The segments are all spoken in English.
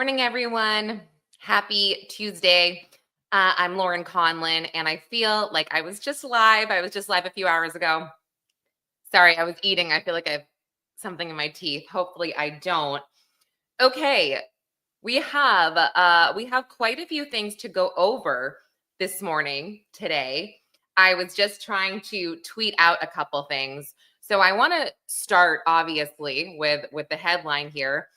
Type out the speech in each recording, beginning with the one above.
morning, everyone. Happy Tuesday. I'm Lauren Conlin, and I feel like I was just live. I was just live a few hours ago. Sorry, I was eating. I feel like I have something in my teeth. Hopefully, I don't. Okay, we have quite a few things to go over this morning today. I was just trying to tweet out a couple things. So I want to start obviously with the headline here.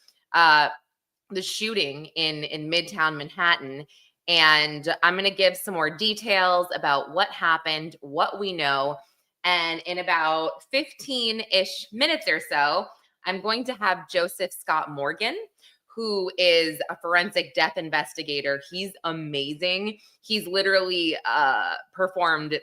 The shooting in Midtown Manhattan. And I'm going to give some more details about what happened, what we know. And in about 15-ish minutes or so, I'm going to have Joseph Scott Morgan, who is a forensic death investigator. He's amazing. He's literally performed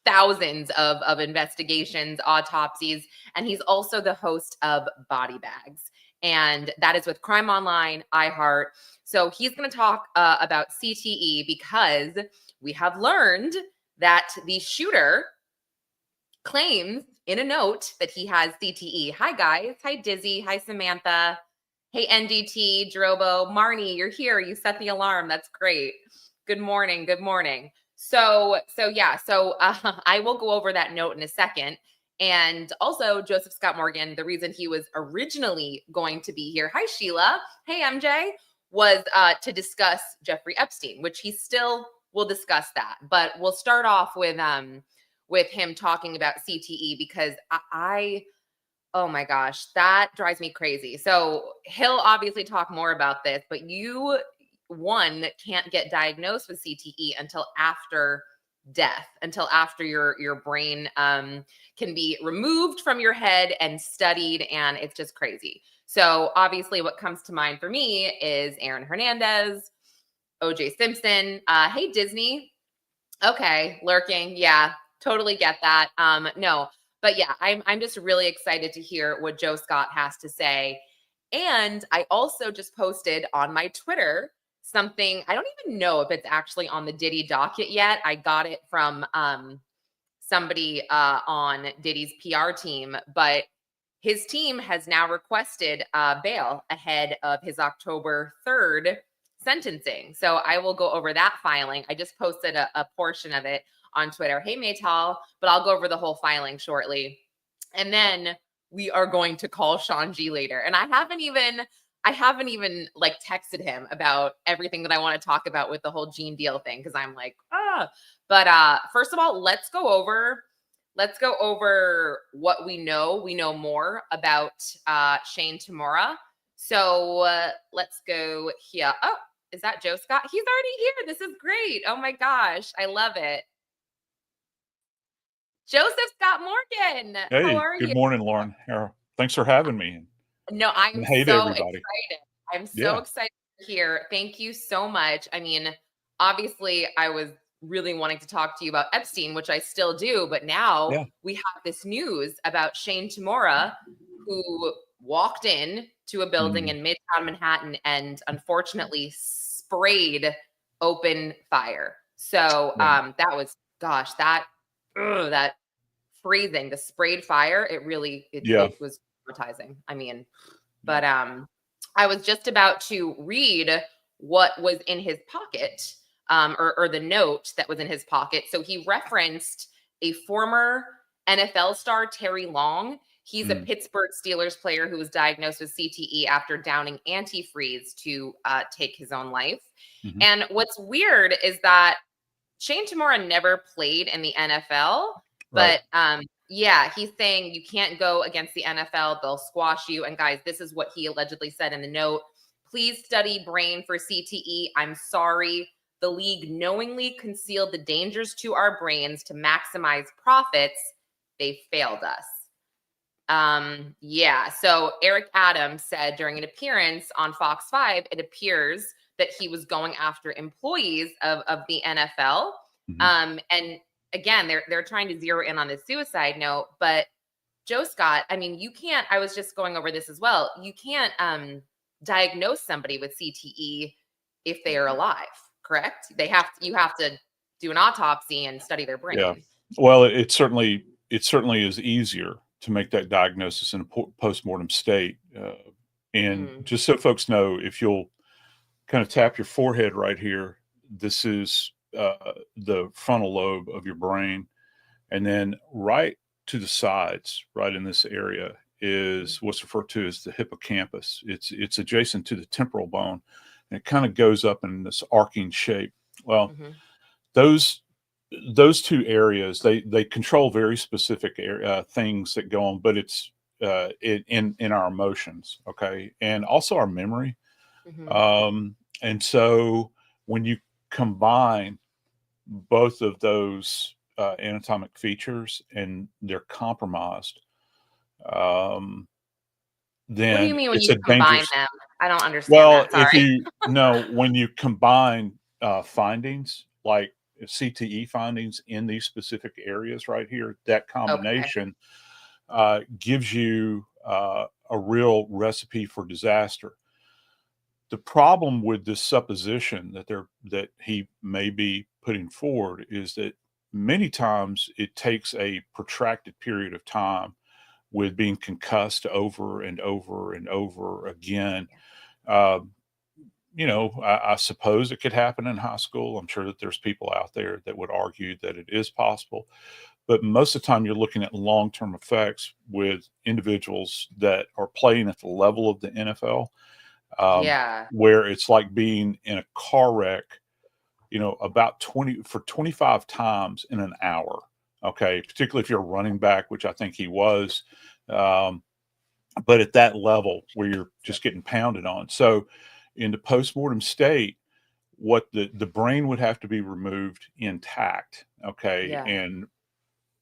thousands of investigations, autopsies, and he's also the host of Body Bags. And that is with Crime Online, iHeart. So he's going to talk about CTE because we have learned that the shooter claims in a note that he has CTE. Hi, guys. Hi, Dizzy. Hi, Samantha. Hey, NDT, Drobo, Marnie, you're here. You set the alarm. That's great. Good morning. Good morning. So I will go over that note in a second. And also Joseph Scott Morgan, the reason he was originally going to be here, hi Sheila, hey MJ, was to discuss Jeffrey Epstein, which he still will discuss that. But we'll start off with him talking about CTE because oh my gosh, that drives me crazy. So he'll obviously talk more about this, but one can't get diagnosed with CTE until after death, until after your brain can be removed from your head and studied, and it's just crazy. So obviously what comes to mind for me is Aaron Hernandez, OJ Simpson. Hey Disney. Okay, lurking. Yeah, totally get that. No, but yeah, I'm just really excited to hear what Joe Scott has to say. And I also just posted on my Twitter something. I don't even know if it's actually on the Diddy docket yet. I got it from somebody on Diddy's PR team, but his team has now requested bail ahead of his October 3rd sentencing. So I will go over that filing. I just posted a portion of it on Twitter. Hey, Maytal, but I'll go over the whole filing shortly. And then we are going to call Sean G later. And I haven't even like texted him about everything that I want to talk about with the whole Gene Deal thing. Cause I'm like, but first of all, let's go over what we know. We know more about Shane Tamura. So let's go here. Oh, is that Joe Scott? He's already here. This is great. Oh my gosh. I love it. Joseph Scott Morgan. Hey, how are you? Good morning, Lauren. Thanks for having me. No, I'm Hey to so everybody. excited. I'm so Yeah. excited to hear. Thank you so much. I mean, obviously, I was really wanting to talk to you about Epstein, which I still do, but now Yeah. we have this news about Shane Tamura, who walked in to a building in Midtown Manhattan and unfortunately sprayed open fire. So Yeah. that was, gosh, that phrasing, the sprayed fire, Yeah. it was traumatizing. I mean, but I was just about to read what was in his pocket, or the note that was in his pocket. So he referenced a former NFL star, Terry Long. He's a Pittsburgh Steelers player who was diagnosed with CTE after downing antifreeze to take his own life. Mhm. And what's weird is that Shane Tamura never played in the NFL, Right. but yeah, he's saying you can't go against the NFL. They'll squash you. And guys, this is what he allegedly said in the note. Please study brain for CTE. I'm sorry. The league knowingly concealed the dangers to our brains to maximize profits. They failed us. Yeah. So Eric Adams said during an appearance on Fox 5, it appears that he was going after employees of the NFL. And again, they're trying to zero in on the suicide note, but Joe Scott, I mean, you can't, I was just going over this as well. You can't diagnose somebody with CTE if they are alive, correct? You have to do an autopsy and study their brain. Yeah. Well, it certainly is easier to make that diagnosis in a postmortem state. And just so folks know, if you'll kind of tap your forehead right here, this is the frontal lobe of your brain. And then right to the sides, right in this area, is what's referred to as the hippocampus. It's adjacent to the temporal bone, and it kind of goes up in this arcing shape. Well, Mm-hmm. those those two areas, they control very specific things that go on, but it's in our emotions, okay, and also our memory. Mm-hmm. And so when you combine both of those anatomic features and they're compromised, um, What do you then mean when it's you a combine dangerous. them? I don't understand Well, that. if Sorry. you no, when you combine findings like CTE findings in these specific areas right here, that Okay. combination gives you a real recipe for disaster. The problem with this supposition that he may be putting forward is that many times it takes a protracted period of time with being concussed over and over and over again. Uh, I suppose it could happen in high school. I'm sure that there's people out there that would argue that it is possible. But most of the time, you're looking at long term effects with individuals that are playing at the level of the NFL, Yeah. where it's like being in a car wreck, about 25 times in an hour. Okay. Particularly if you're a running back, which I think he was. Um, but at that level where you're just getting pounded on. So in the postmortem state, what the brain would have to be removed intact. Okay. Yeah. And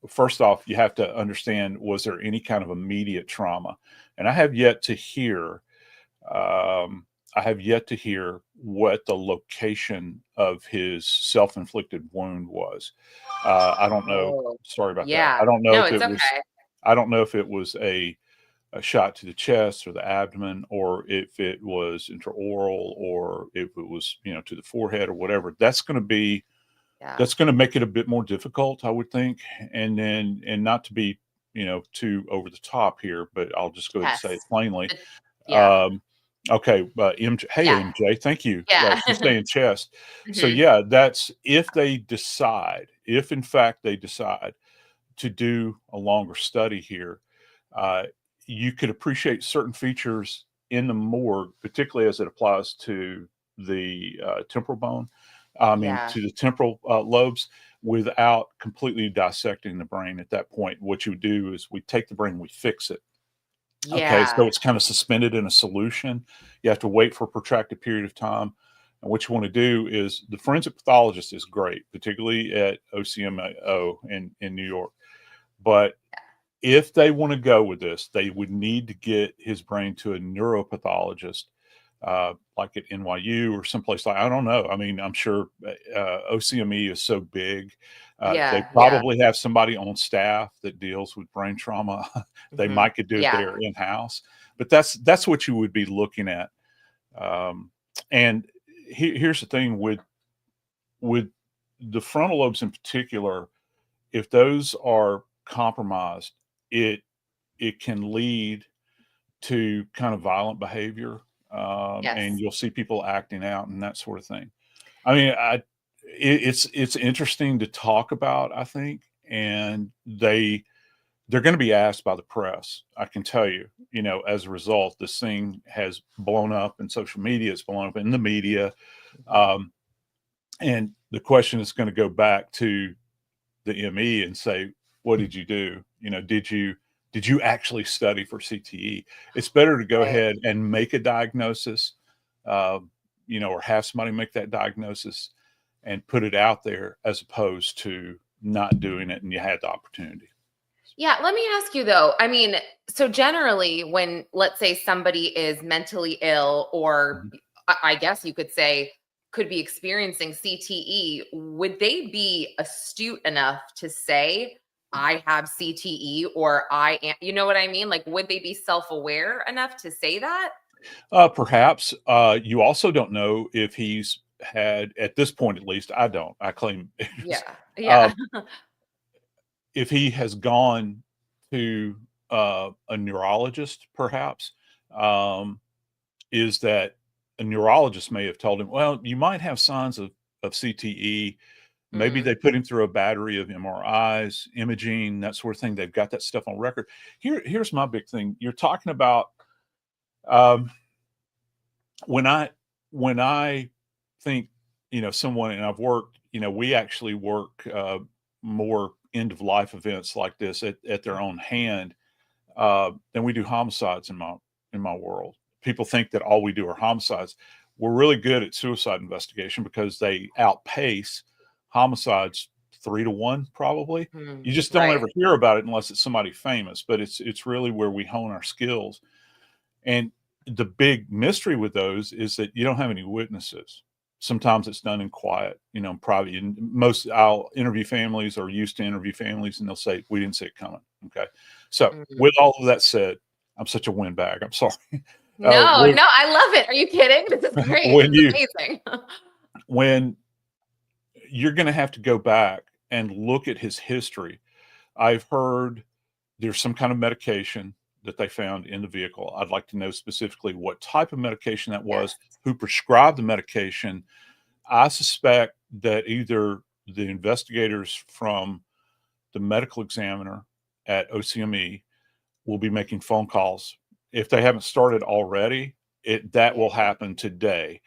first off, you have to understand, was there any kind of immediate trauma? And um, I have yet to hear what the location of his self-inflicted wound was. I don't know. Oh, Sorry about that. yeah. No, it's okay. I don't know if it was a shot to the chest or the abdomen, or if it was intraoral, or if it was, to the forehead or whatever. Yeah. That's going to make it a bit more difficult, I would think. And not to be, too over the top here, but I'll just go ahead and say it Yes. plainly. The- Yeah. Um, okay, MJ, hey Yeah. MJ, thank you Yeah. for saying chest. So Hmm. yeah, that's if in fact they decide to do a longer study here, uh, you could appreciate certain features in the morgue, particularly as it applies to the temporal bone. I mean, Yeah. to the temporal lobes, without completely dissecting the brain. At that point, what you would do is we take the brain, we fix it. Okay, Yeah. so it's kind of suspended in a solution. You have to wait for a protracted period of time. And what you want to do is, the forensic pathologist is great, particularly at OCMO in New York. But if they want to go with this, they would need to get his brain to a neuropathologist, like at NYU or someplace like, I don't know. I mean, I'm sure OCME is so big. They Yeah. Yeah. probably have somebody on staff that deals with brain trauma. They Hmm. might could do it Yeah. there in house, but that's what you would be looking at. Um, and here's the thing with the frontal lobes in particular. If those are compromised, it it can lead to kind of violent behavior, and Yes. you'll see people acting out and that sort of thing. I mean, it's interesting to talk about, I think, and they're going to be asked by the press. I can tell you, as a result, this thing has blown up in social media, it's blown up in the media, Mhm. um, and the question is going to go back to the ME and say, what did you do? Did you actually study for CTE? It's better to go Right. ahead and make a diagnosis, uh, or have somebody make that diagnosis and put it out there, as opposed to not doing it and you had the opportunity. Yeah, let me ask you though. I mean, so generally, when let's say somebody is mentally ill, or Mhm. I guess you could say could be experiencing CTE, would they be astute enough to say, I have CTE, or I am, you know what I mean? Like, would they be self aware enough to say that? Perhaps you also don't know if he's had, at this point at least, I don't. I claim Yeah. uh, Yeah. if he has gone to a neurologist, perhaps, um, is that a neurologist may have told him, well, you might have signs of CTE. Maybe Mm, they put him through a battery of MRIs, imaging, that sort of thing. They've got that stuff on record. Here's my big thing. You're talking about um, when I think, someone, and I've worked, we actually work more end of life events like this at their own hand than we do homicides in my world. People think that all we do are homicides. We're really good at suicide investigation because they outpace homicides 3 to 1, probably. mm, You just don't right. ever hear about it unless it's somebody famous, but it's really where we hone our skills. And the big mystery with those is that you don't have any witnesses. Sometimes it's done in quiet, private. And I'll interview families, or used to interview families, and they'll say, "We didn't see it coming." Okay. So Mm. with all of that said, I'm such a windbag. I'm sorry. No, When no, I love it. Are you kidding? This is great. when This you is amazing. when you're going to have to go back and look at his history, I've heard there's some kind of medication that they found in the vehicle. I'd like to know specifically what type of medication that Yes. was, who prescribed the medication. I suspect that either the investigators from the medical examiner at OCME will be making phone calls. If they haven't started already, that Yeah. will happen today.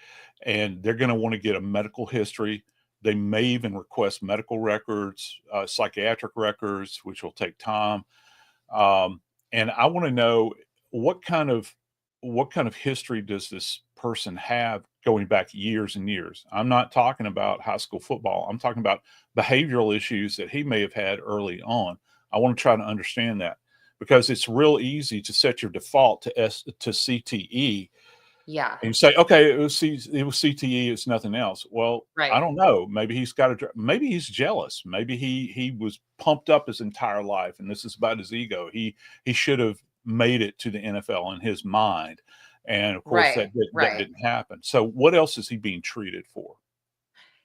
And they're going to want to get a medical history. They may even request medical records, psychiatric records, which will take time. And I want to know what kind of history does this person have going back years and years. I'm not talking about high school football. I'm talking about behavioral issues that he may have had early on. I want to try to understand that, because it's real easy to set your default to CTE Yeah. and you say, okay, it was CTE, it's nothing else. Well, I Right. don't know. Maybe maybe he's jealous. Maybe he was pumped up his entire life, and this is about his ego. He should have made it to the NFL in his mind, and of course Right. that Right. didn't happen. So what else is he being treated for?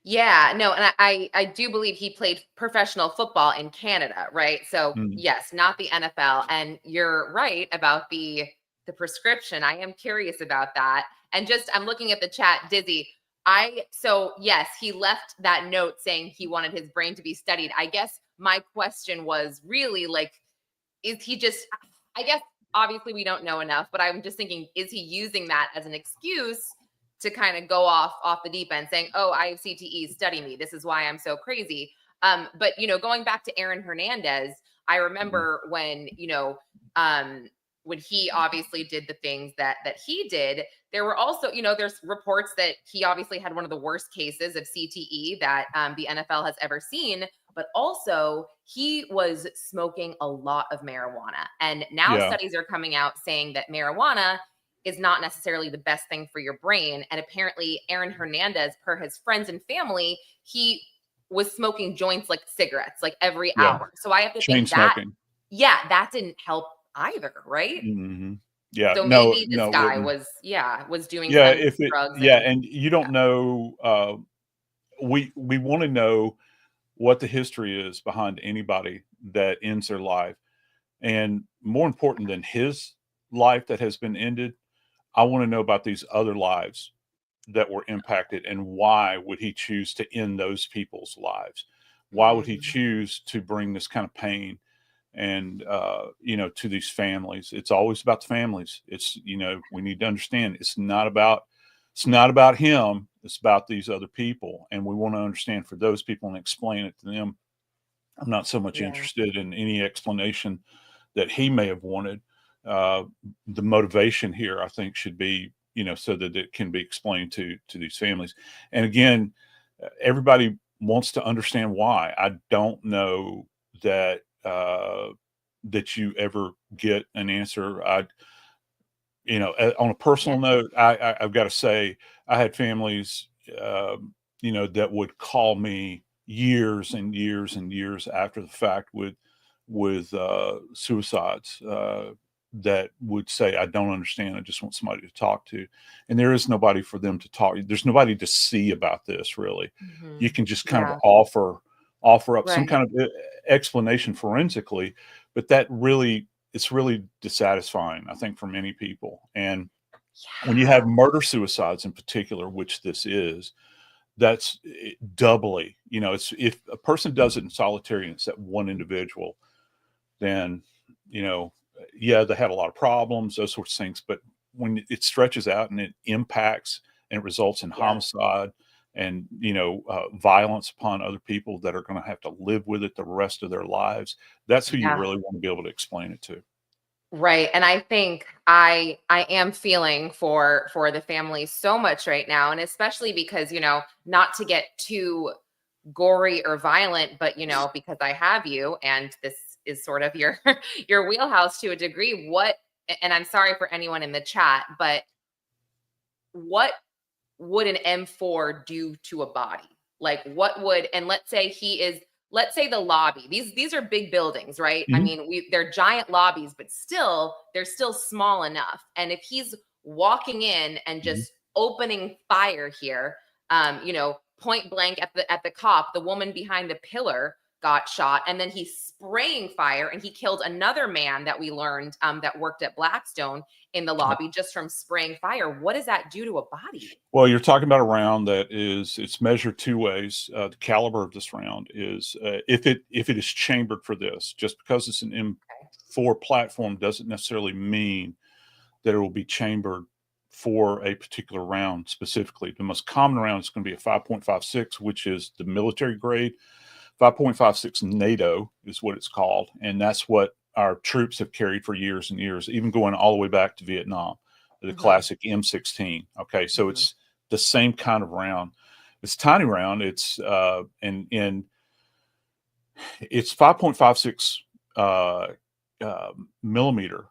Yeah, no, and I do believe he played professional football in Canada, right? So Mm, yes, not the NFL. And you're right about the prescription. I am curious about that. And just I'm looking at the chat, Dizzy. So yes, he left that note saying he wanted his brain to be studied. I guess my question was really like, is he just I guess obviously we don't know enough, but I'm just thinking, is he using that as an excuse to kind of go off the deep end, saying, "Oh, I have CTE, study me. This is why I'm so crazy." But going back to Aaron Hernandez, I mm, remember when he obviously did the things that he did. There were also, there's reports that he obviously had one of the worst cases of CTE that the NFL has ever seen. But also, he was smoking a lot of marijuana, and now yeah, studies are coming out saying that marijuana is not necessarily the best thing for your brain. And apparently, Aaron Hernandez, per his friends and family, he was smoking joints like cigarettes, like every yeah. hour. So I have to Chain think that, smoking. yeah, that didn't help either, right? Hmm. Yeah, So no, maybe this no, it guy wouldn't. was doing Yeah, some drugs yeah, and and you yeah, don't know. We want to know what the history is behind anybody that ends their life. And more important than his life that has been ended, I want to know about these other lives that were impacted, and why would he choose to end those people's lives? Why would he mm, choose to bring this kind of pain and to these families? It's always about the families. It's we need to understand it's not about him. It's about these other people, and we want to understand for those people and explain it to them. I'm not so much yeah, interested in any explanation that he may have wanted. Uh, the motivation here, I think, should be, so that it can be explained to these families. And again, everybody wants to understand why. I don't know that that you ever get an answer. On a yeah, personal note, I've got to say, I had families, that would call me years and years and years after the fact with suicides, that would say, "I don't understand. I just want somebody to talk to," and there is nobody for them to talk. There's nobody to see about this really. You mhm, can just kind of yeah, offer up some right, kind of explanation forensically, but that really it's really dissatisfying, I think, for many people. And When you have Yeah. murder suicides in particular, which this is, that's doubly, it's if a person does it in solitary and it's that one individual, then, you know, yeah, they had a lot of problems, those sorts of things. But when it stretches out and it impacts and it results in Yeah. homicide and, violence upon other people that are going to have to live with it the rest of their lives, that's who you Yeah. really want to be able to explain it to. Right. And I think I am feeling for the family so much right now. And especially because, not to get too gory or violent, but because I have you and this is sort of your your wheelhouse to a degree. And I'm sorry for anyone in the chat, but what would an M4 do to a body? Like what would, and let's say the lobby. These are big buildings, right? I Mhm. mean, they're giant lobbies, but still they're still small enough. And if he's walking in and Mhm. just opening fire here, point blank at the cop, the woman behind the pillar got shot, and then he's spraying fire and he killed another man that we learned that worked at Blackstone in the lobby just from spraying fire. What does that do to a body? Well, you're talking about a round that it's measured two ways. The caliber of this round is if it is chambered for this, just because it's an M4 platform doesn't necessarily mean that it will be chambered for a particular round specifically. The most common round is going to be a 5.56, which is the military grade. 5.56 NATO is what it's called, and that's what our troops have carried for years and years, even going all the way back to Vietnam, the Hmm. classic M16. Okay, so Hmm. it's the same kind of round. It's tiny round. And it's 5.56 uh, millimeter,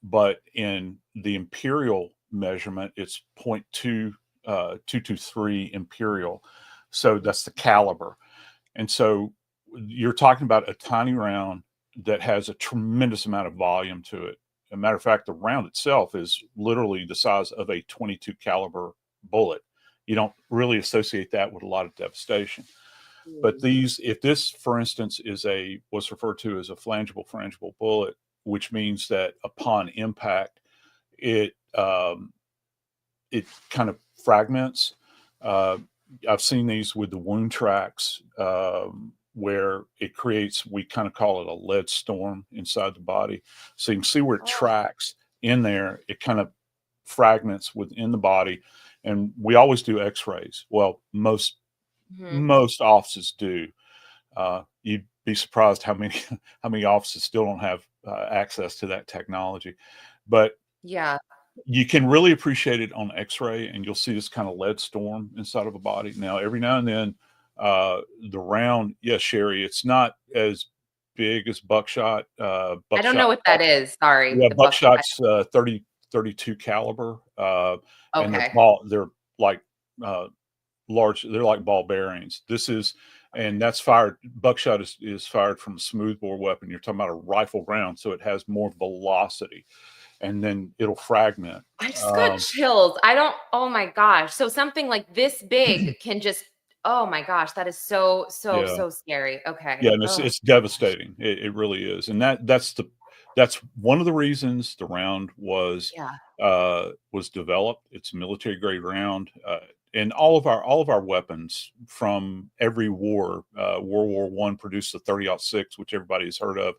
but in the imperial measurement, it's 0.223 imperial. So that's the caliber. And so you're talking about a tiny round that has a tremendous amount of volume to it. As a matter of fact, the round itself is literally the size of a 22 caliber bullet. You don't really associate that with a lot of devastation. But if this, for instance, is what's referred to as a frangible bullet, which means that upon impact, it it kind of fragments. Uh, I've seen these with the wound tracks where it creates, we kind of call it a lead storm inside the body. So you can see where it Oh. tracks in there. It kind of fragments within the body. And we always do x-rays. Well, Hmm. most offices do. You'd be surprised how many how many offices still don't have access to that technology. But Yeah. you can really appreciate it on X-ray, and you'll see this kind of lead storm inside of a body. Now, every now and then, the round, yes, Sherry, it's not as big as buckshot. I don't know what that is. Sorry, Yeah, the buck. buckshot's 32 caliber, and Okay. they're like uh, large. They're like ball bearings. And that's fired. Buckshot is fired from a smoothbore weapon. You're talking about a rifle round, so it has more velocity, and then it'll fragment. I just got Um, chills. I don't, oh my gosh. So something like this big can just, oh my gosh, that is so, so, yeah, so scary. yeah, Okay. and it's Oh it's gosh. devastating. It really is, and that's one of the reasons the round Yeah. was developed. It's a military grade round, and all of our weapons from every war. World War One produced the 30-06, which everybody has heard of,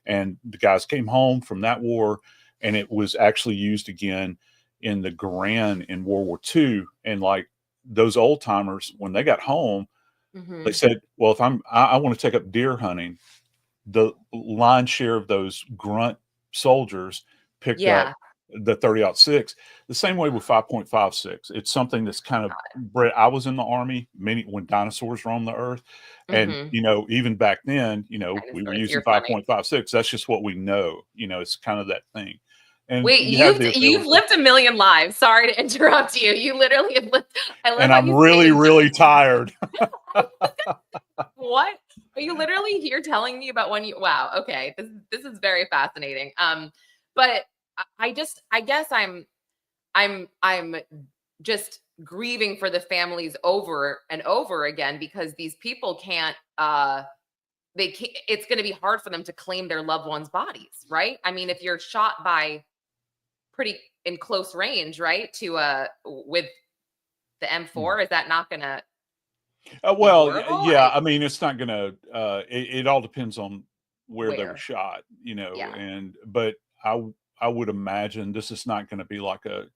and the guys came home from that war, and it was actually used again in the Garand in World War Two, and like those old timers when they got home they Hmm. said, "Well, if I want to take up deer hunting," the lion's share of those grunt soldiers picked up Yeah. the 30-06. The same way with 5.56. It's something that's kind of bred. I was in the army many when dinosaurs roamed the earth, and Hmm. even back then, we were Dinosaurs. using You're funny. 5.56. That's just what we know. It's kind of that thing, and Wait, you have the you've ability. lived a million lives. Sorry to interrupt you. You literally have lived. I love And how I'm you say really, it. really tired. What? Are you literally here telling me about when you wow, okay. This is very fascinating. But I guess I'm just grieving for the families over and over again because these people can't they can't, it's going to be hard for them to claim their loved ones' bodies, right? I mean, if you're shot by pretty in close range, right? To with the M4, is that not gonna be Well, horrible? yeah, I mean, it's not gonna, it all depends on where they were Where? shot, Yeah, but I would imagine this is not gonna be like a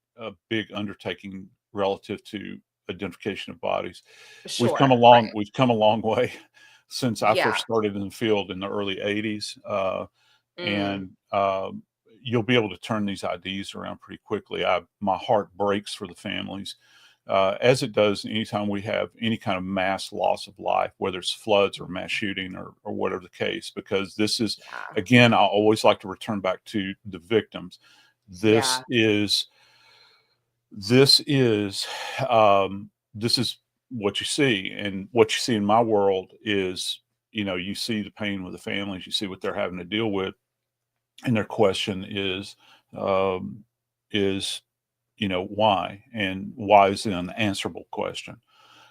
big undertaking relative to identification of bodies. sure, right. We've come a long way since I Yeah. first started in the field in the early '80s, Mm, and, you'll be able to turn these IDs around pretty quickly. My heart breaks for the families, as it does anytime we have any kind of mass loss of life, whether it's floods or mass shooting or whatever the case, because this is, yeah, again, I always like to return back to the victims. This yeah, is, this is, this is what you see. And what you see in my world is, you see the pain with the families, you see what they're having to deal with. And their question um, is, why? And why is an unanswerable question.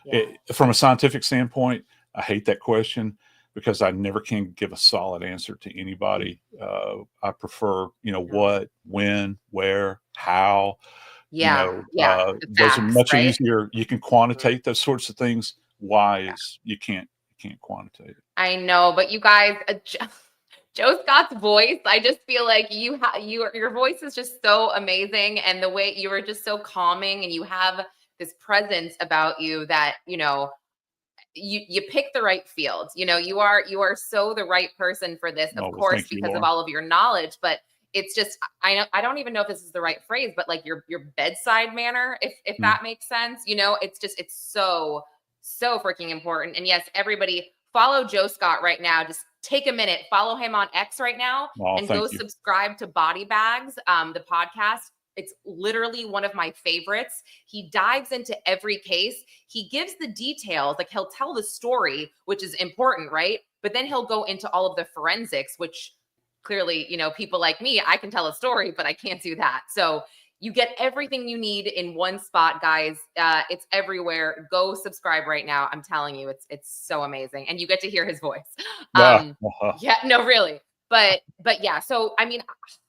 yeah. From a scientific standpoint, I hate that question because I never can give a solid answer to anybody. I prefer, No. what, when, where, how. Yeah, yeah, the Those are facts, much right? easier. You can Mhm. quantitate those sorts of things. Why Yeah. is you can't quantitate it. I know, but you guys, Joe Scott's voice, I just feel like your voice is just so amazing, and the way you are just so calming, and you have this presence about you that, you pick the right field. You are so the right person for this, of Oh well, course, thank you, because of Laura. all of your knowledge, but it's just, I don't even know if this is the right phrase, but like your bedside manner, if Mm. that makes sense. It's so freaking important. And yes, everybody follow Joe Scott right now. Just take a minute, follow him on X right now, Oh, and go thank you. subscribe to Body Bags, the podcast. It's literally one of my favorites. He dives into every case. He gives the details, like he'll tell the story, which is important, right? But then he'll go into all of the forensics, which clearly, people like me, I can tell a story, but I can't do that. So you get everything you need in one spot, guys. It's everywhere. Go subscribe right now. I'm telling you, it's so amazing, and you get to hear his voice. Ah, Yeah, no, really. But yeah. So I mean,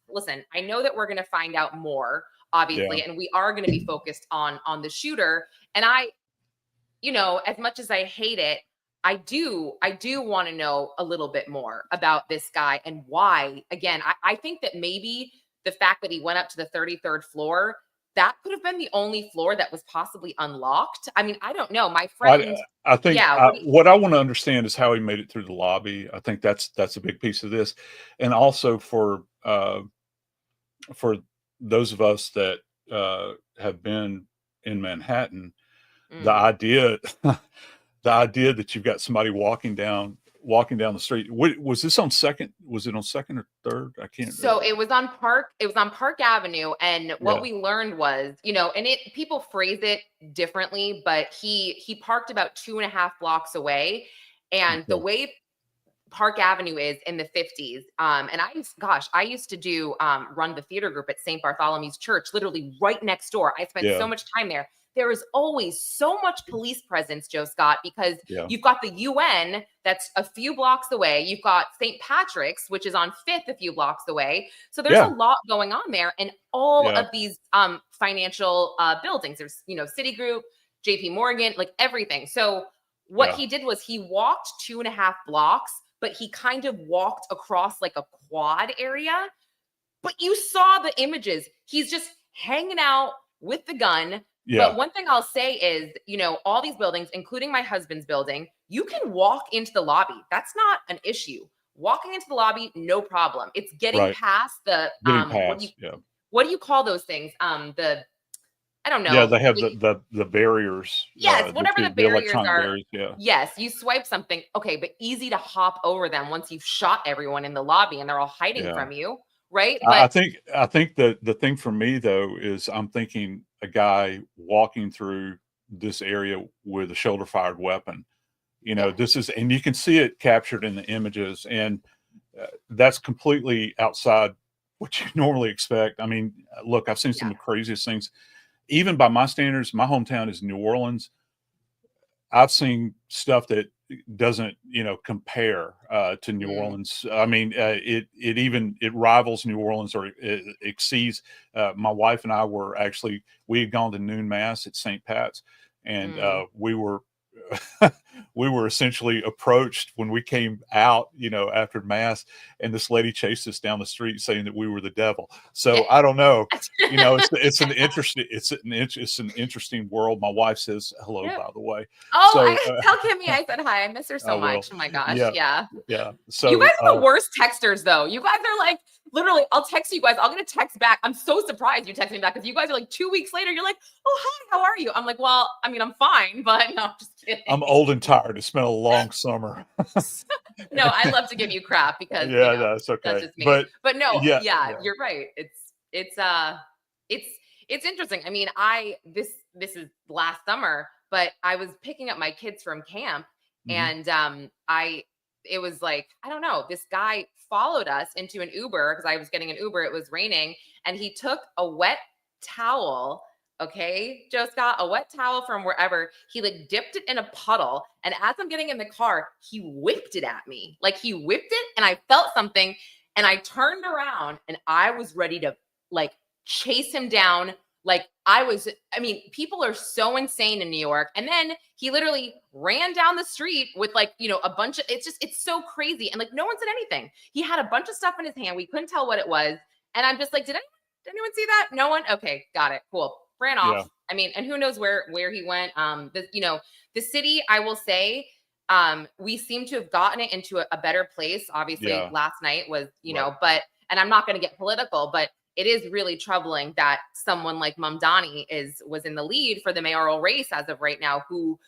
listen, I know that we're gonna find out more, yeah. obviously, and we are gonna be focused on the shooter. And as much as I hate it, I do want to know a little bit more about this guy and why. Again, I think that maybe the fact that he went up to the 33rd floor, that could have been the only floor that was possibly unlocked. I mean, I don't know. My I friend, I think, yeah, what do what I wanna understand is how he made it through the lobby. I think that's a big piece of this, and also for those of us that, have been in Manhattan, the you, idea the idea that you've got somebody walking down the street. Was this on Second? Was it on Second or Third? I can't, So it was on Park Avenue, and what yeah, we learned was, and it people phrase it differently, but he parked about 2.5 blocks away. And the okay, way Park Avenue is in the 50s. And I used to do run the theater group at St. Bartholomew's Church, literally right next door. I spent yeah, so much time there. There is always so much police presence, Joe Scott, because yeah, you've got the UN that's a few blocks away. You've got St. Patrick's, which is on Fifth, a few blocks away. So there's a yeah, lot going on there, and all yeah, of these financial buildings. There's Citigroup, JP Morgan, like everything. So what yeah, he did was he walked 2.5 blocks, but he kind of walked across like a quad area. But you saw the images. He's just hanging out with the gun. yeah, But one thing I'll say is, all these buildings, including my husband's building, you can walk into the lobby. That's not an issue. Walking into the lobby, no problem. It's getting right. past the Getting what do you past, yeah. what do you call those things? The I don't Yeah, know. they have the barriers, Yes, whatever the the barriers electronic are. barriers, yeah. Yes, you swipe something. Okay, but easy to hop over them once you've shot everyone in the lobby and they're all hiding Yeah. from you, right? I But think the thing for me though is I'm thinking a guy walking through this area with a shoulder fired weapon. yeah, This is, and you can see it captured in the images, and that's completely outside what you normally expect. I mean, look, I've seen some yeah, of the craziest things. Even by my standards, my hometown is New Orleans. I've seen stuff that doesn't, compare to New Mm, Orleans. I mean, it rivals New Orleans, or it exceeds. My wife and I we had gone to noon mass at St. Pat's, and mm. we were we were essentially approached when we came out, after mass, and this lady chased us down the street saying that we were the devil. Yeah. So I don't know. It's an interesting world. My wife says hello, Yep. by the way. Oh, So tell Kimmy I said hi. I miss her I so will. much. Oh my gosh. Yeah, Yeah. yeah. You guys So are the worst texters, though. You guys are like, literally, I'll text you guys. I'll get a text back. I'm so surprised you text me back because you guys are like 2 weeks later. You're like, oh, hi, how are you? I'm like, well, I mean, I'm fine, but no, I'm just kidding. I'm old and tired. It's been a long summer. No, I love to give you crap because, Yeah, that's that's okay. just me. But no, Yeah, yeah, yeah. you're right. It's it's it's interesting. I mean, this is last summer, but I was picking up my kids from camp, Mhm. and I it was like, I don't know, this guy followed us into an Uber because I was getting an Uber. It was raining, and he took a wet towel. Okay, Joe Scott, a wet towel from wherever. He like dipped it in a puddle. And as I'm getting in the car, he whipped it at me. Like he whipped it, and I felt something. And I turned around and I was ready to like chase him down. I mean, people are so insane in New York. And then he literally ran down the street with like, a bunch of, it's so crazy. And like, no one said anything. He had a bunch of stuff in his hand. We couldn't tell what it was. And I'm just like, did anyone see that? No one? Okay, got it. Cool. Ran Yeah, off. I mean, and who knows where he went. The city, I will say, we seem to have gotten it into a better place. Obviously, yeah, last night was, right. but, and I'm not going to get political, but it is really troubling that someone like Mamdani was in the lead for the mayoral race as of right now, who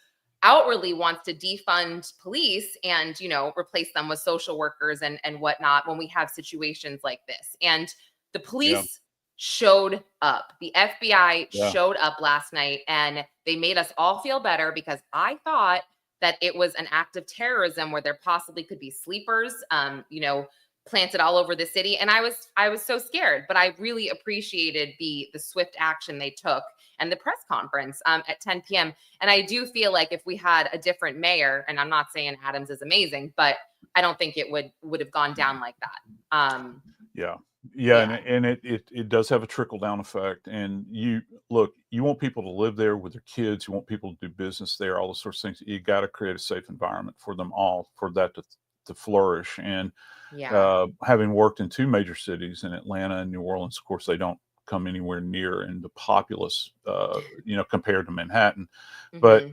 outwardly wants to defund police and, replace them with social workers and whatnot when we have situations like this. And the Yeah, police showed up. The FBI yeah, showed up last night, and they made us all feel better because I thought that it was an act of terrorism where there possibly could be sleepers, planted all over the city. And I was so scared, but I really appreciated the swift action they took and the press conference at 10 p.m. And I do feel like if we had a different mayor, and I'm not saying Adams is amazing, but I don't think it would have gone down like that. yeah, yeah, Yeah. and it does have a trickle down effect. And you want people to live there with their kids. You want people to do business there. All those sorts of things. You got to create a safe environment for them all, for that to flourish. And Yeah. having worked in two major cities, in Atlanta and New Orleans, of course, they don't come anywhere near in the populace, compared to Manhattan. But Hmm.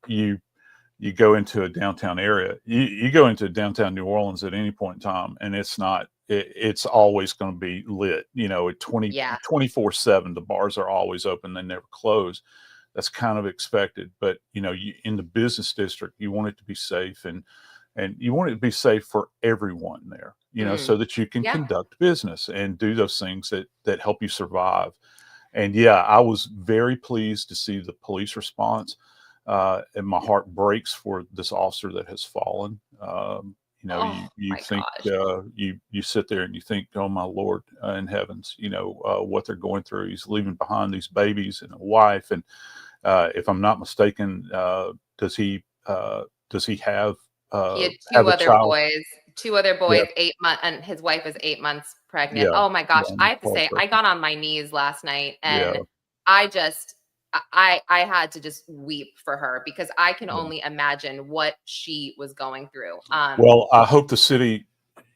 you go into a downtown area, you go into downtown New Orleans at any point in time, and it's always going to be lit, at Yeah. 24/7. The bars are always open, they never close. That's kind of expected. But in the business district, you want it to be safe, and you want it to be safe for everyone there, so Mm. that you can Yeah. conduct business and do those things that help you survive. And yeah, I was very pleased to see the police response, and my heart breaks for this officer that has fallen. Oh You my think, gosh. you sit there and you think, oh my Lord in heavens, what they're going through. He's leaving behind these babies and a wife, and if I'm not mistaken, does he He had have a child? two other Yeah, boys, 8 months, and his wife is 8 months pregnant. yeah, Oh my gosh. yeah. I have to say, I Heartbreaking. got on my knees last night, Yeah, and I just, I had to just weep for her because I can yeah. only imagine what she was going through. Well, I hope the city,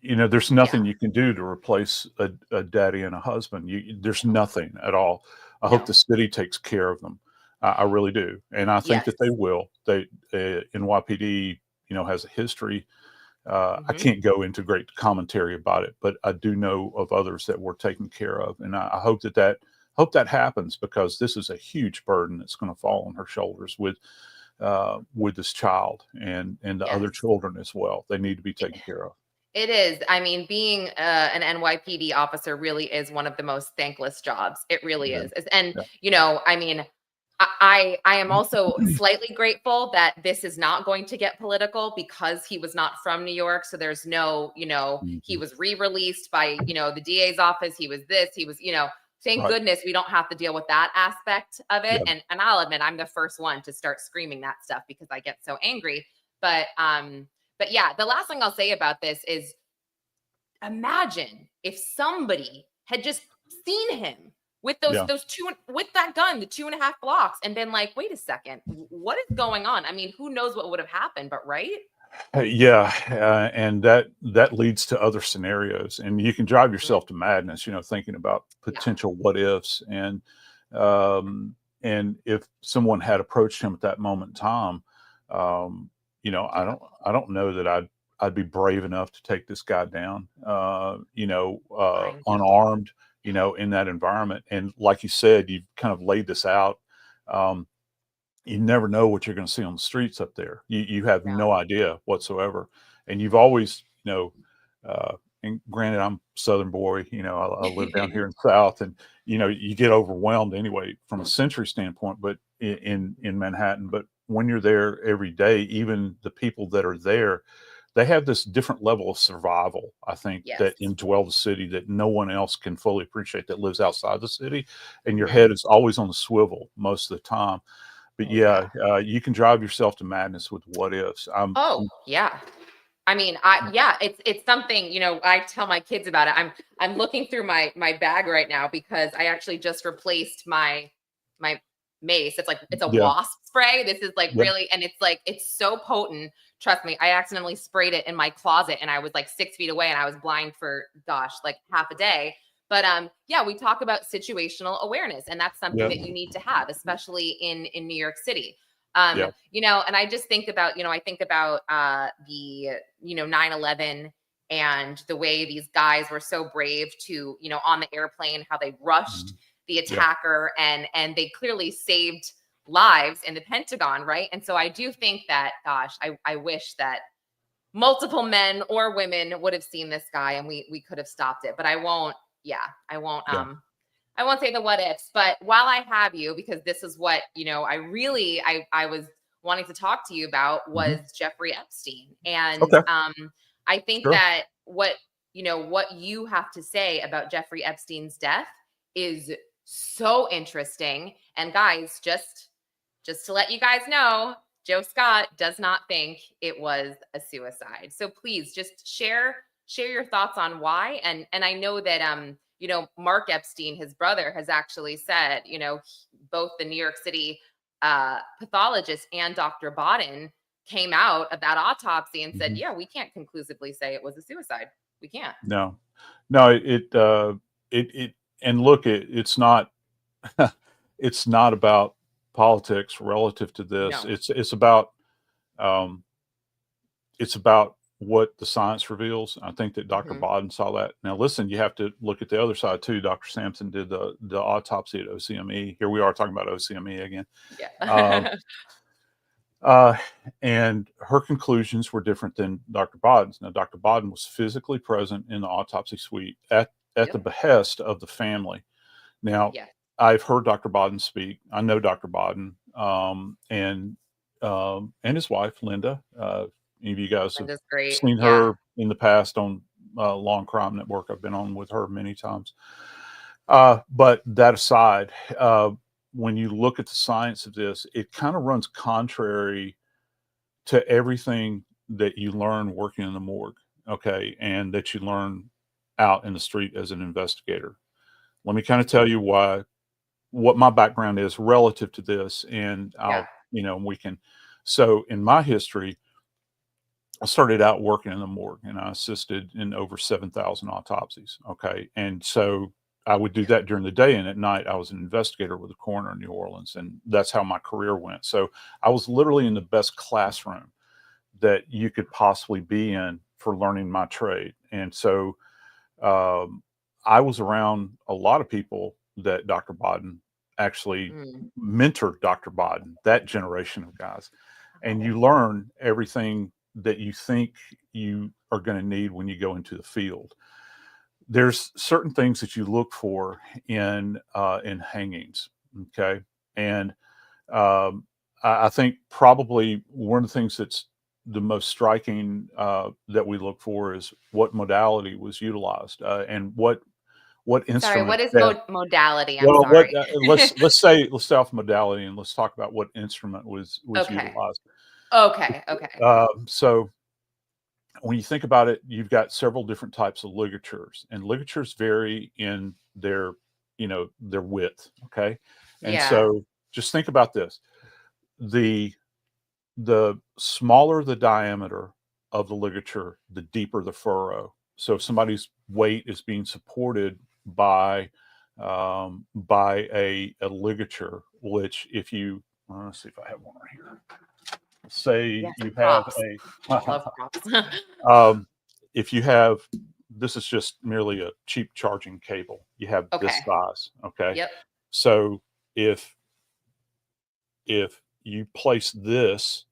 there's Yeah. nothing you can do to replace a daddy and a husband. There's No, nothing at all. I hope no. the city takes care of them. I really do, and I think Yes. that they will. NYPD, has a history. I Hmm. can't go into great commentary about it, but I do know of others that were taken care of, and I hope that happens, because this is a huge burden that's going to fall on her shoulders with this child and the other Yes. children as well. They need to be taken care of. It is. I mean, being an NYPD officer really is one of the most thankless jobs. It really Yeah, is. And yeah, I mean, I am also slightly grateful that this is not going to get political because he was not from New York. So there's no, he mhm, was re-released by, the DA's office. He was this, he was. thank Right. goodness we don't have to deal with that aspect of it. Yeah. And I'll admit I'm the first one to start screaming that stuff because I get so angry. But yeah, the last thing I'll say about this is imagine if somebody had just seen him with Yeah. those two with that gun, the 2.5 blocks, and been like, wait a second, what is going on? I mean, who knows what would have happened, but right? Yeah, and that leads to other scenarios, and you can drive Mhm. yourself to madness, thinking about Yeah. potential what ifs, um, and if someone had approached him at that moment in time, um, Yeah. I don't know that I'd be brave enough to take this guy down, I know. unarmed, in that environment. And like you said, you've kind of laid this out. Um, you never know what you're going to see on the streets up there. You have no No. idea whatsoever, and you've always, and granted, I'm a Southern boy. I live down here in the South, and you get overwhelmed anyway from a century standpoint. But in Manhattan, but when you're there every day, even the people that are there, they have this different level of survival. I think that Yes. indwell the city that no one else can fully appreciate that lives outside the city, and your Mhm. head is always on the swivel most of the time. But Oh yeah. yeah, you can drive yourself to madness with what ifs. Oh yeah. I mean, yeah, it's something, I tell my kids about it. I'm looking through my bag right now because I actually just replaced my mace. It's a yeah, wasp spray. This is like yeah, really, and it's so potent. Trust me, I accidentally sprayed it in my closet and I was like 6 feet away and I was blind for gosh, like half a day. But yeah, we talk about situational awareness, and that's something yeah, that you need to have, especially in New York City. yeah, And I just think about, I think about the 9/11 and the way these guys were so brave to, on the airplane, how they rushed mhm, the yeah, attacker, and they clearly saved lives in the Pentagon, right? And so I do think that, gosh, I wish that multiple men or women would have seen this guy and we could have stopped it. But I won't, yeah, yeah, I won't say the what ifs. But while I have you, because this is what, I was wanting to talk to you about mhm. was Jeffrey Epstein. And Okay, I think sure. that what you have to say about Jeffrey Epstein's death is so interesting. And guys, just to let you guys know, Joe Scott does not think it was a suicide. So please just share your thoughts on why. And I know that Mark Epstein, his brother, has actually said, both the New York City pathologist and Dr. Bodden came out of that autopsy and said, Mhm. yeah, we can't conclusively say it was a suicide. We can't. No, no, it and look, it's not it's not about politics relative to this. No. Um, it's about what the science reveals. I think that Dr. Hmm. Bodden saw that. Now, listen, you have to look at the other side too. Dr. Sampson did the autopsy at OCME. Here we are talking about OCME again. Uh, Yeah. uh, and her conclusions were different than Dr. Bodden's. Now, Dr. Bodden was physically present in the autopsy suite at the Yep. behest of the family. Now, Yeah. I've heard Dr. Bodden speak. I know Dr. Bodden, and his wife, Linda. Any of you guys have Linda's great. seen Yeah. her in the past on Long Crime Network. I've been on with her many times. But that aside, when you look at the science of this, it kind of runs contrary to everything that you learn working in the morgue, okay, and that you learn out in the street as an investigator. Let me kind of tell you what my background is relative to this, and Yeah. we can. So in my history, I started out working in the morgue, and I assisted in over 7,000 autopsies. Okay, and so I would do Yeah. that during the day, and at night I was an investigator with the coroner in New Orleans, and that's how my career went. So I was literally in the best classroom that you could possibly be in for learning my trade, and so um, I was around a lot of people that Dr. Bodden actually Mm. mentored Dr. Bodden, that generation of guys. And Oh. you learn everything that you think you are going to need when you go into the field. There's certain things that you look for in hangings, okay? And I think probably one of the things that's the most striking that we look for is what modality was utilized and what Sorry, what instruments is that. modality? I'm Well, what sorry. let's stay off modality and let's talk about what instrument was Okay. utilized. Okay. Okay. So when you think about it, you've got several different types of ligatures, and ligatures vary in their, their width. Okay, and Yeah. so just think about this: the the smaller the diameter of the ligature, the deeper the furrow. So if somebody's weight is being supported by a ligature, which if you let's see if I have one right here. Say Yes. you have Props. a Love props. if you have, this is just merely a cheap charging cable. You have this Okay. size, okay? Yep. So if you place this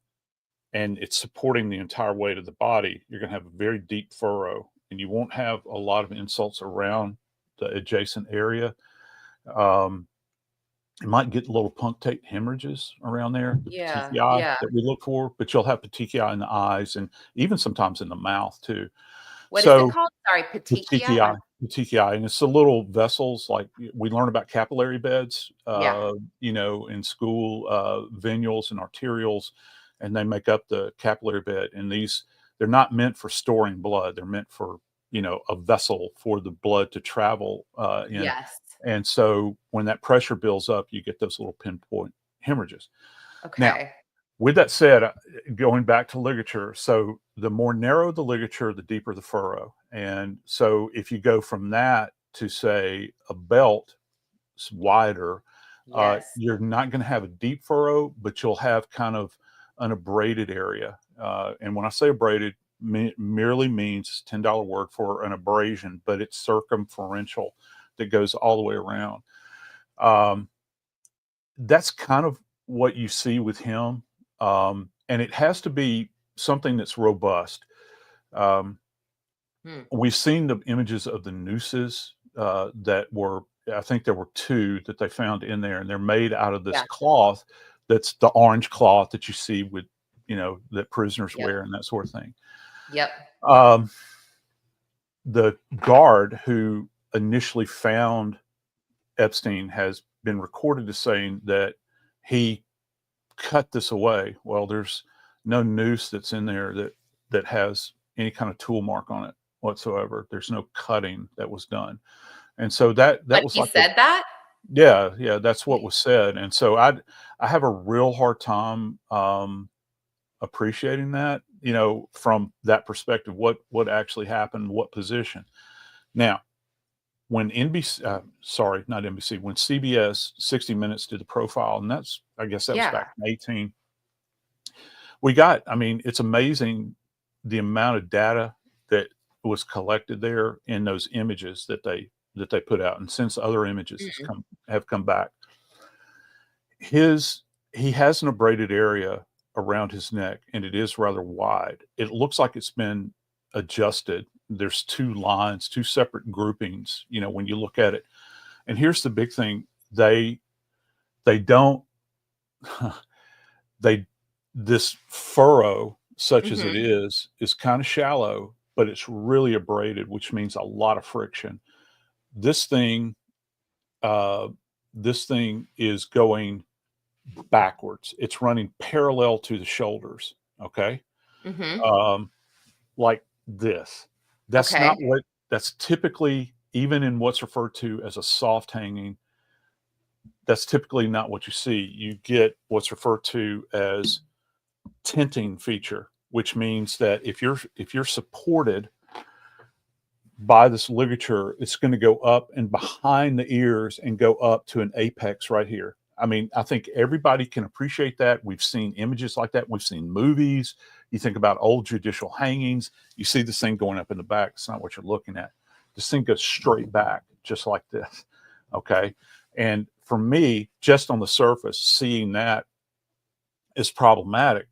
and it's supporting the entire weight of the body, you're going to have a very deep furrow, and you won't have a lot of insults around the adjacent area. Um, you might get little punctate hemorrhages around there, the Yeah. petechiae Yeah. that we look for, but you'll have petechiae in the eyes and even sometimes in the mouth too. What is it So called? Sorry, petechia. petechiae, and it's the little vessels like we learn about capillary beds, Yeah. in school, venules and arterioles, and they make up the capillary bed. And they're not meant for storing blood; they're meant for a vessel for the blood to travel in. Yes. And so when that pressure builds up, you get those little pinpoint hemorrhages. Now, Okay. with that said, going back to ligature, so the more narrow the ligature, the deeper the furrow. And so if you go from that to, say, a belt, it's wider, Yes. you're not going to have a deep furrow, but you'll have kind of an abraded area. And when I say abraded, merely means it's $10 word for an abrasion, but it's circumferential that goes all the way around. That's kind of what you see with him. And it has to be something that's robust. Um, Hmm. we've seen the images of the nooses that were, I think there were two that they found in there, and they're made out of this Yeah. cloth that's the orange cloth that you see with, that prisoners Yep. wear and that sort of thing. Yep. Um, the guard who initially found Epstein has been recorded as saying that he cut this away. Well, there's no noose that's in there that has any kind of tool mark on it whatsoever. There's no cutting that was done. And so that But was he like a, said that? yeah, that's what was said. And so I have a real hard time appreciating that, from that perspective, what actually happened, what position. Now, when NBC, sorry, not NBC, when CBS 60 Minutes did the profile, and I guess that was Yeah. back in 18, I mean, it's amazing the amount of data that was collected there in those images that they put out. And since other images Mhm. have come back, he has an abraded area around his neck, and it is rather wide. It looks like it's been adjusted. There's two lines, two separate groupings, when you look at it. And here's the big thing. They don't they this furrow, such as it Mhm. is kind of shallow, but it's really abraded, which means a lot of friction. This thing, uh, this thing is going backwards. It's running parallel to the shoulders. Okay, Mhm. um, like this. That's Okay. not what. That's typically, even in what's referred to as a soft hanging, that's typically not what you see. You get what's referred to as tenting feature, which means that if you're supported by this ligature, it's going to go up and behind the ears and go up to an apex right here. I mean, I think everybody can appreciate that. We've seen images like that. We've seen movies. You think about old judicial hangings. You see this thing going up in the back. It's not what you're looking at. This thing goes straight back, just like this. Okay. And for me, just on the surface, seeing that is problematic.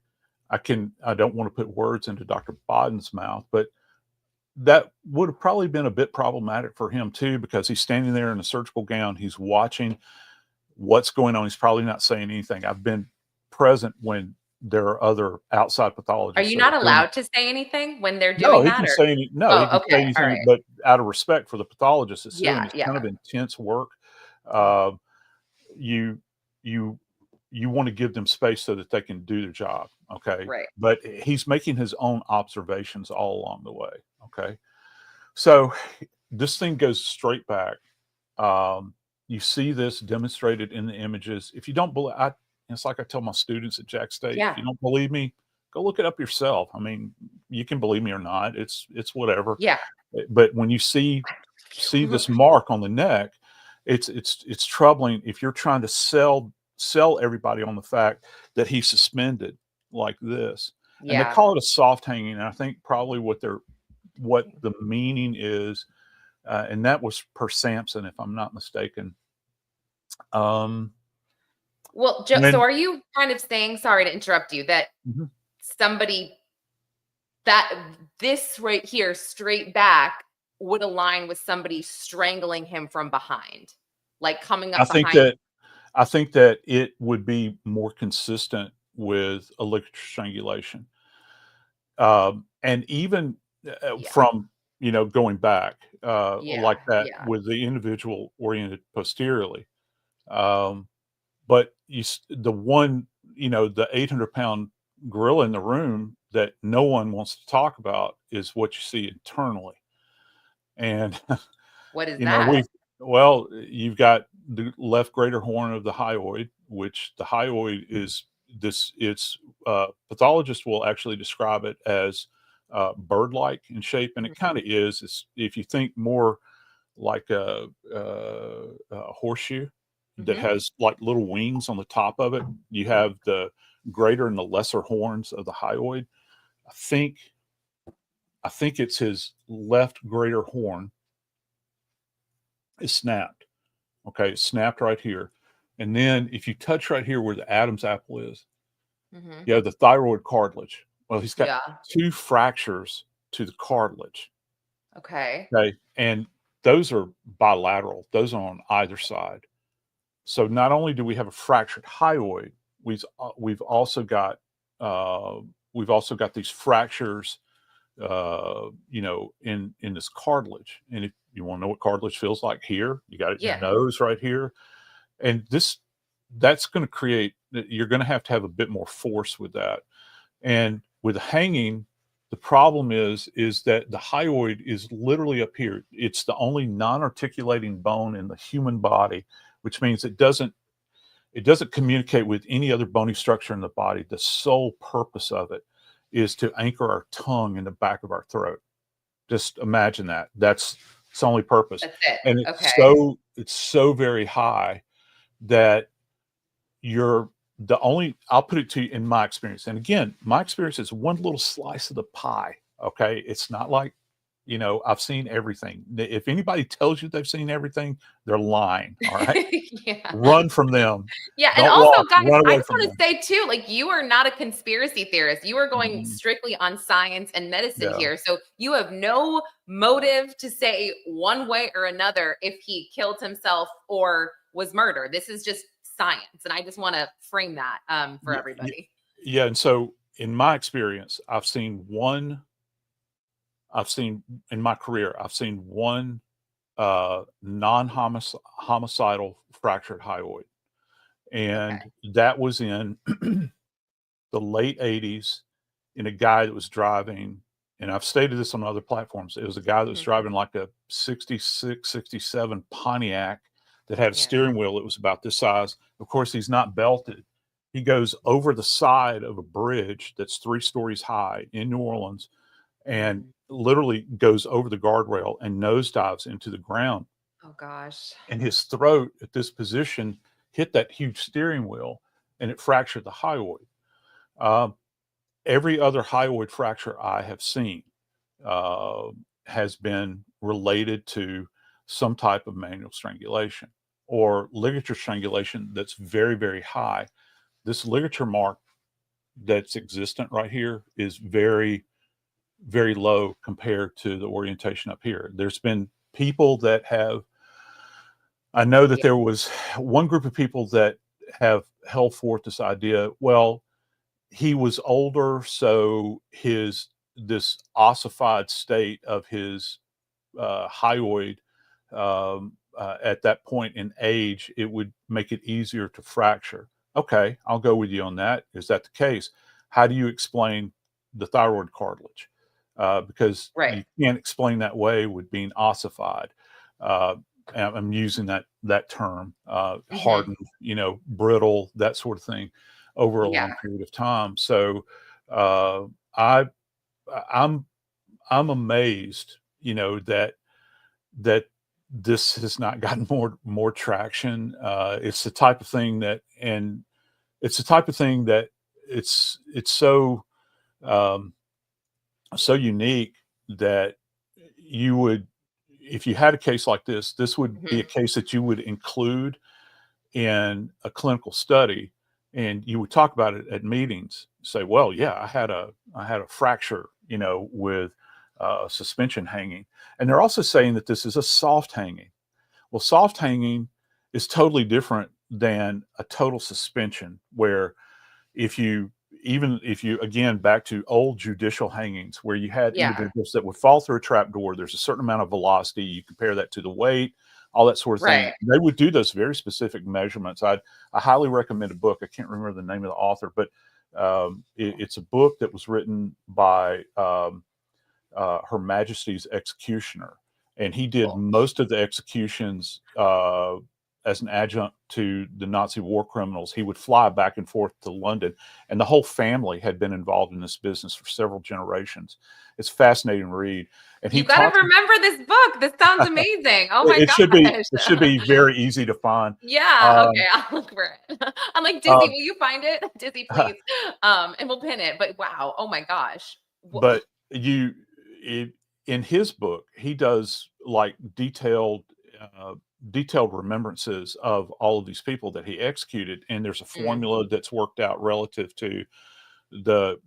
I don't want to put words into Dr. Boden's mouth, but that would have probably been a bit problematic for him too, because he's standing there in a surgical gown. He's watching what's going on. He's probably not saying anything. I've been present when there are other outside Are pathologists you that are not doing. allowed to say anything when they're No, doing he that? can Or say no, he oh, can say okay, all anything, right, but out of respect for the pathologist that's suing, yeah, it's kind yeah, of intense work. yeah, Uh, you you you want to give them space so that they can do their job, okay? right, But he's making his own observations all along the way, okay? So this thing goes straight back. You see this demonstrated in the images. If you don't believe, it's like I tell my students at Jack State, if yeah, you don't believe me, go look it up yourself. I mean, you can believe me or not. It's whatever. yeah. But when you see this mark on the neck, it's troubling if you're trying to sell everybody on the fact that he's suspended like this. And they Yeah. call it a soft hanging. And I think probably what the meaning is, and that was per Sampson, if I'm not mistaken. Um, Well, so when are you kind of saying, sorry to interrupt you, that Mhm. somebody that this right here, straight back, would align with somebody strangling him from behind, like coming I up think behind? that I think that it would be more consistent with electric strangulation. And even Yeah, from going back yeah, like that yeah. with the individual oriented posteriorly. Um, but the one, the 800-pound gorilla in the room that no one wants to talk about is what you see internally. And What is you know, that? you've got the left greater horn of the hyoid, which the hyoid is this. It's pathologists will actually describe it as bird-like in shape, and it kind Mhm, of is. It's, if you think more like a horseshoe that mhm. has like little wings on the top of it. You have the greater and the lesser horns of the hyoid. I think I think it's his left greater horn is snapped. Okay, it's snapped right here. And then if you touch right here where the Adam's apple is, Mhm. you have the thyroid cartilage. Well, he's got Yeah. two fractures to the cartilage. Okay. Okay. And those are bilateral, those are on either side. So not only do we have a fractured hyoid, we've also got these fractures, in this cartilage. And if you want to know what cartilage feels like here, you got it in your Yeah. nose right here, and that's going to create. You're going to have a bit more force with that. And with hanging, the problem is that the hyoid is literally up here. It's the only non-articulating bone in the human body, which means it doesn't communicate with any other bony structure in the body. The sole purpose of it is to anchor our tongue in the back of our throat. Just imagine that. That's its only purpose. That's it. And Okay. it's so very high that you're I'll put it to you in my experience. And again, my experience is one little slice of the pie. Okay. It's not like, I've seen everything. If anybody tells you they've seen everything, they're lying. All right. Yeah. Run from them. Yeah, and Don't also, walk, guys, run I away just from want to them. say too, like you are not a conspiracy theorist. You are going Mhm. strictly on science and medicine Yeah. here. So you have no motive to say one way or another if he killed himself or was murdered. This is just science, and I just want to frame that for Yeah. everybody. Yeah. And so in my experience, I've seen in my career, I've seen one non-homicidal fractured hyoid. Okay. And that was in the late 80s in a guy that was driving, and I've stated this on other platforms. It was a guy that was Mhm. driving like a 66, 67 Pontiac that had a Yeah. steering wheel that was about this size. Of course, he's not belted. He goes over the side of a bridge that's 3 stories high in New Orleans and Mm. literally goes over the guardrail and nosedives into the ground. Oh gosh. And his throat at this position hit that huge steering wheel and it fractured the hyoid. Um, every other hyoid fracture I have seen uh, has been related to some type of manual strangulation or ligature strangulation that's very, very high. This ligature mark that's existent right here is very, very low compared to the orientation up here. There's been people that have, I know that Yeah. there was one group of people that have held forth this idea, well, he was older, so this ossified state of his hyoid at that point in age, it would make it easier to fracture. Okay, I'll go with you on that. Is that the case? How do you explain the thyroid cartilage? Because Right. you can't explain that way with being ossified. Uh, and I'm using that term, Hmm. hardened, brittle, that sort of thing, over a Yeah. long period of time. So uh, I I'm I'm amazed, that this has not gotten more traction. It's the type of thing that, and it's the type of thing that it's um, so unique that you would, if you had a case like this would be a Hmm. case that you would include in a clinical study, and you would talk about it at meetings. Say, well, yeah, I had a fracture, with suspension hanging, and they're also saying that this is a soft hanging. Well, soft hanging is totally different than a total suspension, where if you if you, again, back to old judicial hangings where you had Yeah. individuals that would fall through a trap door, there's a certain amount of velocity, you compare that to the weight, all that sort of thing. Right. They would do those very specific measurements. I highly recommend a book. I can't remember the name of the author, but it's a book that was written by Her Majesty's executioner, and he did Cool. most of the executions as an adjunct to the Nazi war criminals. He would fly back and forth to London, and the whole family had been involved in this business for several generations. It's a fascinating read, and he You got to talks. remember this book. This sounds amazing. Oh my It should be gosh. it should be very easy to find. Yeah. Um, Okay. I'll look for it. I'm like, Dizzy, uh, will you find it? Dizzy, please. And we'll pin it. But wow. Oh my gosh. but you it, in his book, he does like uh, detailed remembrances of all of these people that he executed, and there's a Mm, formula that's worked out relative to the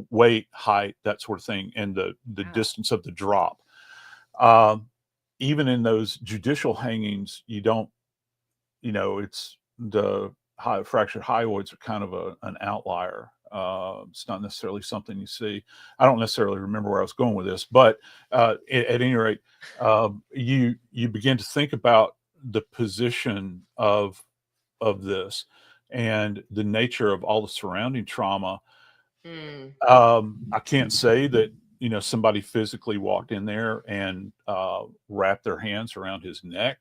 weight, height, that sort of thing, and the wow. distance of the drop. Um, Even in those judicial hangings, you don't, it's the fractured hyoids are kind of an outlier. It's not necessarily something you see. I don't necessarily remember where I was going with this, but at any rate, you begin to think about the position of this and the nature of all the surrounding trauma. Mm, I can't say that, somebody physically walked in there and wrapped their hands around his neck.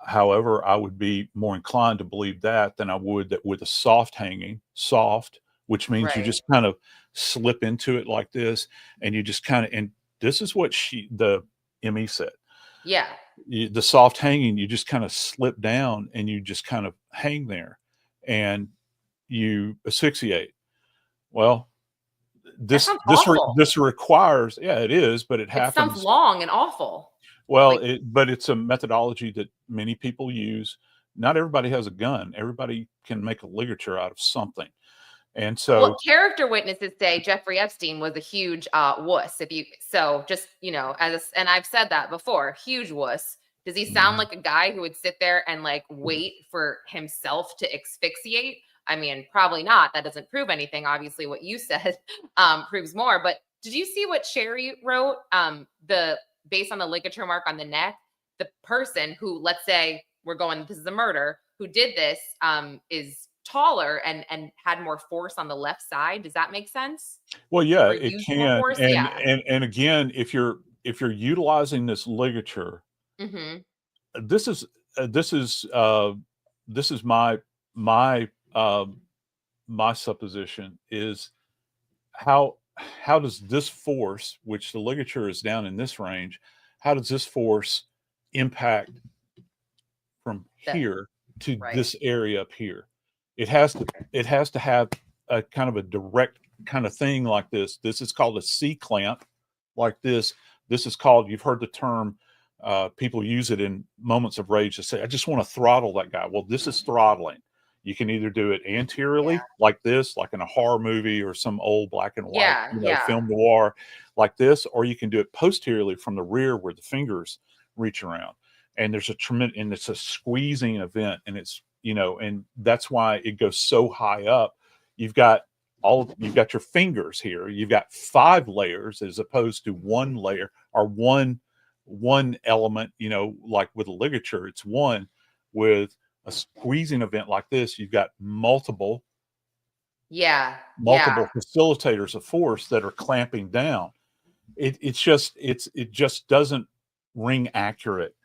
However, I would be more inclined to believe that than I would that with a soft hanging, soft, which means you right. just kind of slip into it like this, and you just kind of, and this is what the ME said. Yeah. The soft hanging, you just kind of slip down and you just kind of hang there and you asphyxiate. Well, That this sounds this re- awful. this requires, yeah, it is, but it It sounds happens. long and awful. Well, Like, but it's a methodology that many people use. Not everybody has a gun. Everybody can make a ligature out of something. And well, so, character witnesses say Jeffrey Epstein was a huge wuss. If you so just and I've said that before, huge wuss. Does he sound mhm. like a guy who would sit there and like wait for himself to asphyxiate? I mean, probably not. That doesn't prove anything. Obviously, what you said proves more. But did you see what Sherry wrote? The based on the ligature mark on the neck, the person who, let's say, we're going, this is a murder, who did this is taller and had more force on the left side. Does that make sense? Well, yeah, Or it used more can. force? And Yeah. and again, if you're utilizing this ligature, Hmm. this is this is this is my my supposition is how does this force, which the ligature is down in this range, how does this force impact from That here to right. this area up here? It has to have a kind of a direct kind of thing like this. This is called a C clamp, like this. This is called, you've heard the term, people use it in moments of rage to say, I just want to throttle that guy. Well, this is throttling. You can either do it Yeah. anteriorly, like this, like in a horror movie or some old black and white, Yeah. Yeah. film noir, like this, or you can do it posteriorly from the rear where the fingers reach around. And there's a tremendous, and it's a squeezing event, and it's, and that's why it goes so high up. You've got you've got your fingers here. You've got 5 layers as opposed to 1 layer or one element. Like with a ligature, it's one. With a squeezing event like this, you've got multiple Yeah. Yeah. facilitators of force that are clamping down. It just doesn't ring accurate,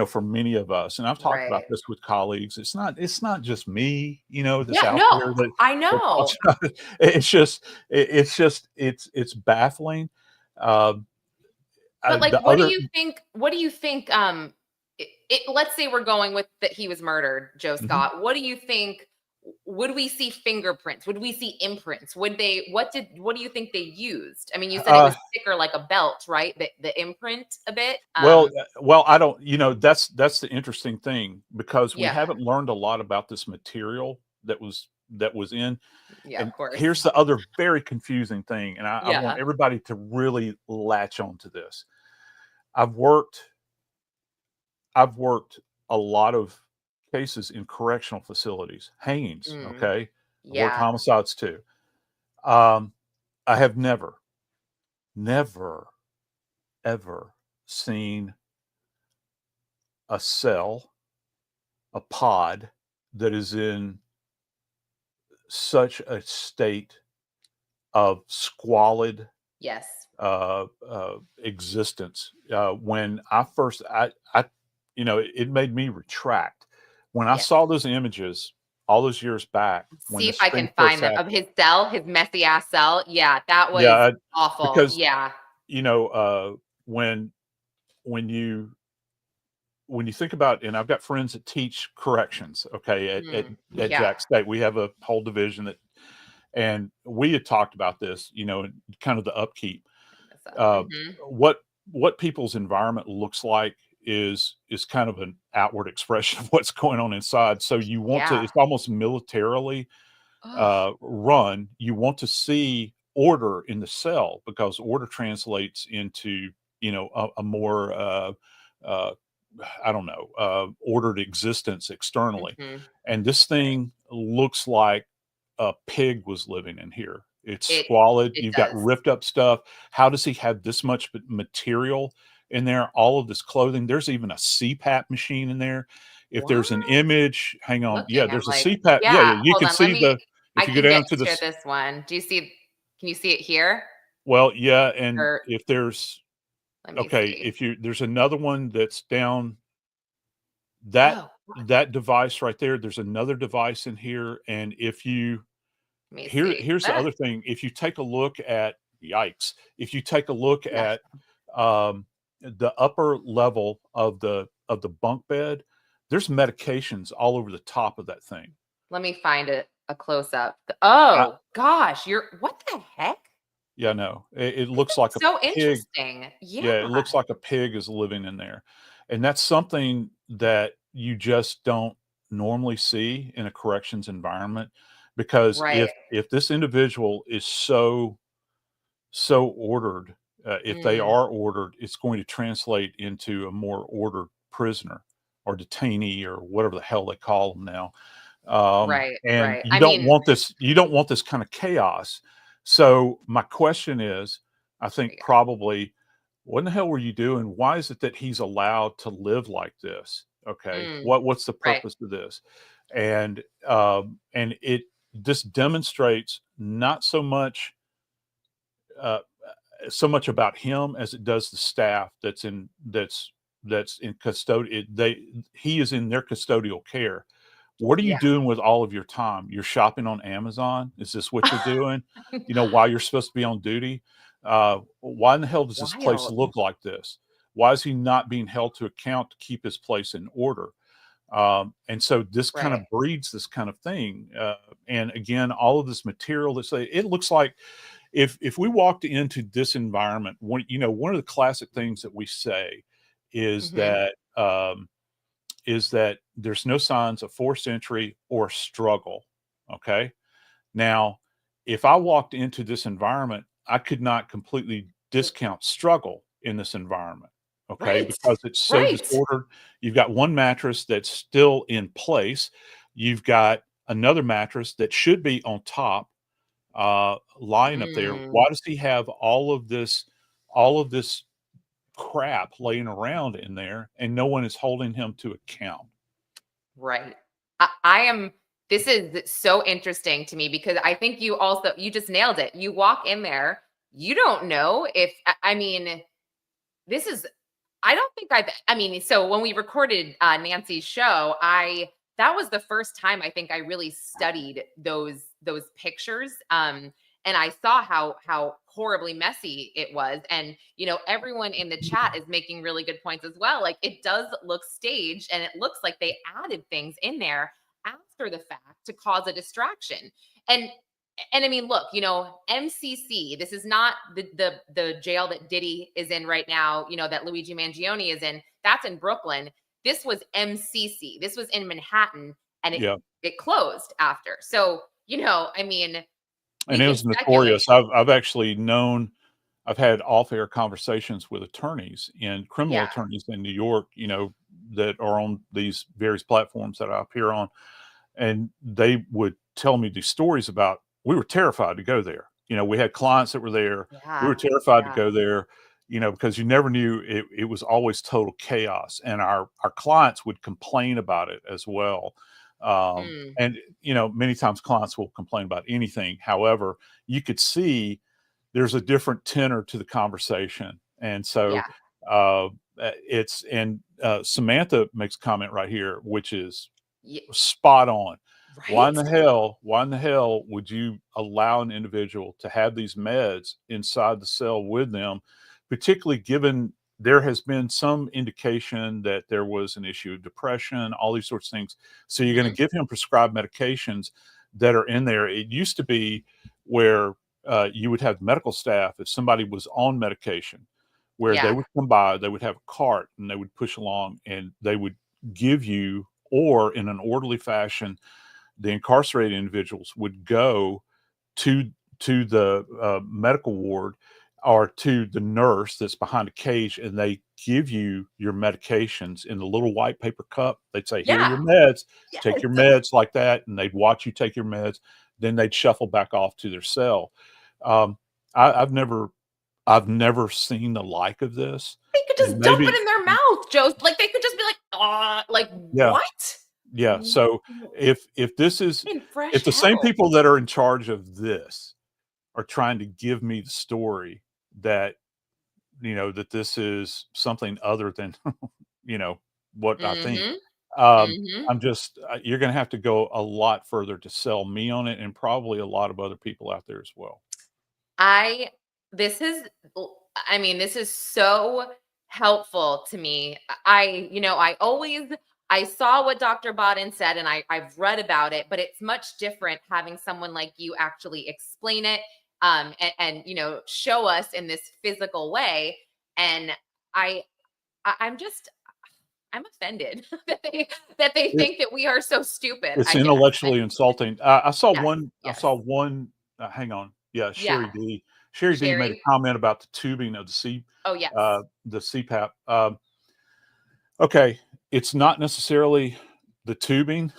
for many of us. And I've talked about Right. this with colleagues. It's not just me, that's Yeah. out No, there I that know. talks about it. It's baffling. Um, But like, the other what do you think, let's say we're going with that he was murdered, Joe Mhm. Scott. What do you think? Would we see fingerprints? Would we see imprints? What do you think they used? I mean, you said it uh, was thicker like a belt, right? The imprint a bit. well, I don't, that's the interesting thing, because we Yeah. haven't learned a lot about this material that was in. Yeah, And of course. here's the other very confusing thing, and I want Yeah. everybody to really latch on to this. I've worked I've worked a lot of cases in correctional facilities, hangings, Mm, okay? I've worked yeah. homicides too. Um, I have never, ever seen a cell, a pod that is in such a state of squalid Yes. existence. When I first, it made me retract when I Yeah. saw those images all those years back when See if this I thing can first find them of happened. his cell, his messy ass cell. Yeah, that Yeah, was awful. because Yeah. you know uh, when when you when you think about, and I've got friends that teach corrections, okay, Mm, at yeah. Jack State, we have a whole division that, and we had talked about this, kind of the upkeep. Uh, Mhm. what people's environment looks like is kind of an outward expression of what's going on inside. So you want to, Yeah. it's almost militarily Oh, run. You want to see order in the cell, because order translates into a more uh, I don't know, ordered existence externally. mhm. And this Right. thing looks like a pig was living in here. It's It squalid. it You've got does. ripped up stuff. How does he have this much material in there? All of this clothing. There's even a CPAP machine in there. If there's an What? image, hang on. Yeah, Looking, I'm there's a like, CPAP. Yeah, yeah. yeah, You hold can on, let see me I if you go can get down to to this. this one. Can you see it here? Well, yeah. And Or if there's, let me okay, see. there's another one that's down that, Oh, what? that device right there. There's another device in here. And if you, Let me see. here's the Ah, other thing. If you take a look at, yikes, if you take a look yeah. at the upper level of the bunk bed, there's medications all over the top of that thing. Let me find a close up. I, Oh gosh, you're what the heck? yeah, no, it This looks is like a so pig. interesting. Yeah. Yeah, it looks like a pig is living in there. And that's something that you just don't normally see in a corrections environment, because Right. if this individual is so ordered, if they Mm, are ordered, it's going to translate into a more ordered prisoner or detainee or whatever the hell they call them now. right, And right. I mean, you don't want this kind of chaos. So my question is, I think yeah. probably, what in the hell were you doing? Why is it that he's allowed to live like this? Okay, Mm, what's the right. purpose of this? And it this demonstrates not uh, so much about him as it does the staff that's in custodial. He is in their custodial care. What are you Yeah. doing with all of your time? You're shopping on Amazon? Is this what you're doing? While you're supposed to be on duty? Why in the hell does this place Wild. look like this? Why is he not being held to account to keep his place in order? And so this kind Right. of breeds this kind of thing. And again, all of this material that say it looks like, if we walked into this environment, one of the classic things that we say is Mhm. that there's no signs of forced entry or struggle. Okay. Now, if I walked into this environment, I could not completely discount struggle in this environment. Okay. Right. Because it's so Right. disordered. You've got one mattress that's still in place. You've got another mattress that should be on top. lying up there? Mm, Why does he have all of this crap laying around in there, and no one is holding him to account? right. I am. This is so interesting to me because I think you just nailed it. You walk in there, you don't know if I mean, this is I don't think I mean, so when we recorded Nancy's show, that was the first time I think I really studied those pictures. And I saw how horribly messy it was. And everyone in the chat is making really good points as well. Like it does look staged, and it looks like they added things in there after the fact to cause a distraction. And and I mean, look, MCC. This is not the jail that Diddy is in right now. That Luigi Mangione is in. That's in Brooklyn. This was MCC. This was in Manhattan, and it Yeah. it closed after. So I mean, we And it can was speculate. notorious. I've actually known, I've had off-air conversations with attorneys and criminal Yeah, attorneys in New York, that are on these various platforms that I appear on, and they would tell me these stories about, we were terrified to go there. We had clients that were there. We were yeah, terrified to yeah. go there, because you never knew, it was always total chaos, and our clients would complain about it as well. Mm, And many times clients will complain about anything. However, you could see there's a different tenor to the conversation. And so, yeah, it's, and Samantha makes a comment right here, which is yeah. spot on. Right? Why in the hell would you allow an individual to have these meds inside the cell with them, particularly given there has been some indication that there was an issue of depression, all these sorts of things. So you're going Hmm. to give him prescribed medications that are in there. It used to be where you would have medical staff, if somebody was on medication, where they Yeah, would come by, they would have a cart and they would push along, and they would give you, or in an orderly fashion, the incarcerated individuals would go to the medical ward, or to the nurse that's behind a cage, and they give you your medications in the little white paper cup. They'd say, "Here are yeah, your meds. Take yes. your meds," like that, and they'd watch you take your meds. Then they'd shuffle back off to their cell. Um, I've never seen the like of this, They could and just dump it maybe, in their mouth, Joe. Like they could just be like, like yeah. what? Yeah, so if this is, In fresh if the same hell. people that are in charge of this are trying to give me the story that, that this is something other than, you know, what I think, Mhm, um, mhm. I'm just, you're gonna have to go a lot further to sell me on it, and probably a lot of other people out there as well. I this is I mean, this is so helpful to me. I saw what Dr. Bodden said, and I've read about it, but it's much different having someone like you actually explain it, and show us in this physical way. And I, I'm just I'm offended that they It think that we are so stupid, it's I guess. intellectually insulting. I saw Yes, one I yes. saw one, hang on. Yeah, Yeah. Sherry D made a Sherry. comment about the tubing of Oh, yes. the CPAP. Okay, it's not necessarily the tubing.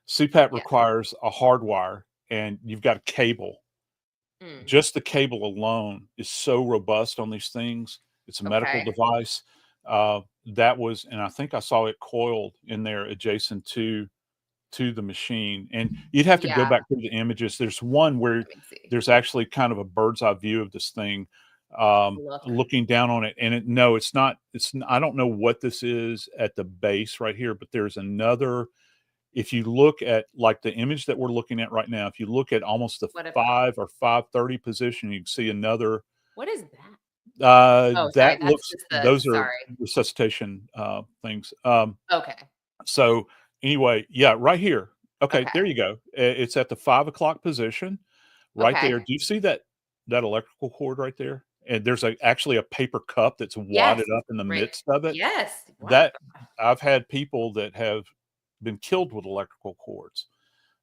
CPAP Yeah. requires a hard wire, and you've got a cable. Mm, Just the cable alone is so robust on these things. It's a medical okay. device. That was, and I think I saw it coiled in there adjacent to the machine, and you'd have to go Yeah. back through the images. There's one where Let me see. there's actually kind of a bird's eye view of this thing, Look. looking down on it, and no, it's not. I don't know what this is at the base right here, but there's another. If you look at, like, the image that we're looking at right now, if you look at almost the What if 5 or 5:30 position, you can see another. what is that? Oh, sorry, That that's looks, just those are sorry. resuscitation things. Okay. So anyway, yeah, right here. Okay, Okay. there you go. It's at the 5 o'clock position, right Okay. there. Do you see that electrical cord right there? And there's actually a paper cup that's Yes. wadded up in the Right. midst of it. Yes. Wow. That, I've had people that have been killed with electrical cords,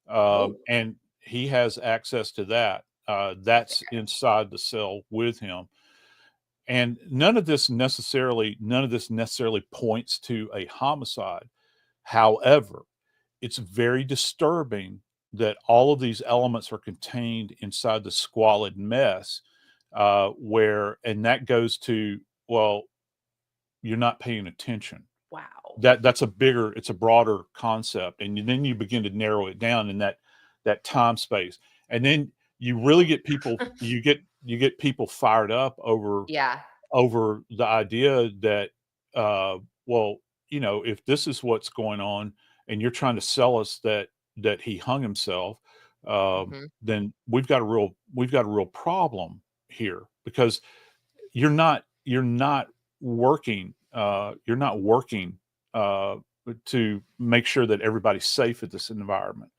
Oh, and he has access to that. That's inside the cell with him, and none of this necessarily points to a homicide. However, it's very disturbing that all of these elements are contained inside the squalid mess, and that goes to, well, you're not paying attention. Wow. It's a broader concept, and then you begin to narrow it down in that time space, and then you really get people, you get people fired up Yeah. over the idea that, well, if this is what's going on, and you're trying to sell us that he hung himself, Hmm. then we've got a real problem here, because you're not working uh, to make sure that everybody's safe at this environment.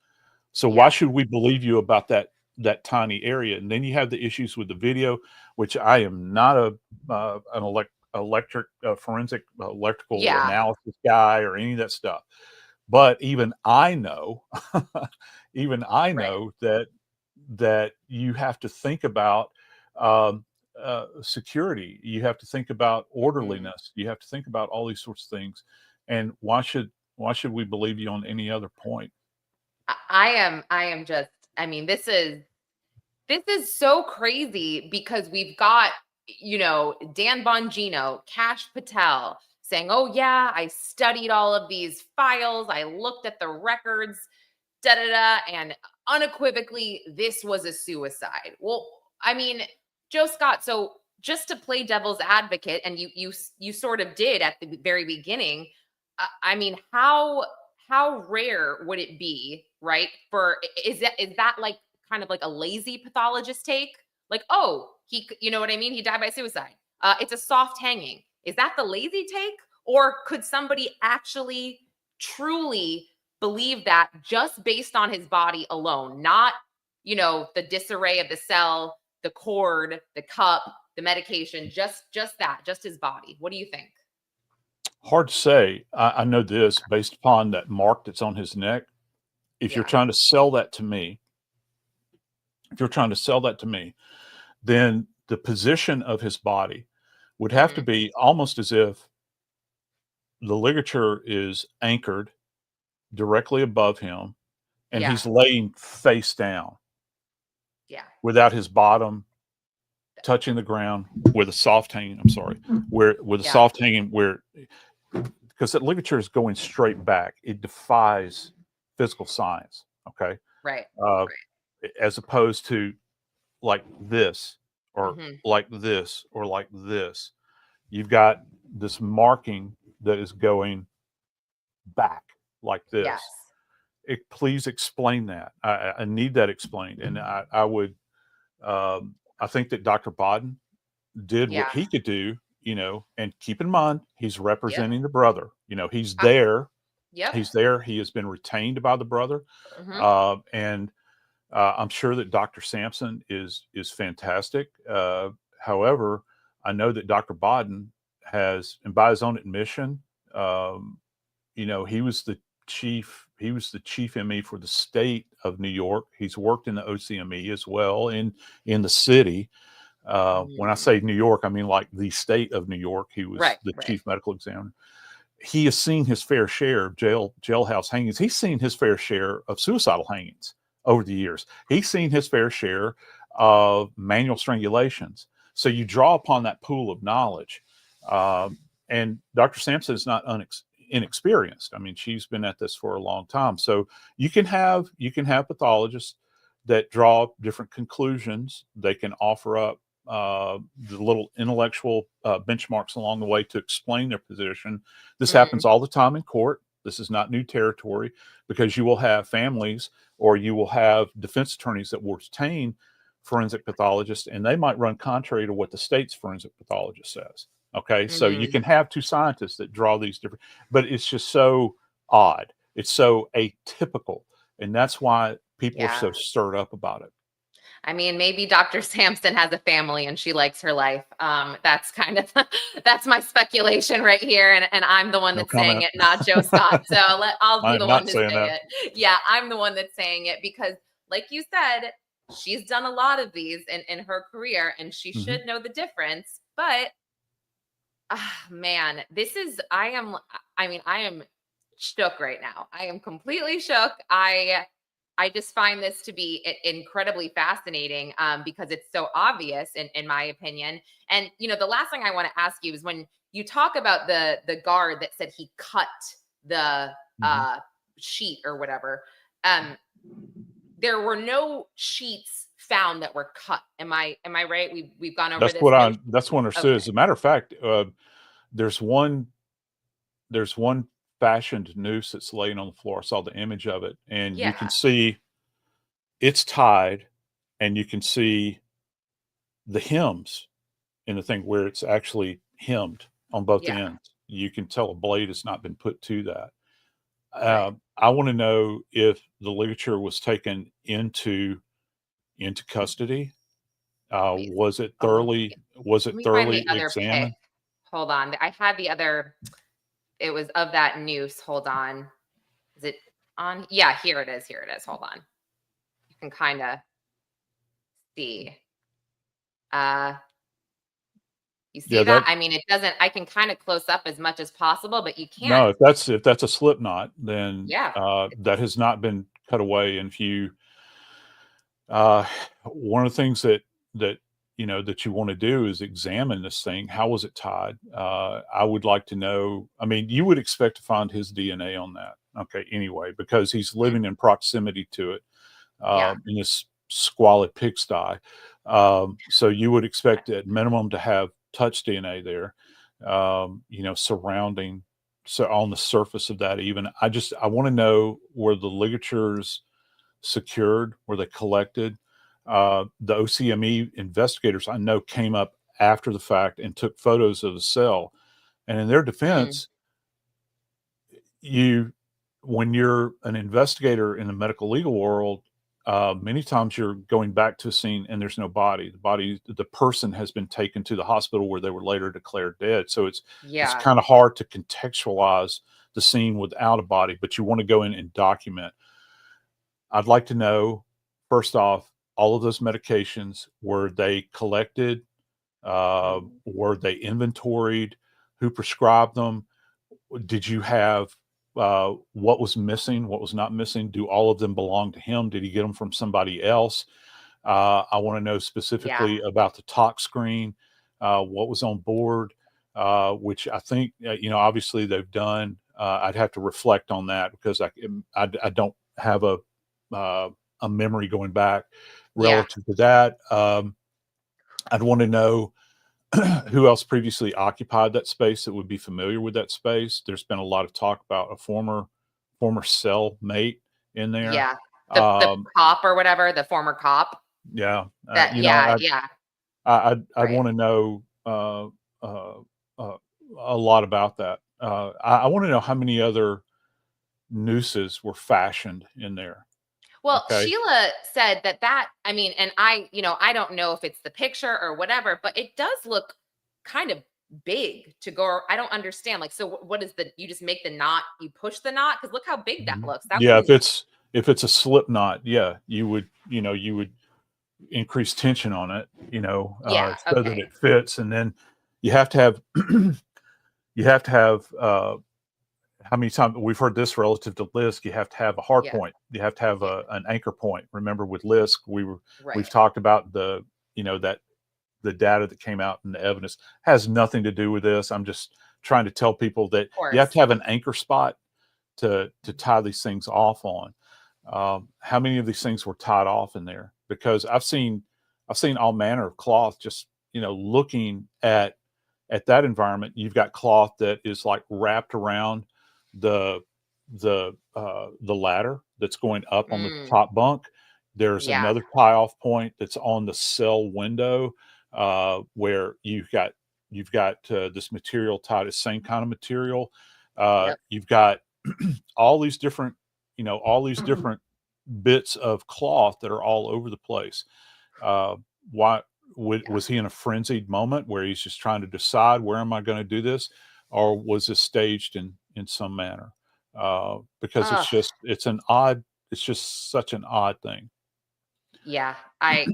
So why Yeah. should we believe you about that tiny area? And then you have the issues with the video, which I am not an forensic electrical Yeah. analysis guy or any of that stuff. But even I know, Right. that you have to think about, um, security. You have to think about Hmm. orderliness. You have to think about all these sorts of things. And why should we believe you on any other point? I am just, I mean, this is so crazy because we've got, Dan Bongino, Cash Patel saying, "Oh yeah, I studied all of these files. I looked at the records, da da da, and unequivocally, this was a suicide." Well, I mean, Joe Scott. So just to play devil's advocate, and you sort of did at the very beginning. I mean, how rare would it be, right? Is that like kind of like a lazy pathologist take? Like, oh, you know what I mean? He died by suicide. It's a soft hanging. Is that the lazy take, or could somebody actually truly believe that just based on his body alone, not, the disarray of the cell, the cord, the cup, the medication, just his body? What do you think? Hard to say. I know this based upon that mark that's on his neck. If you're Yeah. trying to sell that to me, if you're trying to sell that to me, then the position of his body would have to Hmm. be almost as if the ligature is anchored directly above him, and Yeah. he's laying face down Yeah. without his bottom touching the ground, with a soft hanging. I'm sorry, where with a Yeah. soft hanging, where, because that ligature is going straight back. It defies physical science. Okay, Right. uh, Right. as opposed to like this, or Hmm. like this, or like this. You've got this marking that is going back like Yes. this. Please explain that. I need that explained, and I would. I think that Dr. Bodden did what Yeah. he could do. And keep in mind, he's Yep. representing the brother. He's Uh, there. yep. He's there. He has been retained by the brother, Hmm. and I'm sure that Dr. Sampson is fantastic. However, I know that Dr. Bodden has, and by his own admission, um, he was the chief ME for the state of New York. He's worked in the OCME as well, in the city. When I Mm. say New York, I mean like the state of New York. He was Right. the Right. chief medical examiner. He has seen his fair share of jailhouse hangings. He's seen his fair share of suicidal hangings over the years. He's seen his fair share of manual strangulations. So you draw upon that pool of knowledge. And Dr. Sampson is not inexperienced. I mean, she's been at this for a long time. So you can have pathologists that draw different conclusions. They can offer up the little intellectual benchmarks along the way to explain their position. This Mm. happens all the time in court. This is not new territory, because you will have families, or you will have defense attorneys that will retain forensic pathologists, and they might run contrary to what the state's forensic pathologist says. Okay, so you Mm. can have two scientists that draw these different, but it's just so odd. It's so atypical, and that's why people are Yeah. so stirred up about it. I mean, maybe Dr. Sampson has a family and she likes her life. That's kind of that's my speculation right here, and I'm the one No that's saying comment. it, not Joe Scott. So I'll be I am the one not to saying say that. it. Yeah, I'm the one that's saying it because, like you said, she's done a lot of these in her career, and she Hmm. should know the difference. But man, this is I am shook right now. I am completely shook. I just find this to be incredibly fascinating, because it's so obvious, in my opinion. And the last thing I want to ask you is, when you talk about the guard that said he cut the Mhm. sheet or whatever, um, there were no sheets found that were cut. Am I right? We've gone over this. No. That's what I understood. Okay. As a matter of fact, there's one there's one fashioned noose that's laying on the floor. I saw the image of it, and you can Yeah. see it's tied, and you can see the hems in the thing where it's actually hemmed on both Yeah. ends. You can tell a blade has not been put to that. Right. I want to know if the ligature was taken into custody. Let me. Oh, Was let it me find the thoroughly other pic. examined? Hold on. I had the other. It was of that noose. Hold on. Is it on? Yeah, here it is. Here it is. Hold on. You can kind of see. Uh, you see Yeah, that? that I mean, it doesn't. I can kind of close up as much as possible, but you can't. no, if that's a slip knot, then Yeah. that has not been cut away. And if you uh, one of the things that that you want to do is examine this thing. How was it tied? I would like to know. I mean, you would expect to find his DNA on that. Okay, anyway, because he's Mhm. living in proximity to it Yeah. in this squalid pigsty. So you would expect at minimum to have touch DNA there, surrounding, so on the surface of that. Even I want to know, were the ligatures secured? Were they collected? The OCME investigators I know came up after the fact and took photos of the cell. And in their Mm. defense, you when you're an investigator in the medical legal world, many times you're going back to a scene and there's no body. The person has been taken to the hospital where they were later declared dead. So it's Yeah. kind of hard to contextualize the scene without a body, but you want to go in and document. I'd like to know, first off, all of those medications, were they collected? Were they inventoried? Who prescribed them? Did you have what was missing? What was not missing? Do all of them belong to him? Did he get them from somebody else? I want to know Yeah. specifically about the tox screen, what was on board, which I think, obviously they've done. I'd have to reflect on that because I don't have uh, a memory going back Yeah. relative to that. I'd want to know who else previously occupied that space that would be familiar with that space. There's been a lot of talk about a former cell mate in there. Yeah. The Um, cop or whatever, the former cop. yeah, That. Yeah. Yeah. I'd Right. want to know uh, uh, a lot about that. I want to know how many other nooses were fashioned in there. Well, Okay. Sheila said I mean, and I don't know if it's the picture or whatever, but it does look kind of big to go. I don't understand. Like, so what is you just make the knot, you push the knot? Because look how big that Mhm. looks. That Yeah, wouldn't. if it's a slip knot, yeah, you would increase tension on it, Yeah. so that Okay. it fits, and then you have to have you have to have how many times we've heard this relative to LISC, you have to have a hard Yeah. point. You have to have Yeah. an anchor point. Remember with LISC, we've Right. talked about that the data that came out and the evidence has nothing to do with this. I'm just trying to tell people that Of you have course. to have an anchor spot to tie these things off on. How many of these things were tied off in there? Because I've seen all manner of cloth. Just looking at that environment, you've got cloth that is like wrapped around the the ladder that's going up on the Mm, top bunk. There's yeah. another tie off point that's on the cell window where you've got this material tied, the same kind of material. Yep. You've got all these different all these different bits of cloth that are all over the place. Uh, why Yeah. was he in a frenzied moment where he's just trying to decide, where am I going to do this, or was this staged in some manner? Because Ugh. it's just such an odd thing. Yeah. I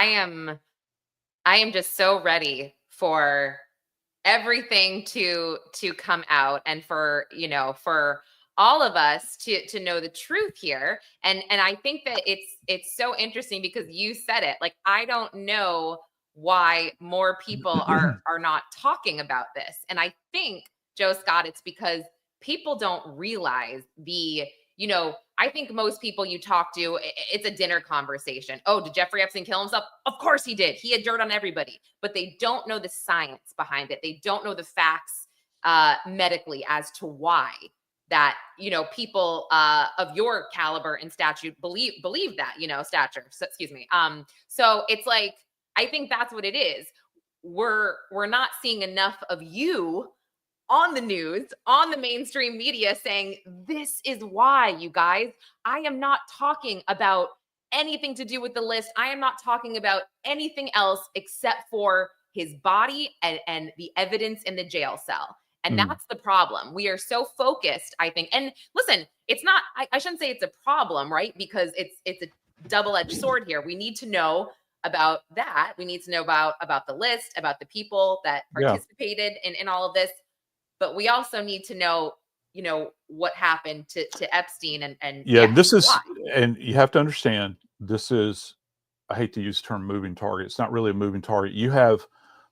am. I am just so ready for everything to come out, and for all of us to know the truth here. And I think that it's so interesting because you said it. Like, I don't know why more people are not talking about this. And I think, Joe Scott, it's because people don't realize I think most people you talk to, it's a dinner conversation. Oh, did Jeffrey Epstein kill himself? Of course he did. He had dirt on everybody, but they don't know the science behind it. They don't know the facts medically as to why that, people of your caliber and stature believe that, stature. So, excuse me. So it's like, I think that's what it is. We're not seeing enough of you on the news, on the mainstream media saying, this is why, you guys. I am not talking about anything to do with the list. I am not talking about anything else except for his body and the evidence in the jail cell. And that's the problem. We are so focused, I think. And listen, it's not, I shouldn't say it's a problem, right? Because it's a double-edged sword here. We need to know about that. We need to know about the list, about the people that participated in all of this. But we also need to know, what happened to Epstein and this is, why. and you have to understand, this is, I hate to use the term moving target. It's not really a moving target. You have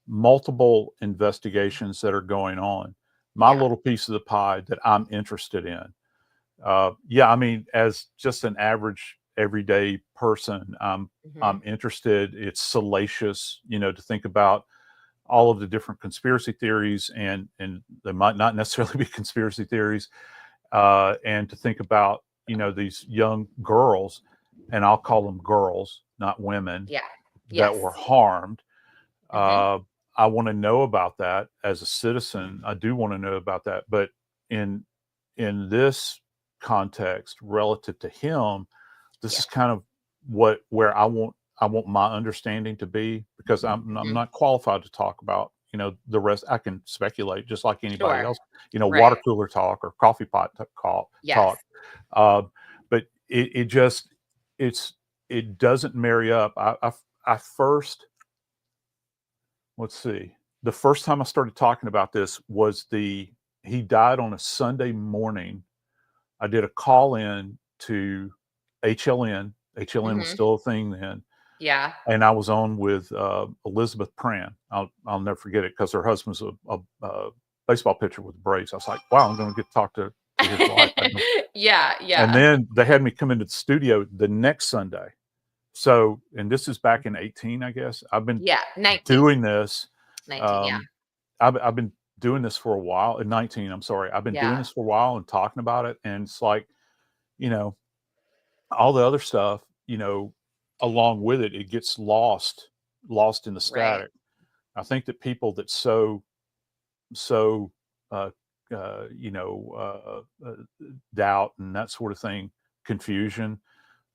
multiple investigations that are going on. My little piece of the pie that I'm interested in. I mean, as just an average everyday person, I'm interested. It's salacious, to think about all of the different conspiracy theories, and they might not necessarily be conspiracy theories, and to think about, these young girls, and I'll call them girls, not women, that were harmed. I want to know about that as a citizen. I do want to know about that, but in this context, relative to him, this is kind of where I want my understanding to be, because I'm not qualified to talk about, the rest. I can speculate just like anybody else, water cooler talk or coffee pot talk. But it doesn't marry up. I first, let's see, the first time I started talking about this was he died on a Sunday morning. I did a call in to HLN. HLN was still a thing then. Yeah. And I was on with Elizabeth Pran. I'll never forget it, because her husband's a baseball pitcher with the Braves. I was like, wow, I'm going to get to talk to his wife. Yeah. And then they had me come into the studio the next Sunday. So, and this is back in 18, I guess. I've been 19. doing this. 19, I've been doing this for a while. 19, I'm sorry. I've been doing this for a while and talking about it. And it's like, all the other stuff, along with it, it gets lost in the static. I think that people that doubt and that sort of thing, confusion,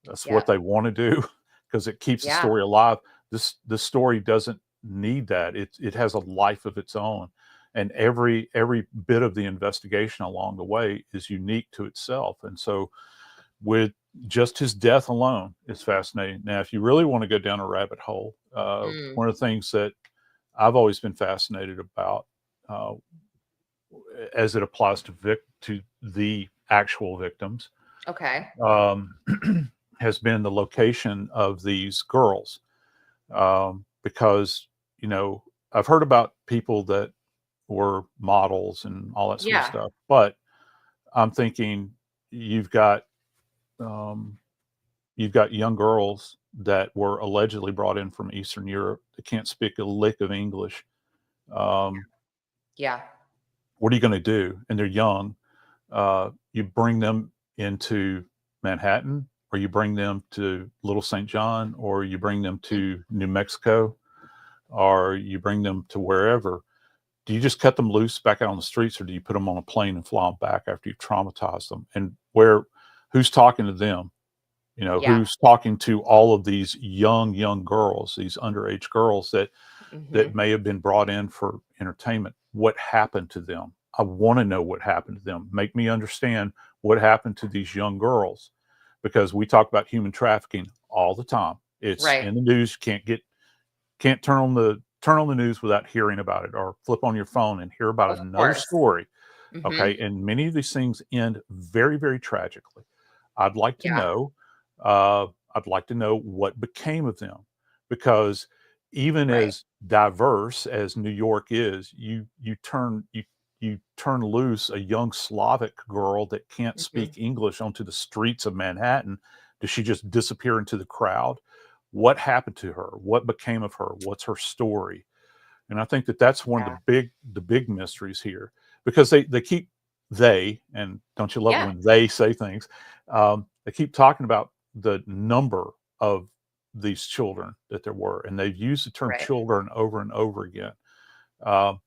that's what they want to do, because it keeps the story alive. The story doesn't need that. It has a life of its own, and every bit of the investigation along the way is unique to itself. And so, with just his death alone is fascinating. Now, if you really want to go down a rabbit hole, one of the things that I've always been fascinated about, as it applies to the actual victims, has been the location of these girls, because I've heard about people that were models and all that sort of stuff, but I'm thinking you've got young girls that were allegedly brought in from Eastern Europe that can't speak a lick of English. What are you going to do? And they're young. You bring them into Manhattan, or you bring them to Little St. John, or you bring them to New Mexico, or you bring them to wherever. Do you just cut them loose back out on the streets, or do you put them on a plane and fly them back after you've traumatized them? And who's talking to them? Who's talking to all of these young girls, these underage girls that may have been brought in for entertainment? What happened to them? I want to know what happened to them. Make me understand what happened to these young girls, because we talk about human trafficking all the time. It's in the news. Can't turn on the news without hearing about it, or flip on your phone and hear about another story Hmm. Okay. And many of these things end very, very tragically. I'd like to Yeah. know, I'd like to know what became of them, because even Right. as diverse as New York is, you turn loose a young Slavic girl that can't Hmm. speak English onto the streets of Manhattan. Does she just disappear into the crowd? What happened to her? What became of her? What's her story? And I think that that's one of Yeah. the big mysteries here, because they keep, they, and don't you love it Yeah. when they say things, they keep talking about the number of these children that there were, and they've used the term Right. children over and over again. Um,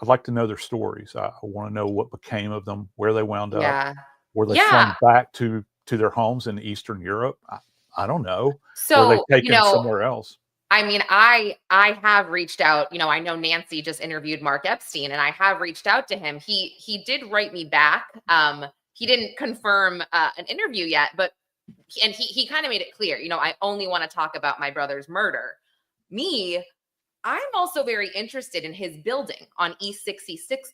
I'd like to know their stories. I want to know what became of them, where they wound up. Yeah. Were they Yeah. flown back to their homes in Eastern Europe? I don't know. Were they So, taken somewhere else? I mean, I have reached out, I know Nancy just interviewed Mark Epstein and I have reached out to him. He did write me back. He didn't confirm an interview yet, but and he kind of made it clear, I only want to talk about my brother's murder. Me, I'm also very interested in his building on East 66th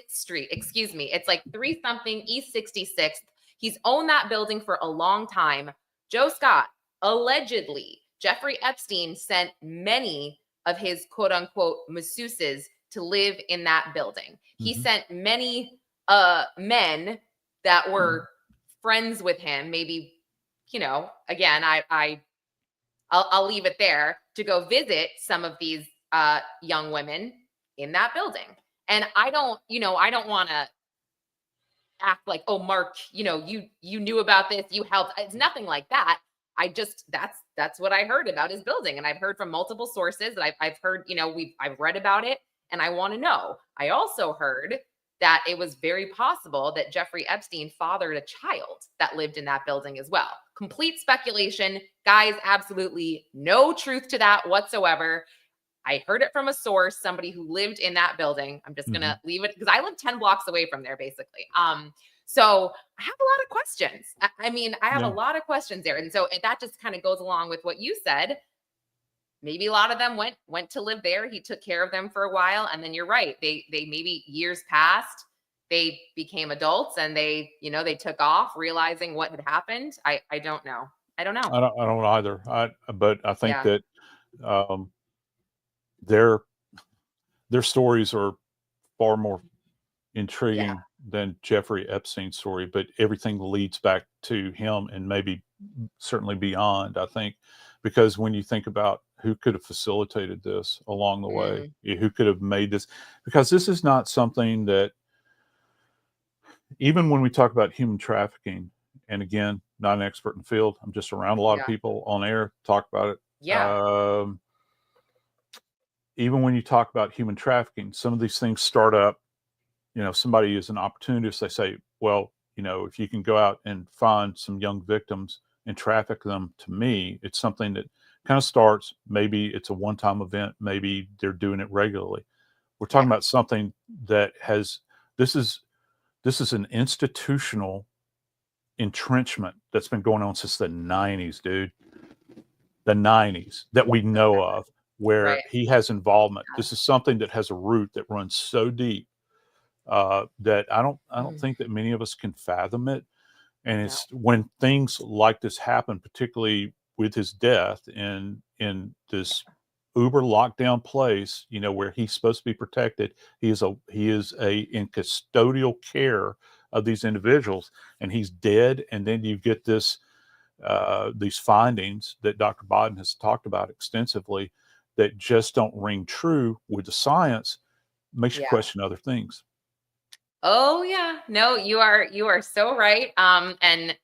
Street. Excuse me. It's like 3 something East 66th. He's owned that building for a long time. Joe Scott, allegedly, Jeffrey Epstein sent many of his quote unquote masseuses to live in that building. He Hmm. sent many men that were friends with him, maybe, again, I'll leave it there to go visit some of these young women in that building. And I don't want to act like, oh, Mark, you knew about this, you helped. It's nothing like that. I just that's what I heard about his building, and I've heard from multiple sources that I've heard. I've read about it, and I want to know. I also heard that it was very possible that Jeffrey Epstein fathered a child that lived in that building as well. Complete speculation, guys. Absolutely no truth to that whatsoever. I heard it from a source, somebody who lived in that building. I'm just Hmm. gonna leave it because I live 10 blocks away from there, basically. So I have a lot of questions. I mean, I have a Yeah. lot of questions there. And so that just kind of goes along with what you said. Maybe a lot of them went to live there. He took care of them for a while. And then you're right. They maybe years passed, they became adults and they took off realizing what had happened. I don't know. I don't know. I don't either. But I think Yeah. that um, their their stories are far more Yeah. intriguing than Jeffrey Epstein's story. But everything leads back to him, and maybe certainly beyond. I think, because when you think about who could have facilitated this along the way, Mm, who could have made this, because this is not something that, even when we talk about human trafficking, and again, not an expert in the field, I'm just around a lot of yeah. people on air talk about it. Yeah. Even when you talk about human trafficking, some of these things start up, somebody is an opportunist. They say, well, if you can go out and find some young victims and traffic them to me, it's something that kind of starts. Maybe it's a one-time event. Maybe they're doing it regularly. We're talking Yeah. about something that has, this is, this is an institutional entrenchment that's been going on since the 90s, dude. The 90s that we know of, where Right. he has involvement. Yeah. This is something that has a root that runs so deep that I don't Mhm. think that many of us can fathom it. And No. it's when things like this happen, particularly with his death in this uber lockdown place, where he's supposed to be protected. He is a in custodial care of these individuals, and he's dead. And then you get these findings that Dr. Biden has talked about extensively that just don't ring true with the science. Makes you Yeah. question other things. Oh yeah. No, you are so right. And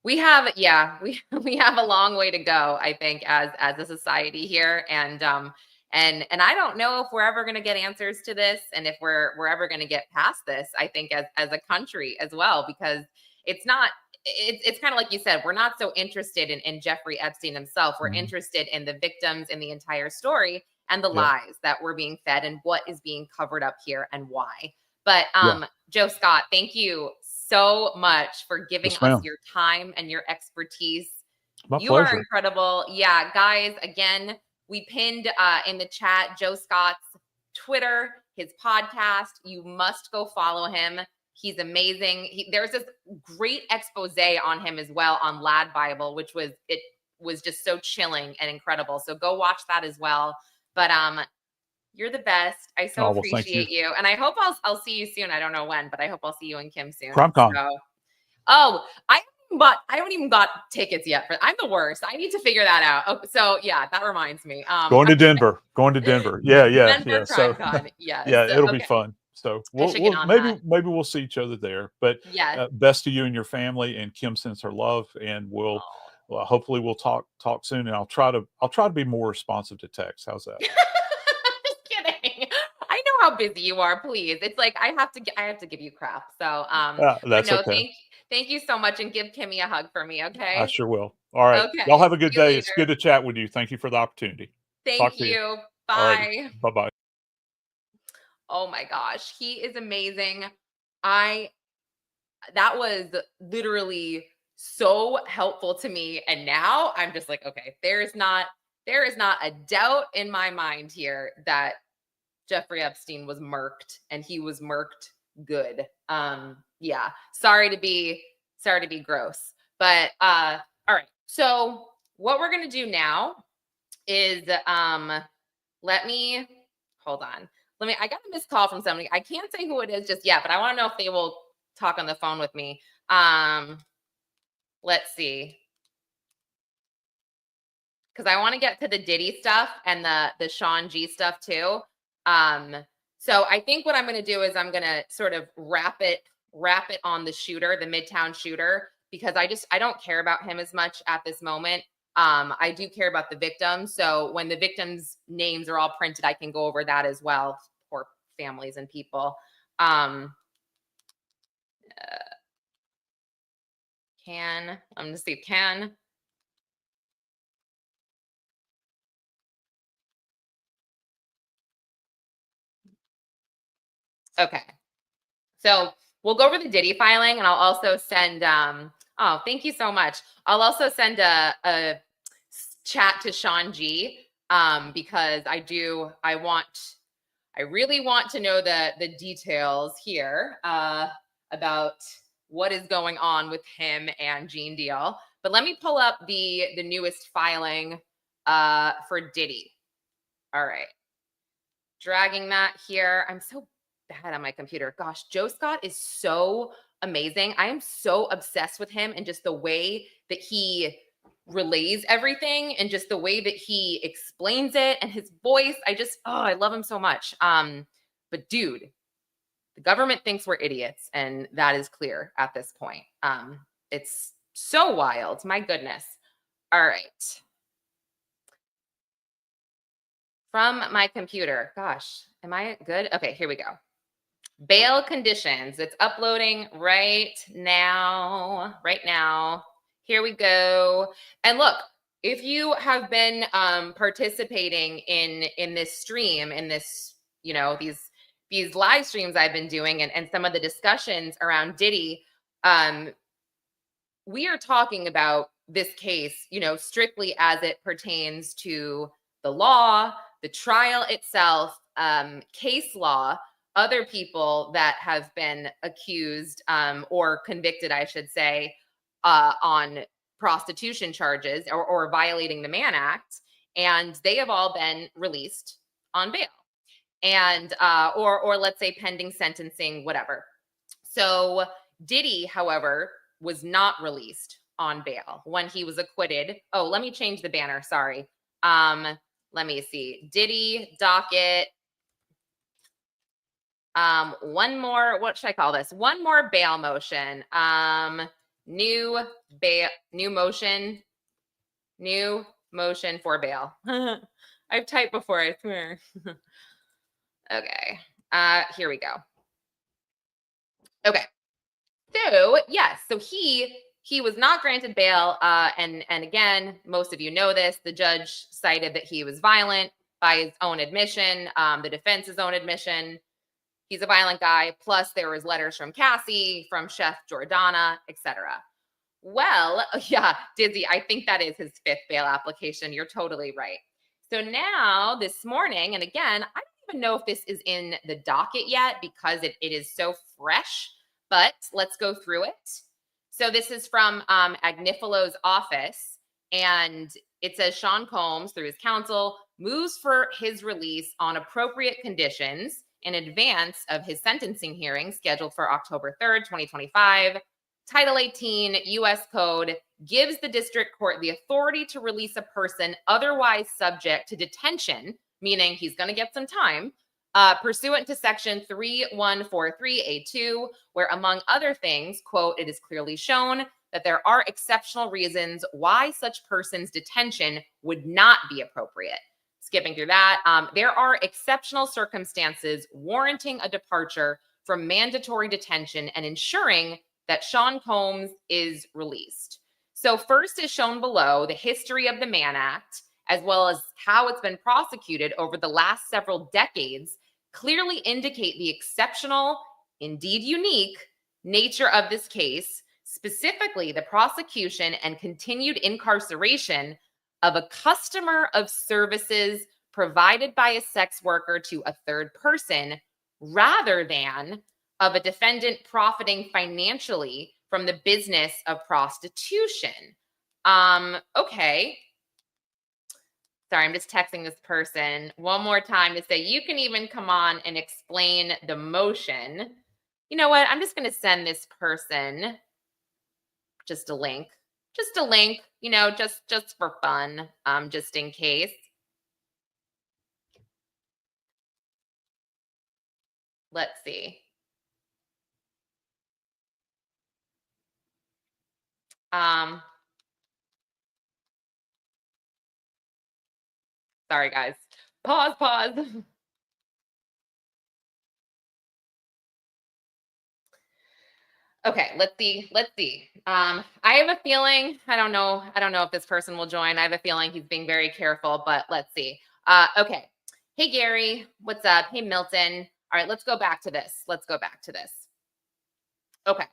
we have, yeah, we have a long way to go, I think, as a society here. And I don't know if we're ever gonna get answers to this and if we're ever gonna get past this, I think as a country as well, because it's not it's kind of like you said, we're not so interested in Jeffrey Epstein himself. We're Mhm. interested in the victims in the entire story and the Yeah. lies that we're being fed and what is being covered up here and why. But Yeah. Joe Scott, thank you so much for giving Yes, us ma'am. your time and your expertise. My You are pleasure. incredible. Yeah, guys, again, we pinned in the chat Joe Scott's Twitter his podcast. You must go follow him. He's amazing. There's this great expose on him as well on Lad Bible, which was just so chilling and incredible. So go watch that as well. But you're the best. I so Oh, well, thank you. appreciate you. And I hope I'll see you soon. I don't know when, but I hope I'll see you and Kim soon. PrimeCon. So, I haven't even got tickets yet. I'm the worst. I need to figure that out. Oh, so yeah, that reminds me. Going to Denver. Yeah. Denver So CrimeCon. Yes. yeah, it'll Okay. be fun. So that. maybe we'll see each other there. But Yes. best to you and your family. And Kim sends her love, and well, hopefully we'll talk soon. And I'll try to be more responsive to text. How's that? Just kidding. I know how busy you are. Please, it's like I have to give you crap. So that's no, okay. Thank you so much, and give Kimmy a hug for me. Okay. I sure will. All right. Okay. Y'all have a good See you day. later. It's good to chat with you. Thank you for the opportunity. Thank you. Bye. Bye-bye. Oh my gosh, he is amazing. That was literally so helpful to me, and now I'm just like, okay, there is not a doubt in my mind here that Jeffrey Epstein was murked, and he was murked good. Yeah, sorry to be gross, but all right. So what we're gonna do now is let me hold on. I got a missed call from somebody. I can't say who it is just yet, but I want to know if they will talk on the phone with me. Let's see. Because I want to get to the Diddy stuff and the Sean G stuff too. So I think what I'm going to do is I'm going to sort of wrap it on the shooter, the Midtown shooter, because I don't care about him as much at this moment. I do care about the victims. So when the victims' names are all printed, I can go over that as well for families and people. I'm going to see can. Okay. So we'll go over the Diddy filing, and I'll also send, oh, thank you so much. I'll also send a chat to Sean G, because I really want to know the details here about what is going on with him and Gene Deal. But let me pull up the newest filing for Diddy. All right. Dragging that here. I'm so bad on my computer. Gosh, Joe Scott is so amazing. I am so obsessed with him and just the way that he relays everything and just the way that he explains it and his voice. I love him so much. But dude, the government thinks we're idiots, and that is clear at this point. It's so wild. My goodness. All right. From my computer. Gosh, am I good? Okay, here we go. Bail conditions. It's uploading right now. Here we go. And look, if you have been participating in this stream, in this, these live streams I've been doing and some of the discussions around Diddy, we are talking about this case, strictly as it pertains to the law, the trial itself, case law, other people that have been accused or convicted, I should say, on prostitution charges or violating the Mann Act, and they have all been released on bail, and or let's say pending sentencing, whatever. So Diddy, however, was not released on bail when he was acquitted. Oh, let me change the banner. Sorry. Let me see. Diddy docket. One more, what should I call this? One more bail motion. New motion for bail. I've typed before, I swear. Okay. Here we go. Okay. So yes, so he was not granted bail. And again, most of you know this, the judge cited that he was violent by his own admission, the defense's own admission. He's a violent guy. Plus, there was letters from Cassie, from Chef Jordana, etc. Well, yeah, Dizzy, I think that is his fifth bail application. You're totally right. So now, this morning, and again, I don't even know if this is in the docket yet because it is so fresh, but let's go through it. So this is from Agnifalo's office, and it says Sean Combs, through his counsel, moves for his release on appropriate conditions in advance of his sentencing hearing scheduled for October 3rd, 2025. Title 18 U.S. Code gives the district court the authority to release a person otherwise subject to detention, meaning he's going to get some time, pursuant to section 3143A2, where among other things, quote, it is clearly shown that there are exceptional reasons why such person's detention would not be appropriate. Skipping through that, there are exceptional circumstances warranting a departure from mandatory detention and ensuring that Sean Combs is released. So first is shown below the history of the Mann Act, as well as how it's been prosecuted over the last several decades, clearly indicate the exceptional, indeed unique, nature of this case, specifically the prosecution and continued incarceration of a customer of services provided by a sex worker to a third person, rather than of a defendant profiting financially from the business of prostitution. Okay. Sorry, I'm just texting this person one more time to say, you can even come on and explain the motion. You know what? I'm just going to send this person just a link, you know, just for fun, just in case. Let's see. Sorry, guys. Pause. Okay, let's see. I have a feeling, I don't know if this person will join. I have a feeling he's being very careful, but let's see. Okay. Hey, Gary, what's up? Hey, Milton. All right, let's go back to this. Okay.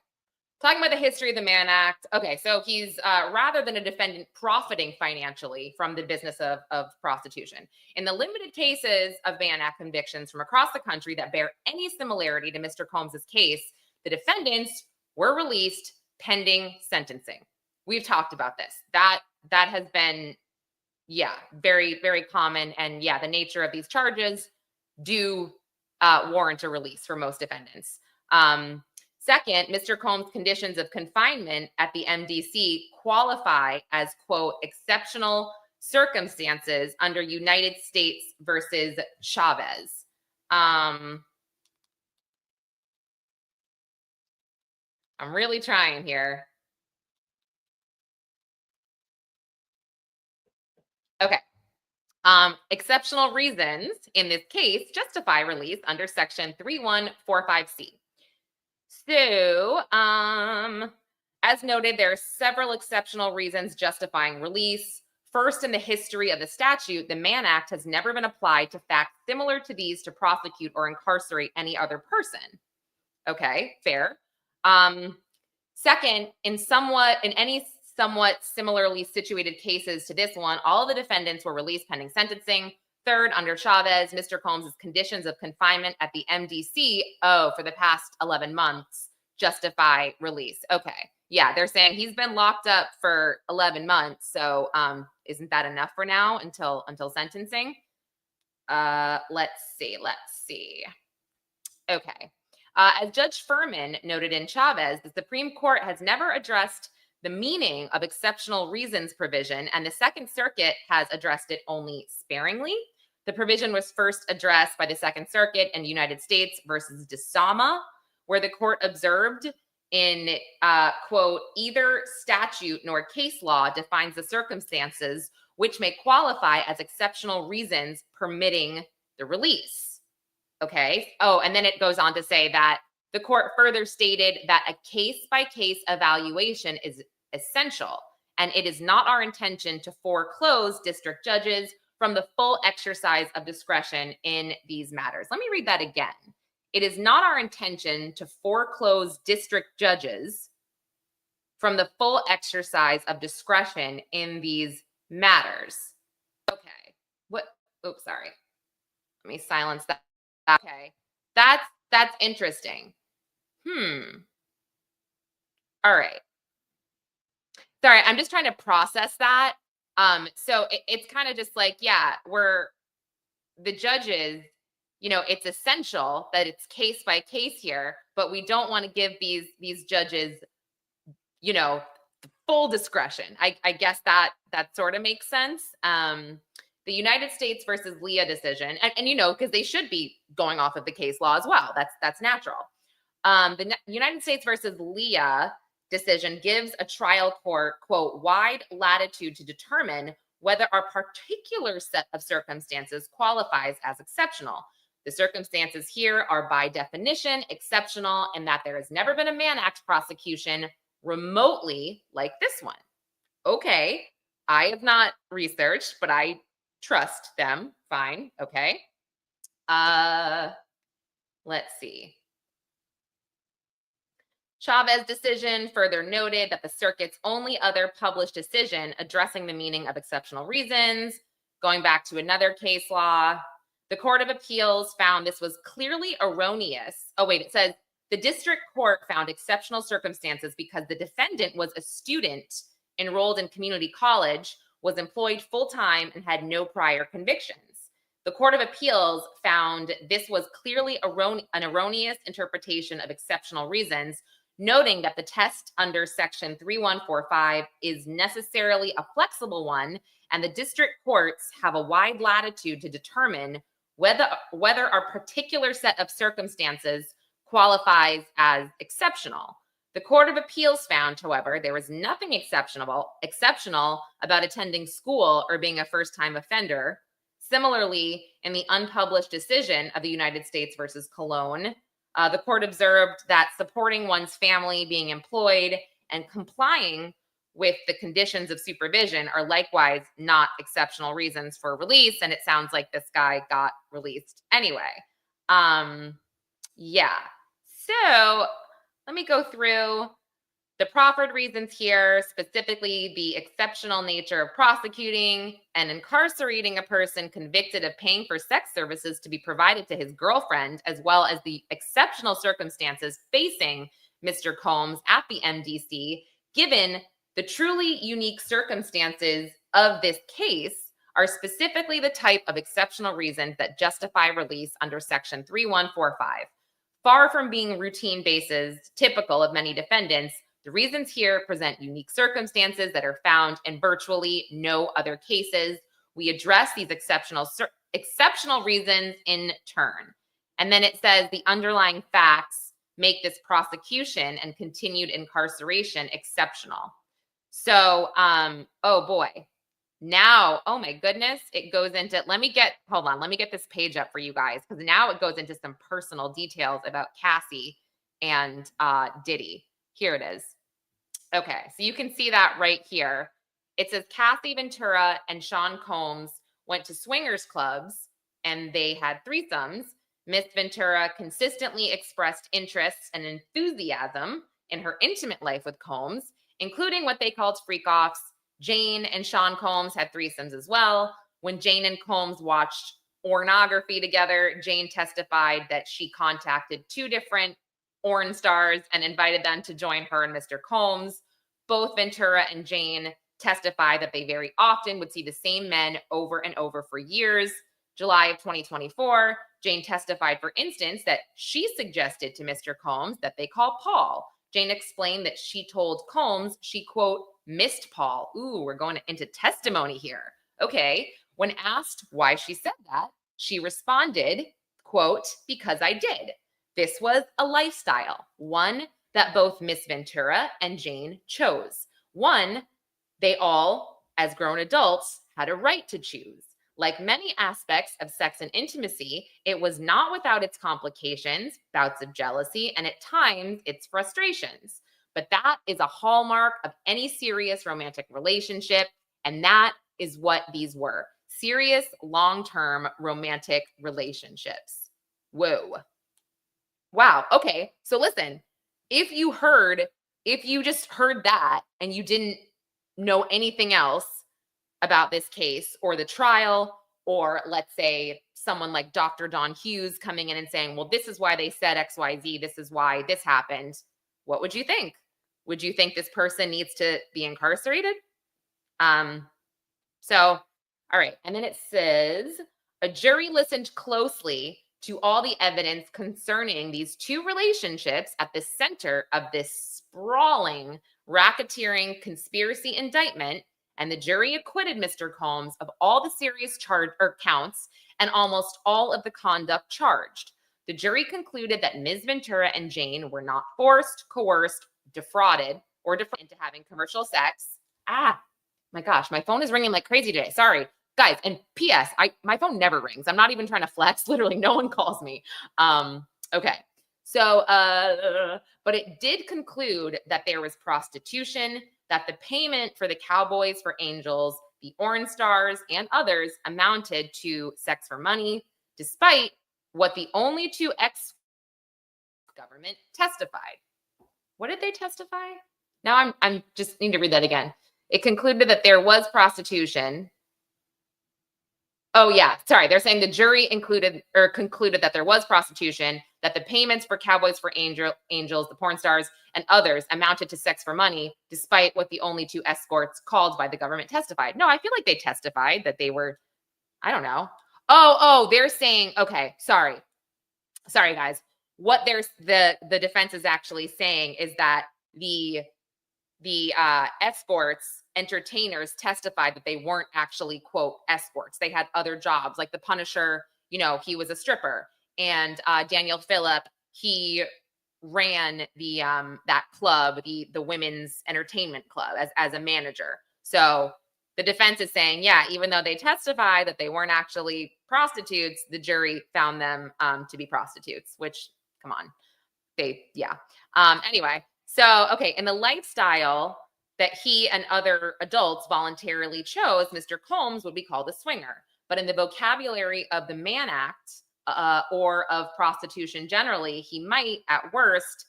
Talking about the history of the Mann Act. Okay, so he's rather than a defendant profiting financially from the business of prostitution. In the limited cases of Mann Act convictions from across the country that bear any similarity to Mr. Combs' case, the defendants were released pending sentencing. We've talked about this. That has been, very, very common. And the nature of these charges do warrant a release for most defendants. Second, Mr. Combs' conditions of confinement at the MDC qualify as, quote, exceptional circumstances under United States versus Chavez. I'm really trying here. Okay. Exceptional reasons in this case justify release under section 3145C. So, as noted, there are several exceptional reasons justifying release. First, in the history of the statute, the Mann Act has never been applied to facts similar to these to prosecute or incarcerate any other person. Okay, fair. Second, in any somewhat similarly situated cases to this one, all the defendants were released pending sentencing. Third, under Chavez, Mr. Combs' conditions of confinement at the MDC, for the past 11 months, justify release. Okay. Yeah, they're saying he's been locked up for 11 months. So isn't that enough for now until sentencing? Let's see. Okay. As Judge Furman noted in Chavez, the Supreme Court has never addressed the meaning of exceptional reasons provision, and the Second Circuit has addressed it only sparingly. The provision was first addressed by the Second Circuit in United States versus DeSama, where the court observed in, quote, either statute nor case law defines the circumstances which may qualify as exceptional reasons permitting the release. Okay. Oh, and then it goes on to say that the court further stated that a case-by-case evaluation is essential, and it is not our intention to foreclose district judges from the full exercise of discretion in these matters. Let me read that again. It is not our intention to foreclose district judges from the full exercise of discretion in these matters. Okay. What? Oops, sorry. Let me silence that. Okay. That's interesting. All right. Sorry, I'm just trying to process that. So it's kind of just like, yeah, we're the judges, it's essential that it's case by case here, but we don't want to give these judges, full discretion. I guess that sort of makes sense. The United States versus Leah decision, and because they should be going off of the case law as well. That's natural. The United States versus Leah decision gives a trial court, quote, wide latitude to determine whether a particular set of circumstances qualifies as exceptional. The circumstances here are by definition exceptional in that there has never been a Mann Act prosecution remotely like this one. Okay, I have not researched, but I trust them. Fine. Okay. Let's see. Chavez decision further noted that the circuit's only other published decision addressing the meaning of exceptional reasons, going back to another case law, the Court of Appeals found this was clearly erroneous. Oh, wait, it says the district court found exceptional circumstances because the defendant was a student enrolled in community college, was employed full-time, and had no prior convictions. The Court of Appeals found this was clearly an erroneous interpretation of exceptional reasons, noting that the test under Section 3145 is necessarily a flexible one, and the district courts have a wide latitude to determine whether a particular set of circumstances qualifies as exceptional. The Court of Appeals found, however, there was nothing exceptional about attending school or being a first-time offender. Similarly, in the unpublished decision of the United States versus Cologne, the court observed that supporting one's family, being employed, and complying with the conditions of supervision are likewise not exceptional reasons for release. And it sounds like this guy got released anyway. Yeah. So let me go through the proffered reasons here, specifically the exceptional nature of prosecuting and incarcerating a person convicted of paying for sex services to be provided to his girlfriend, as well as the exceptional circumstances facing Mr. Combs at the MDC, given the truly unique circumstances of this case, are specifically the type of exceptional reasons that justify release under Section 3145. Far from being routine bases typical of many defendants, the reasons here present unique circumstances that are found in virtually no other cases. We address these exceptional reasons in turn. And then it says the underlying facts make this prosecution and continued incarceration exceptional. So, oh boy. Now, oh my goodness, it goes into, let me get this page up for you guys, because now it goes into some personal details about Cassie and Diddy. Here it is. Okay, so you can see that right here. It says Cassie Ventura and Sean Combs went to swingers clubs and they had threesomes. Miss Ventura consistently expressed interest and enthusiasm in her intimate life with Combs, including what they called freak-offs. Jane and Sean Combs had threesomes as well. When Jane and Combs watched pornography together, Jane testified that she contacted two different porn stars and invited them to join her and Mr. Combs. Both Ventura and Jane testify that they very often would see the same men over and over for years. July of 2024, Jane testified, for instance, that she suggested to Mr. Combs that they call Paul. Jane explained that she told Combs she, quote, missed Paul. Ooh, we're going into testimony here. Okay. When asked why she said that, she responded, quote, because I did. This was a lifestyle, one that both Miss Ventura and Jane chose. One they all, as grown adults, had a right to choose. Like many aspects of sex and intimacy, it was not without its complications, bouts of jealousy, and at times its frustrations. But that is a hallmark of any serious romantic relationship, and that is what these were. Serious, long-term romantic relationships. Whoa. Wow. Okay. So listen, if you just heard that and you didn't know anything else about this case or the trial or let's say someone like Dr. Don Hughes coming in and saying, well, this is why they said XYZ, this is why this happened, what would you think? Would you think this person needs to be incarcerated? So, all right. And then it says, a jury listened closely to all the evidence concerning these two relationships at the center of this sprawling racketeering conspiracy indictment, and the jury acquitted Mr. Combs of all the serious counts and almost all of the conduct charged. The jury concluded that Ms. Ventura and Jane were not forced, coerced, defrauded, or into having commercial sex. My gosh, my phone is ringing like crazy today. Sorry, guys. And P.S. My phone never rings. I'm not even trying to flex. Literally, no one calls me. Okay. So, but it did conclude that there was prostitution, that the payment for the Cowboys for Angels, the Orange Stars, and others amounted to sex for money, despite what the only two ex-government testified. What did they testify? Now I'm just need to read that again. It concluded that there was prostitution. Oh, yeah. Sorry. They're saying the jury concluded that there was prostitution, that the payments for Cowboys for Angels, the porn stars, and others amounted to sex for money, despite what the only two escorts called by the government testified. No, I feel like they testified that they were, I don't know. Oh, they're saying, okay, sorry, guys. What the defense is actually saying is that the escorts, entertainers testified that they weren't actually, quote, escorts. They had other jobs, like the Punisher, he was a stripper. And Daniel Phillip, he ran the that club, the women's entertainment club as a manager. So the defense is saying, yeah, even though they testified that they weren't actually prostitutes, the jury found them to be prostitutes, which, come on, anyway. So, okay, in the lifestyle that he and other adults voluntarily chose, Mr. Combs would be called a swinger. But in the vocabulary of the Mann Act or of prostitution generally, he might, at worst,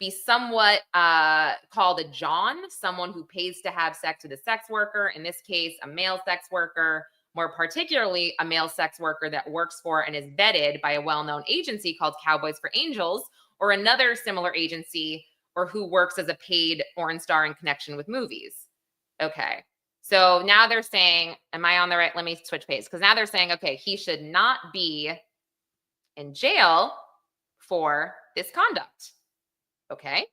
be somewhat called a John, someone who pays to have sex with a sex worker, in this case, a male sex worker, more particularly a male sex worker that works for and is vetted by a well-known agency called Cowboys for Angels, or another similar agency, or who works as a paid porn star in connection with movies. Okay. So now they're saying, am I on the right? Let me switch pages. Because now they're saying, okay, he should not be in jail for this conduct. Okay.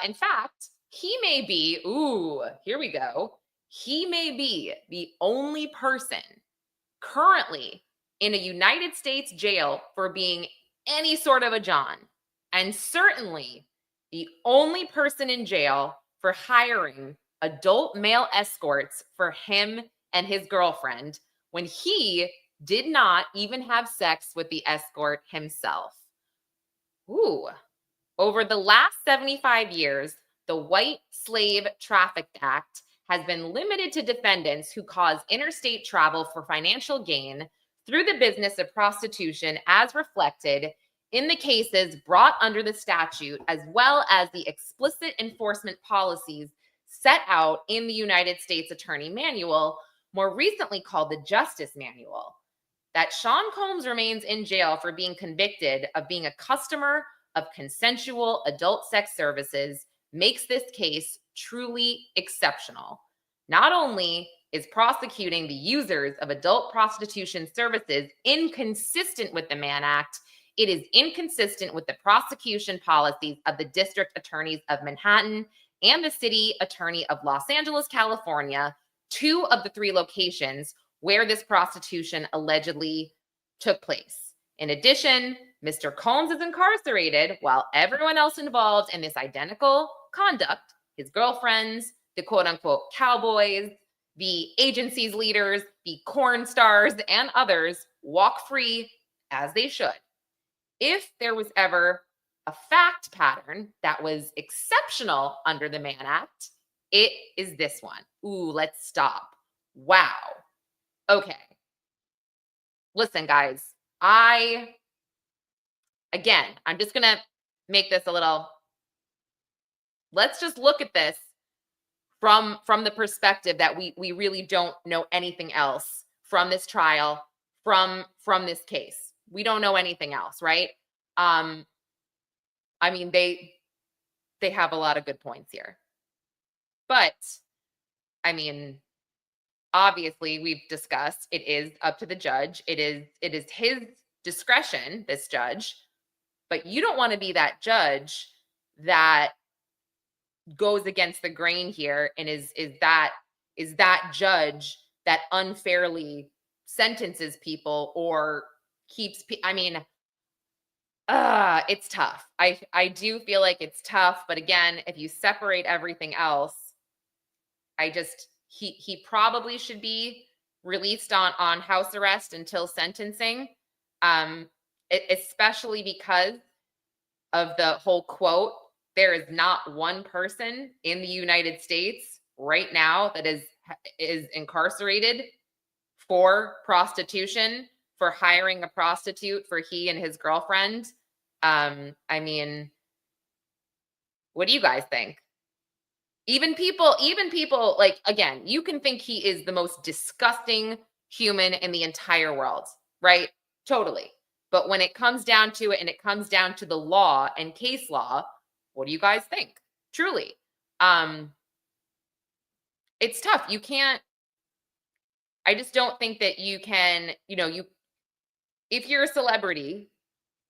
In fact, he may be, here we go. He may be the only person currently in a United States jail for being any sort of a John. And certainly the only person in jail for hiring adult male escorts for him and his girlfriend when he did not even have sex with the escort himself. Over the last 75 years, the White Slave Traffic Act has been limited to defendants who cause interstate travel for financial gain through the business of prostitution, as reflected in the cases brought under the statute, as well as the explicit enforcement policies set out in the United States Attorney Manual, more recently called the Justice Manual. That Sean Combs remains in jail for being convicted of being a customer of consensual adult sex services makes this case truly exceptional. Not only is prosecuting the users of adult prostitution services inconsistent with the Mann Act, it is inconsistent with the prosecution policies of the district attorneys of Manhattan and the city attorney of Los Angeles, California, two of the three locations where this prostitution allegedly took place. In addition, Mr. Combs is incarcerated while everyone else involved in this identical conduct, his girlfriends, the quote-unquote cowboys, the agency's leaders, the corn stars, and others, walk free as they should. If there was ever a fact pattern that was exceptional under the Mann Act, it is this one. Let's stop. Wow. Okay. Listen, guys, I'm just going to make this a little, let's just look at this from the perspective that we really don't know anything else from this trial, from this case. We don't know anything else, right? I mean, they have a lot of good points here. But I mean, obviously we've discussed it is up to the judge. It is his discretion, this judge, but you don't want to be that judge that goes against the grain here and is that judge that unfairly sentences people or keeps I mean, it's tough. I do feel like it's tough, but again, if you separate everything else, he probably should be released on house arrest until sentencing. Especially because of the whole quote, there is not one person in the United States right now that is incarcerated for prostitution, for hiring a prostitute for he and his girlfriend. I mean, what do you guys think? Even people like, again, you can think he is the most disgusting human in the entire world, right? Totally. But when it comes down to it and it comes down to the law and case law, what do you guys think? Truly. It's tough. You can't, I just don't think that you can, if you're a celebrity,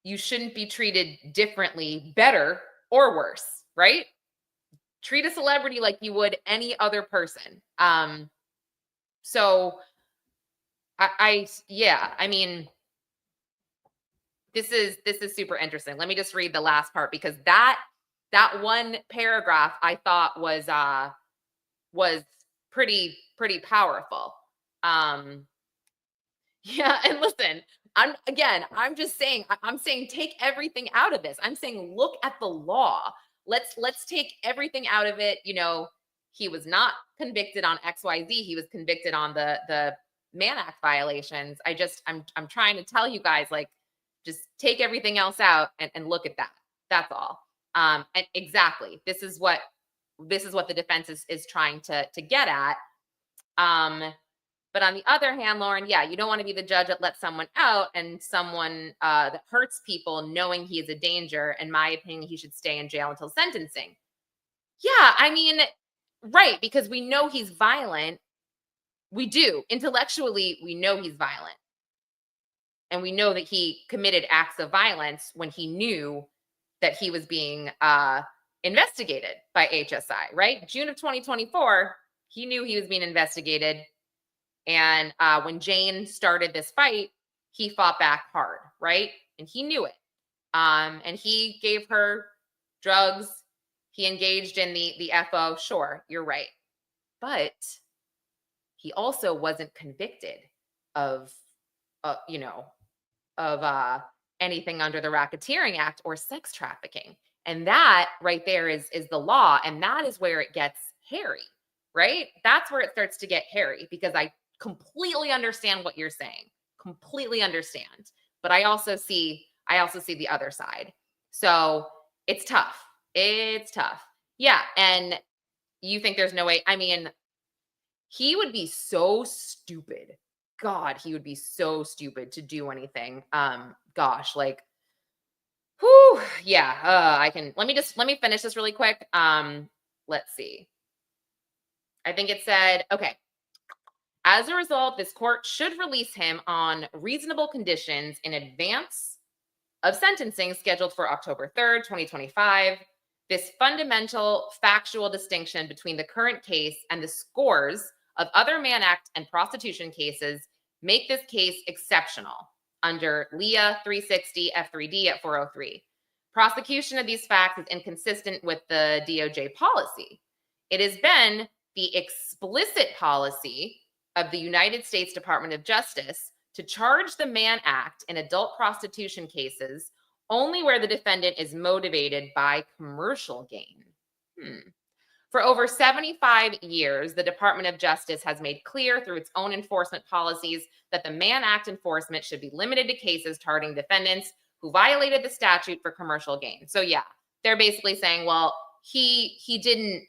you shouldn't be treated differently, better or worse, right? Treat a celebrity like you would any other person. So I mean, this is super interesting. Let me just read the last part because that one paragraph I thought was pretty powerful. Yeah, and listen, I'm just saying, I'm saying take everything out of this. I'm saying look at the law. Let's take everything out of it. He was not convicted on XYZ. He was convicted on the Mann Act violations. I'm trying to tell you guys, like, just take everything else out and look at that. That's all. And exactly, this is what the defense is trying to get at. But on the other hand, Lauren, yeah, you don't want to be the judge that lets someone out and someone that hurts people knowing he is a danger. In my opinion, he should stay in jail until sentencing. Yeah, I mean, right, because we know he's violent. We do. Intellectually, we know he's violent. And we know that he committed acts of violence when he knew that he was being investigated by HSI, right? June of 2024, he knew he was being investigated. And when Jane started this fight, he fought back hard, right? And he knew it. And he gave her drugs. He engaged in the FO. Sure, you're right. But he also wasn't convicted of, anything under the Racketeering Act or sex trafficking. And that right there is the law. And that is where it gets hairy, right? That's where it starts to get hairy because I completely understand what you're saying. Completely understand. But I also see the other side. So it's tough. It's tough. Yeah. And you think there's no way. I mean, he would be so stupid. God, he would be so stupid to do anything. Gosh, like, whew, yeah. Let me finish this really quick. Let's see. I think it said, okay. As a result, this court should release him on reasonable conditions in advance of sentencing scheduled for October 3rd, 2025. This fundamental factual distinction between the current case and the scores of other Mann Act and prostitution cases make this case exceptional under Leah 360 F3D at 403. Prosecution of these facts is inconsistent with the DOJ policy. It has been the explicit policy of the United States Department of Justice to charge the Mann Act in adult prostitution cases only where the defendant is motivated by commercial gain. For over 75 years, the Department of Justice has made clear through its own enforcement policies that the Mann Act enforcement should be limited to cases targeting defendants who violated the statute for commercial gain. So yeah, they're basically saying, well, he didn't,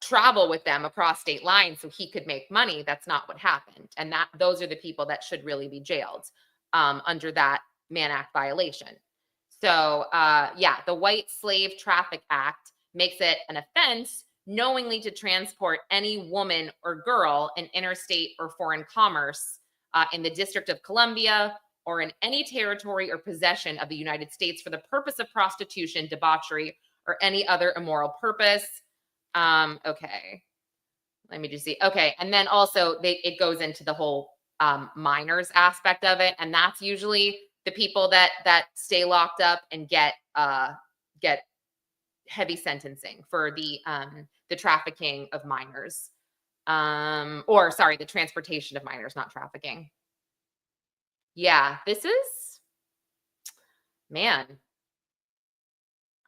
travel with them across state lines so he could make money. That's not what happened. And those are the people that should really be jailed under that Mann Act violation. So yeah, the White Slave Traffic Act makes it an offense knowingly to transport any woman or girl in interstate or foreign commerce in the District of Columbia or in any territory or possession of the United States for the purpose of prostitution, debauchery, or any other immoral purpose. Okay, let me just see. Okay, and then also it goes into the whole minors aspect of it, and that's usually the people that stay locked up and get heavy sentencing for the trafficking of minors, or sorry, the transportation of minors, not trafficking. Yeah, this is, man.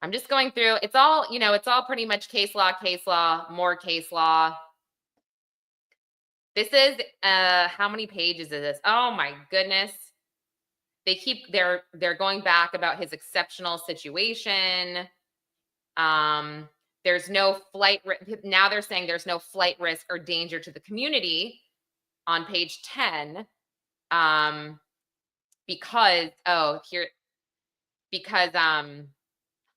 I'm just going through. It's all, it's all pretty much case law, more case law. This is how many pages is this? Oh my goodness. They're going back about his exceptional situation. There's no flight now they're saying there's no flight risk or danger to the community on page 10. Because oh,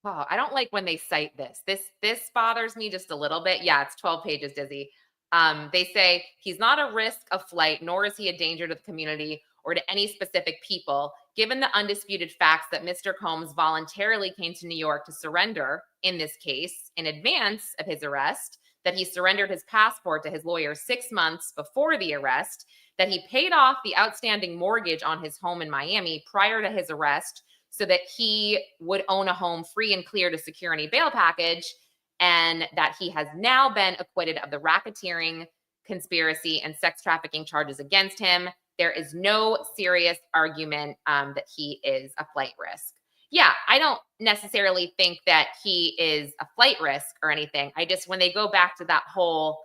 I don't like when they cite this. This bothers me just a little bit. Yeah, it's 12 pages, Dizzy. They say he's not a risk of flight, nor is he a danger to the community or to any specific people, given the undisputed facts that Mr. Combs voluntarily came to New York to surrender in this case in advance of his arrest, that he surrendered his passport to his lawyer 6 months before the arrest, that he paid off the outstanding mortgage on his home in Miami prior to his arrest so that he would own a home free and clear to secure any bail package, and that he has now been acquitted of the racketeering, conspiracy, and sex trafficking charges against him. There is no serious argument that he is a flight risk. Yeah, I don't necessarily think that he is a flight risk or anything. I just, when they go back to that whole,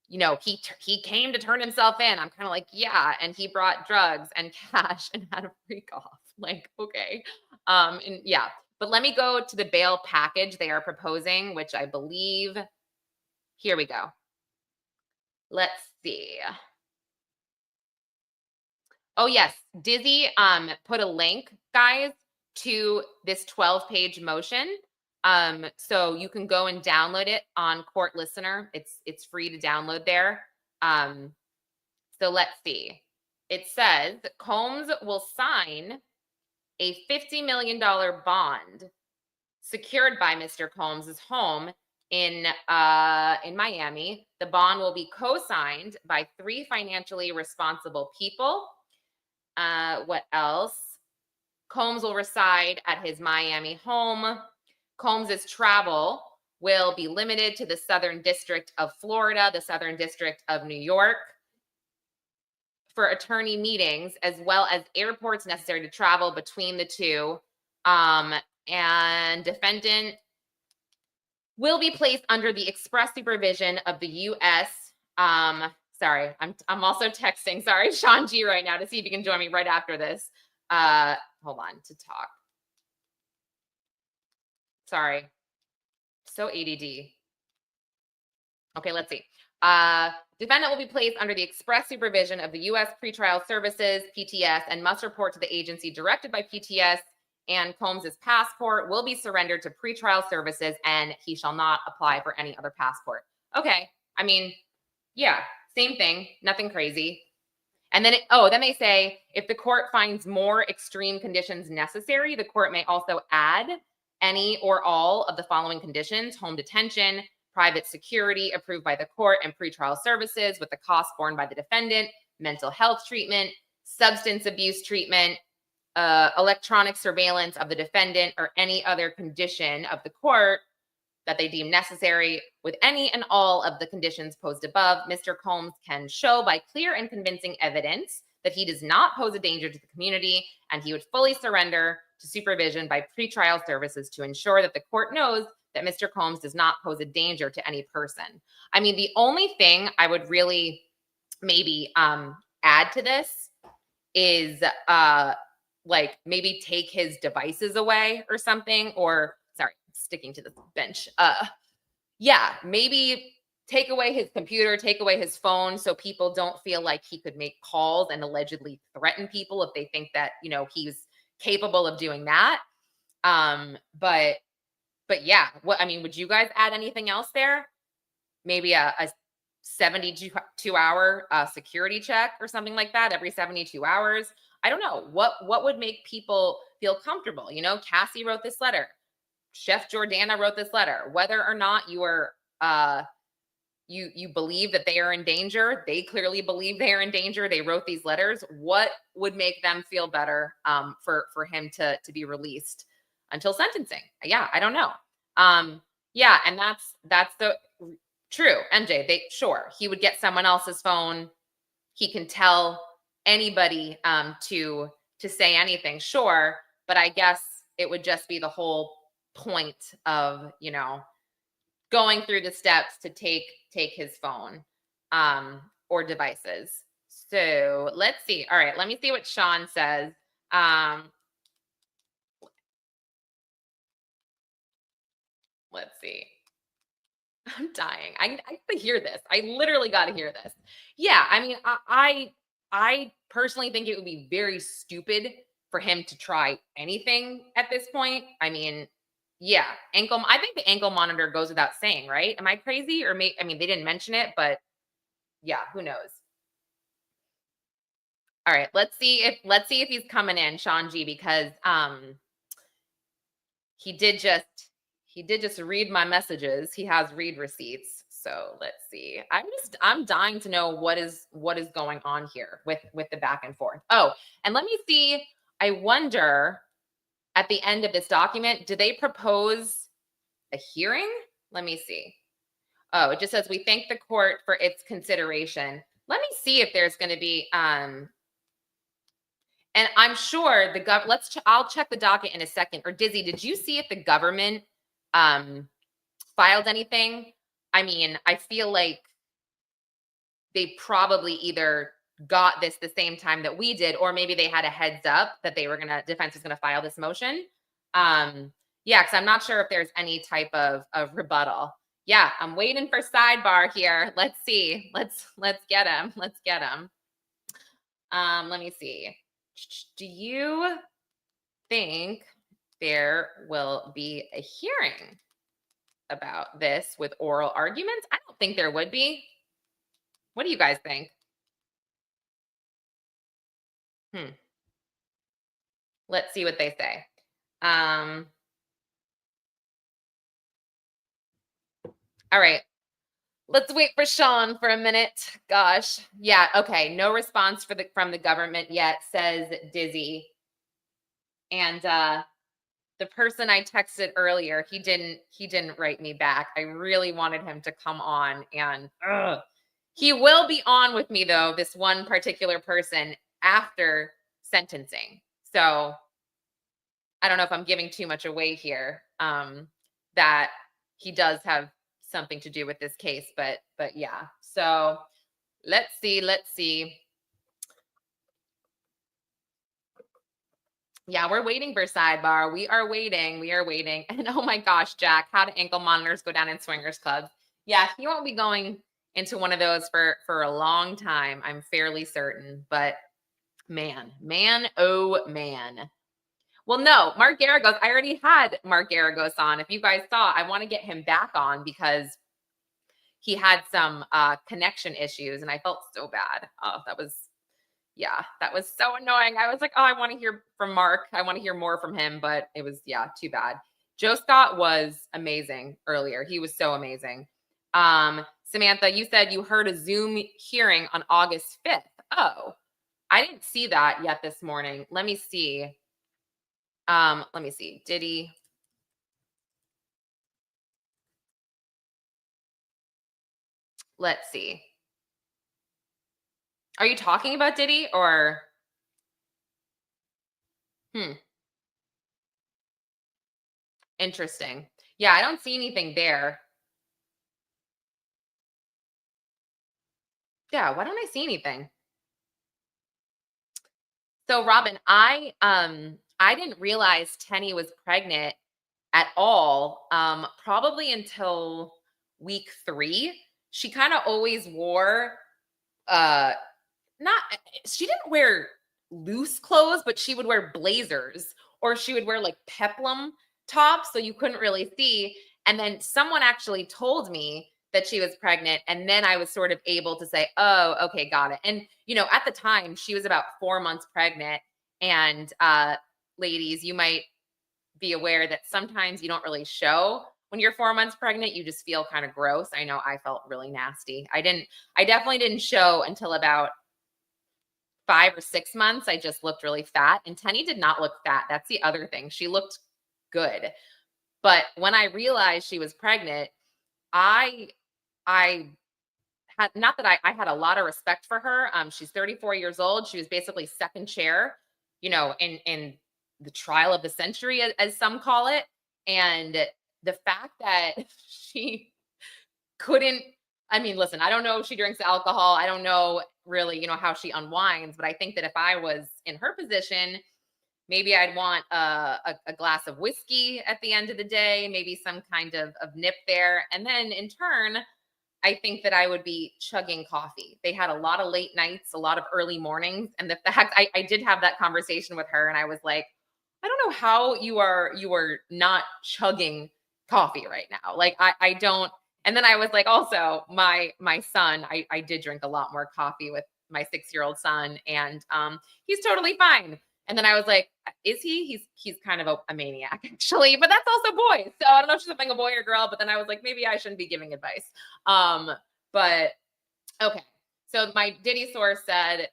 he came to turn himself in, I'm kind of like, yeah, and he brought drugs and cash and had a freak off. Like, okay. And yeah, but let me go to the bail package they are proposing, which I believe, here we go. Let's see. Oh yes, Dizzy put a link, guys, to this 12-page motion. So you can go and download it on Court Listener. It's free to download there. So let's see. It says Combs will sign a $50 million bond secured by Mr. Combs' home in Miami. The bond will be co-signed by 3 financially responsible people. What else? Combs will reside at his Miami home. Combs's travel will be limited to the Southern District of Florida, the Southern District of New York for attorney meetings, as well as airports necessary to travel between the two. And defendant will be placed under the express supervision of the U.S. Sorry, I'm also texting. Sorry, Sean G right now to see if you can join me right after this. Hold on to talk. Sorry, so ADD. Okay, let's see. Defendant will be placed under the express supervision of the U.S. Pretrial Services, PTS, and must report to the agency directed by PTS, and Combs's passport will be surrendered to pretrial services, and he shall not apply for any other passport. Okay, I mean, yeah, same thing, nothing crazy. And then, then they say, if the court finds more extreme conditions necessary, the court may also add any or all of the following conditions: home detention, private security approved by the court, and pretrial services with the cost borne by the defendant, mental health treatment, substance abuse treatment, electronic surveillance of the defendant, or any other condition of the court that they deem necessary. With any and all of the conditions posed above, Mr. Combs can show by clear and convincing evidence that he does not pose a danger to the community, and he would fully surrender to supervision by pretrial services to ensure that the court knows that Mr. Combs does not pose a danger to any person. I mean, the only thing I would really maybe add to this is like maybe take his devices away or something, or sorry, sticking to the bench. yeah, maybe take away his computer, take away his phone so people don't feel like he could make calls and allegedly threaten people if they think that, he's capable of doing that. Um, but but yeah, what I mean, would you guys add anything else there? Maybe a 72 hour security check or something like that every 72 hours. I don't know. What would make people feel comfortable? Cassie wrote this letter. Chef Jordana wrote this letter. Whether or not you are you believe that they are in danger, they clearly believe they are in danger. They wrote these letters. What would make them feel better for him to be released until sentencing? Yeah, I don't know. Yeah, and that's the true. MJ, he would get someone else's phone. He can tell anybody to say anything, sure, but I guess it would just be the whole point of going through the steps to take his phone or devices. So let's see. All right, let me see what Sean says. Let's see. I'm dying. I got to hear this. I literally got to hear this. Yeah, I mean, I personally think it would be very stupid for him to try anything at this point. I mean, yeah, ankle. I think the ankle monitor goes without saying, right? Am I crazy? Or I mean, they didn't mention it, but yeah, who knows? All right, let's see if he's coming in, Sean G, because he did just read my messages. He has read receipts. So let's see. I'm dying to know what is going on here with the back and forth. Oh, and let me see. I wonder at the end of this document, do they propose a hearing? Let me see. Oh, it just says we thank the court for its consideration. Let me see if there's going to be and I'm sure I'll check the docket in a second. Or Dizzy, did you see if the government filed anything? I mean, I feel like they probably either got this the same time that we did, or maybe they had a heads up that defense was gonna file this motion. Yeah, because I'm not sure if there's any type of rebuttal. Yeah, I'm waiting for sidebar here. Let's see. Let's get him. Let's get him. Let me see. Do you think there will be a hearing about this with oral arguments? I don't think there would be. What do you guys think? Let's see what they say. All right. Let's wait for Sean for a minute. Gosh. Yeah, okay. No response from the government yet, says Dizzy. And the person I texted earlier, he didn't write me back. I really wanted him to come on, and he will be on with me though, this one particular person, after sentencing. So I don't know if I'm giving too much away here, that he does have something to do with this case, but yeah. So let's see. Yeah, we're waiting for sidebar. We are waiting. And oh my gosh, Jack, how do ankle monitors go down in swingers clubs? Yeah, he won't be going into one of those for a long time, I'm fairly certain. But man, oh man. Well, no, Mark Garagos, I already had Mark Garagos on. If you guys saw, I want to get him back on because he had some connection issues and I felt so bad. Oh, that was so annoying. I was like, oh, I want to hear from Mark. I want to hear more from him, but it was, too bad. Joe Scott was amazing earlier. He was so amazing. Samantha, you said you heard a Zoom hearing on August 5th. Oh, I didn't see that yet this morning. Let me see. Diddy. Let's see. Are you talking about Diddy or? Interesting. Yeah, I don't see anything there. Yeah, why don't I see anything? So Robin, I didn't realize Tenny was pregnant at all. Probably until week 3, she kind of always wore not she didn't wear loose clothes, but she would wear blazers, or she would wear like peplum tops so you couldn't really see. And then someone actually told me that she was pregnant, and then I was sort of able to say, "Oh, okay, got it." And at the time she was about 4 months pregnant, and ladies, you might be aware that sometimes you don't really show when you're 4 months pregnant. You just feel kind of gross. I know I felt really nasty. I definitely didn't show until about 5 or 6 months. I just looked really fat, and Tenny did not look fat. That's the other thing. She looked good. But when I realized she was pregnant, I I had, not that I had a lot of respect for her. She's 34 years old. She was basically second chair, in the trial of the century, as some call it. And the fact that she couldn't, I mean, listen, I don't know if she drinks alcohol. I don't know really, how she unwinds, but I think that if I was in her position, maybe I'd want a glass of whiskey at the end of the day, maybe some kind of nip there. And then in turn, I think that I would be chugging coffee. They had a lot of late nights, a lot of early mornings. And the fact I did have that conversation with her, and I was like, I don't know how you are not chugging coffee right now. Like I don't. And then I was like, also my son, I did drink a lot more coffee with my 6-year-old son, and he's totally fine. And then I was like, is he? He's kind of a maniac, actually, but that's also boys. So I don't know if she's something a boy or girl, but then I was like, maybe I shouldn't be giving advice. But okay. So my Diddy source said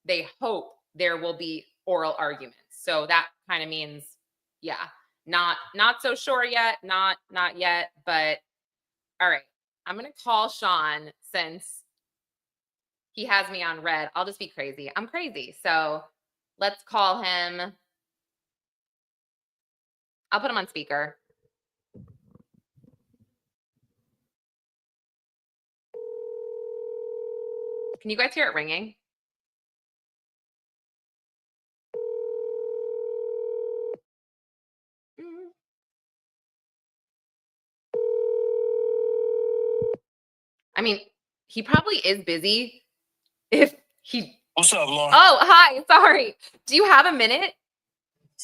they hope there will be oral arguments. So that kind of means, yeah, not so sure yet, not yet, but all right. I'm gonna call Sean since he has me on red. I'll just be crazy. I'm crazy. So let's call him. I'll put him on speaker. Can you guys hear it ringing? I mean, he probably is busy if he. What's up, Lauren? Oh, hi. Sorry. Do you have a minute?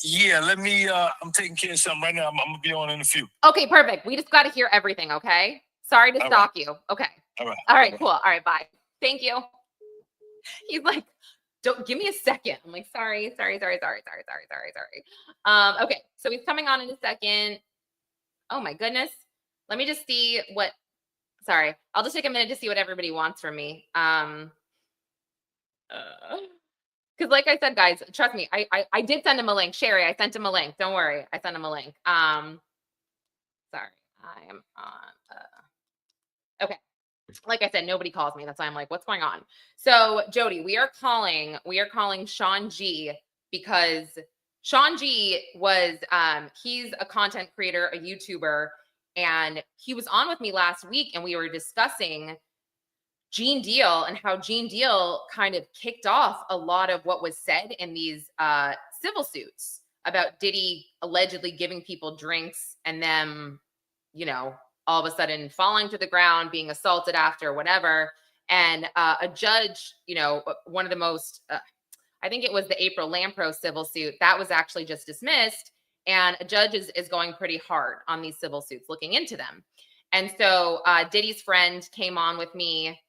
Yeah, let me, I'm taking care of something right now. I'm gonna be on in a few. Okay, perfect. We just got to hear everything, okay? Sorry to stalk you. Okay. All right, cool. All right, bye. Thank you. He's like, don't give me a second. I'm like, sorry. Okay, so he's coming on in a second. Oh my goodness. Let me just see what, sorry. I'll just take a minute to see what everybody wants from me. Because like I said, guys, trust me, I did send him a link. Sherry, I sent him a link. Don't worry. I sent him a link. Sorry. I am on. Okay. Like I said, nobody calls me. That's why I'm like, what's going on? So Jody, we are calling Sean G, because Sean G was, he's a content creator, a YouTuber, and he was on with me last week, and we were discussing Gene Deal and how Gene Deal kind of kicked off a lot of what was said in these civil suits about Diddy allegedly giving people drinks and them, all of a sudden falling to the ground, being assaulted after, whatever. And a judge, one of the most, I think it was the April Lampro civil suit, that was actually just dismissed. And a judge is going pretty hard on these civil suits, looking into them. And so Diddy's friend came on with me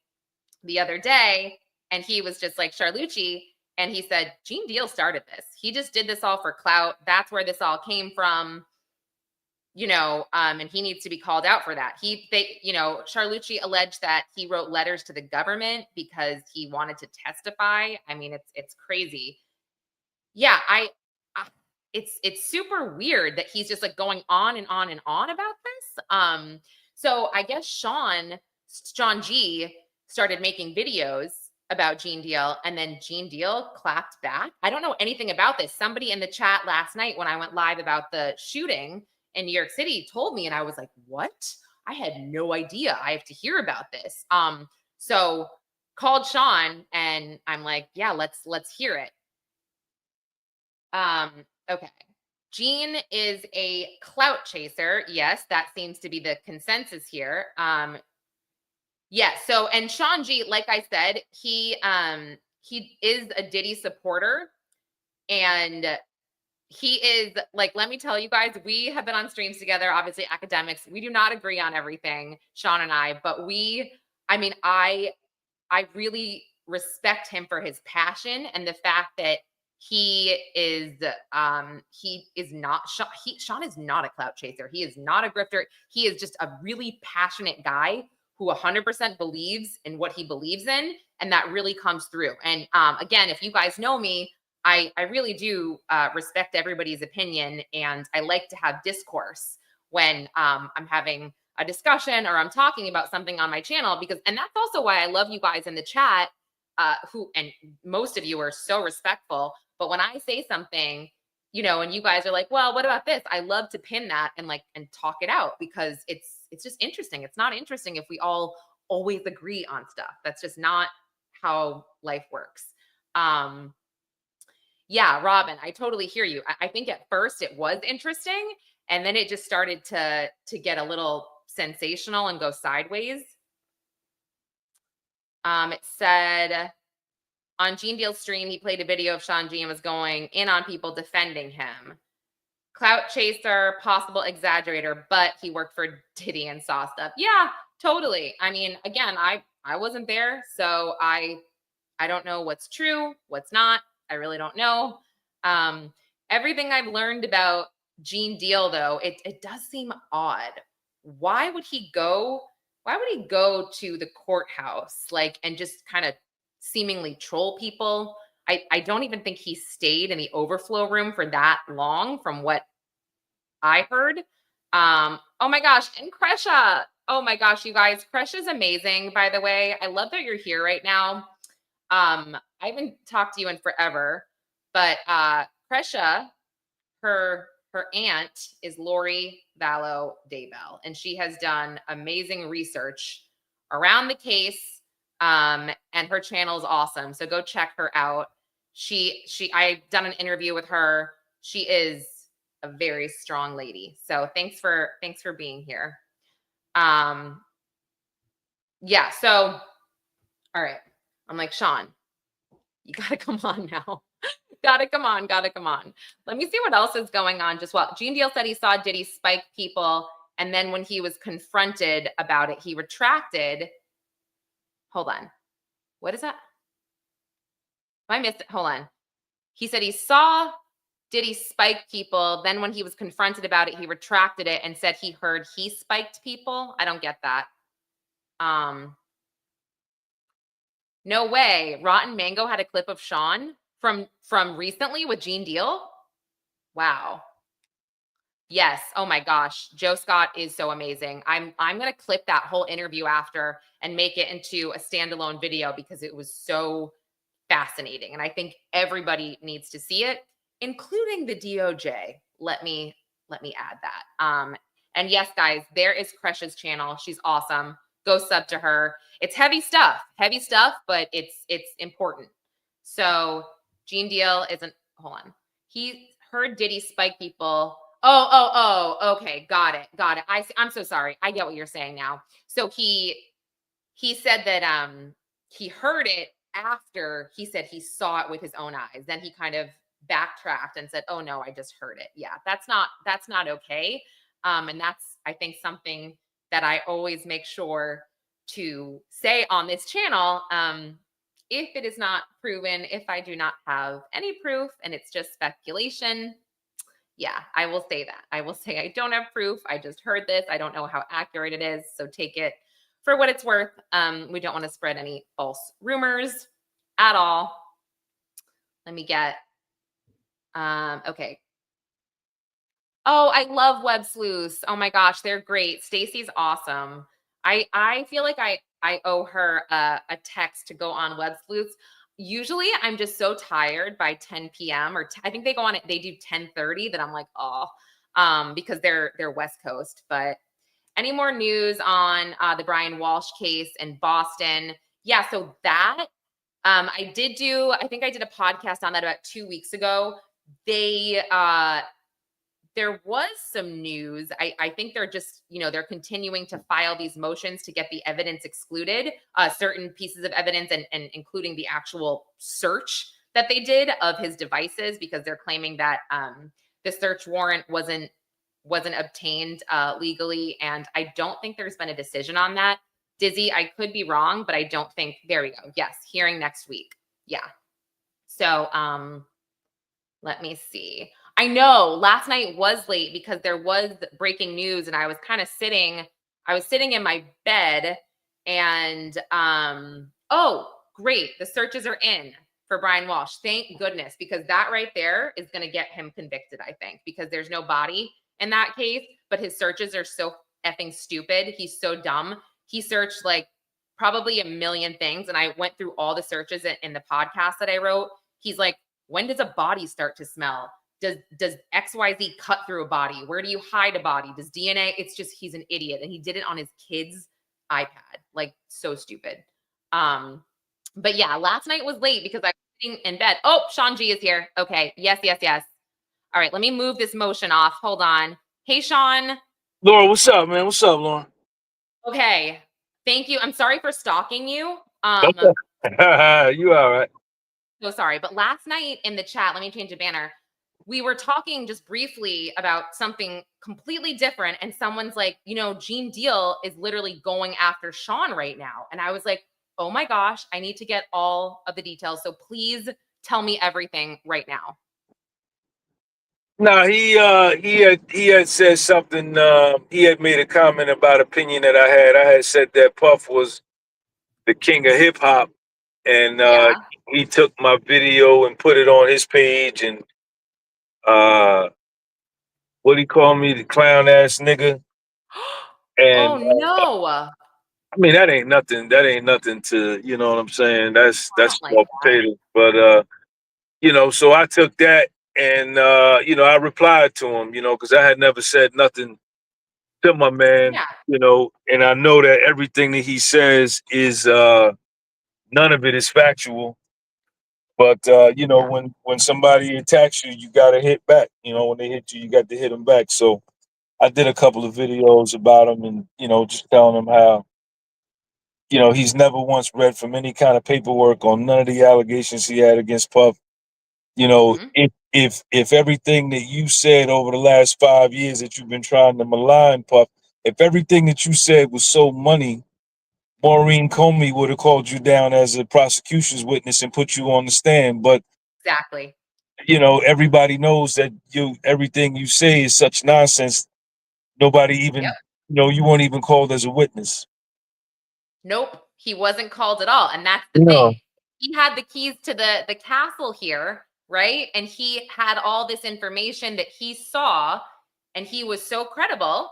the other day, and he was just like, Charlucci, and he said, Gene Deal started this. He just did this all for clout. That's where this all came from. And he needs to be called out for that. Charlucci alleged that he wrote letters to the government because he wanted to testify. I mean, it's crazy. Yeah, it's super weird that he's just like going on and on and on about this. So I guess Sean G started making videos about Gene Deal, and then Gene Deal clapped back. I don't know anything about this. Somebody in the chat last night when I went live about the shooting in New York City told me, and I was like, what? I had no idea. I have to hear about this. So called Sean, and I'm like, yeah, let's hear it. Okay. Gene is a clout chaser. Yes, that seems to be the consensus here. Yeah, so and Sean G, like I said, he is a Diddy supporter, and he is like, let me tell you guys, we have been on streams together, obviously academics. We do not agree on everything, Sean and I, but I really respect him for his passion and the fact that he is not Sean is not a clout chaser. He is not a grifter. He is just a really passionate guy who 100% believes in what he believes in, and that really comes through. And again, if you guys know me, I really do respect everybody's opinion, and I like to have discourse when I'm having a discussion or I'm talking about something on my channel, and that's also why I love you guys in the chat, and most of you are so respectful. But when I say something, and you guys are like, well, what about this? I love to pin that and talk it out, because it's just interesting. It's not interesting if we all always agree on stuff. That's just not how life works. Yeah, Robin, I totally hear you. I think at first it was interesting, and then it just started to get a little sensational and go sideways. It said on Gene Deal's stream, he played a video of Sean G and was going in on people defending him. Clout chaser, possible exaggerator, but he worked for Diddy and saw stuff. Yeah, totally. I mean, again, I wasn't there, so I don't know what's true, what's not. I really don't know. Everything I've learned about Gene Deal, though, it does seem odd. Why would he go to the courthouse and just kind of seemingly troll people? I don't even think he stayed in the overflow room for that long from what I heard. Oh my gosh, and Kresha. Oh my gosh, you guys, Kresha's amazing, by the way. I love that you're here right now. I haven't talked to you in forever, but Kresha, her aunt is Lori Vallow Daybell, and she has done amazing research around the case. And her channel is awesome. So go check her out. I've done an interview with her. She is a very strong lady. So thanks for being here. Yeah. So, all right. I'm like, Sean, you gotta come on now. Gotta come on. Let me see what else is going on. Gene Deal said he saw Diddy spike people, and then when he was confronted about it, he retracted. Hold on. What is that? I missed it. Hold on. He said he saw Diddy spike people. Then when he was confronted about it, he retracted it and said he heard he spiked people. I don't get that. No way. Rotten Mango had a clip of Sean from recently with Gene Deal. Wow. Yes. Oh my gosh. Joe Scott is so amazing. I'm going to clip that whole interview after and make it into a standalone video because it was so fascinating. And I think everybody needs to see it, including the DOJ. Let me add that. And yes, guys, there is Kresha's channel. She's awesome. Go sub to her. It's heavy stuff, but it's important. So Gene Deal isn't, hold on. He heard Diddy spike people. Oh, okay. Got it. I'm so sorry. I get what you're saying now. So he said that he heard it after he said he saw it with his own eyes. Then he kind of backtracked and said, oh no, I just heard it. Yeah, that's not okay. And that's, I think, something that I always make sure to say on this channel. If it is not proven, if I do not have any proof and it's just speculation, yeah, I will say that. I will say I don't have proof. I just heard this. I don't know how accurate it is. So take it for what it's worth. We don't want to spread any false rumors at all. Let me get, okay. Oh, I love Web Sleuths. Oh my gosh, they're great. Stacy's awesome. I feel like I owe her a text to go on Web Sleuths. Usually I'm just so tired by 10 p.m. or I think they go on it. They do 10:30 that I'm like, oh, because they're West Coast. But any more news on the Brian Walsh case in Boston? Yeah, so that I think I did a podcast on that about 2 weeks ago. They there was some news. I think they're just, they're continuing to file these motions to get the evidence excluded, certain pieces of evidence, and including the actual search that they did of his devices, because they're claiming that the search warrant wasn't obtained legally. And I don't think there's been a decision on that. Dizzy, I could be wrong, but I don't think. There we go. Yes, hearing next week. Yeah. So let me see. I know last night was late because there was breaking news, and I was sitting in my bed, and oh, great. The searches are in for Brian Walsh. Thank goodness, because that right there is going to get him convicted, I think, because there's no body in that case, but his searches are so effing stupid. He's so dumb. He searched like probably a million things, and I went through all the searches in the podcast that I wrote. He's like, when does a body start to smell? Does XYZ cut through a body? Where do you hide a body? Does DNA? It's just, he's an idiot. And he did it on his kid's iPad. Like, so stupid. But yeah, last night was late because I was sitting in bed. Oh, Sean G is here. Okay. Yes. All right. Let me move this motion off. Hold on. Hey, Sean. Laura, what's up, man? What's up, Lauren? Okay. Thank you. I'm sorry for stalking you. You all right? So sorry. But last night in the chat, let me change the banner. We were talking just briefly about something completely different. And someone's like, Gene Deal is literally going after Sean right now. And I was like, oh my gosh, I need to get all of the details. So please tell me everything right now. No, he had said something. He had made a comment about opinion that I had. I had said that Puff was the king of hip hop, and Yeah. he took my video and put it on his page, and what he called me, the clown ass nigga. Oh And no. I mean, that ain't nothing. That ain't nothing to, you know what I'm saying? That's I don't like small that. potatoes. But so I took that, and I replied to him, because I had never said nothing to my man, Yeah. and I know that everything that he says is none of it is factual. But Yeah. when somebody attacks you, you gotta hit back. When they hit you, you got to hit them back. So I did a couple of videos about him, and just telling him how he's never once read from any kind of paperwork on none of the allegations he had against Puff. Mm-hmm. If everything that you said over the last 5 years that you've been trying to malign Puff, if everything that you said was so money, Maureen Comey would have called you down as a prosecution's witness and put you on the stand. But Exactly. everybody knows that everything you say is such nonsense. Nobody Yep. even, you weren't even called as a witness. Nope. He wasn't called at all. And that's the No. thing. He had the keys to the castle here, right? And he had all this information that he saw, and he was so credible.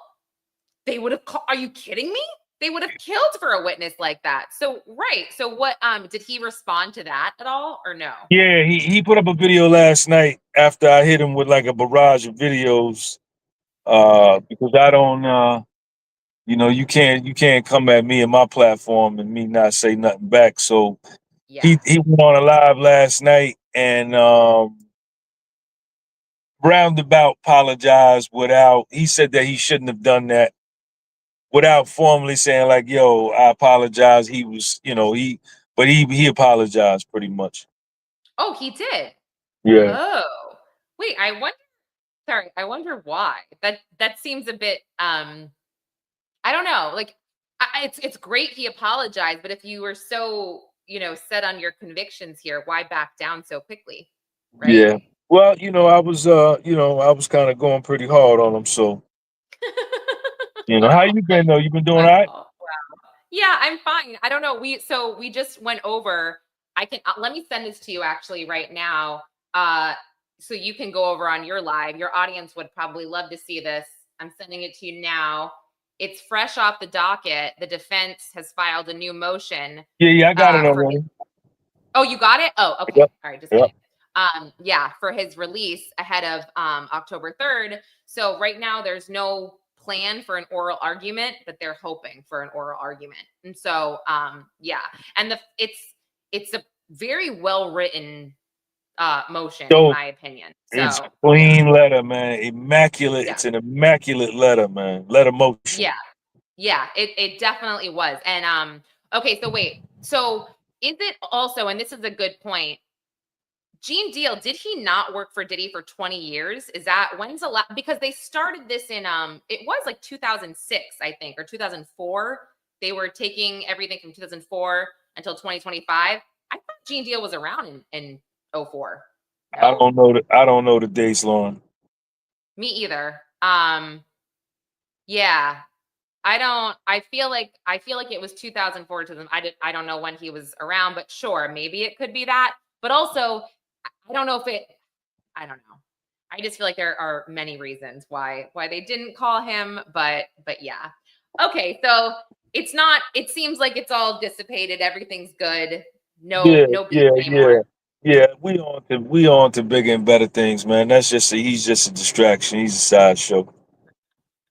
They would have are you kidding me? They would have killed for a witness like that. So, right. So what did he respond to that at all, or no? Yeah, he put up a video last night after I hit him with like a barrage of videos. Because I don't you can't come at me and my platform and me not say nothing back. So Yeah. he went on a live last night and roundabout apologized without, he said that he shouldn't have done that, without formally saying like, yo, I apologize. He was, but he apologized pretty much. Oh, he did. Yeah. Oh. Wait, I wonder why. That seems a bit I don't know. Like it's great he apologized, but if you were so, set on your convictions here, why back down so quickly? Right? Yeah. Well, I was kind of going pretty hard on him. So, how Wow. you been though? You been doing all right? Wow. Yeah, I'm fine. I don't know. We just went over. I can let me send this to you actually right now. So you can go over on your live. Your audience would probably love to see this. I'm sending it to you now. It's fresh off the docket. The defense has filed a new motion. Yeah, I got it For his, already. oh, you got it? Oh, okay. Yep. All right, just Yep. yeah, for his release ahead of October 3rd. So right now there's no plan for an oral argument, but they're hoping for an oral argument. And so yeah, and it's a very well written motion, in So my opinion. it's So clean letter, man. Immaculate. yeah, It's an immaculate letter, man. Letter motion. yeah, yeah. It definitely was. And okay, so wait, so is it also, and this is a good point, Gene Deal, did he not work for Diddy for 20 years? Is that when's the last? Because they started this in it was like 2006, I think, or 2004. They were taking everything from 2004 until 2025. I thought Gene Deal was around in 04. I No, don't know I don't know the dates, Lauren. me either. Yeah, I feel like it was 2004 to them. I don't know when he was around, but sure, maybe it could be that. But also, I don't know if it I don't know. I just feel like there are many reasons why they didn't call him, but yeah. Okay, so it's not, it seems like it's all dissipated, everything's good. Yeah, No beef yeah, yeah. anymore. Yeah, we on to bigger and better things, man. He's just a distraction. He's a sideshow.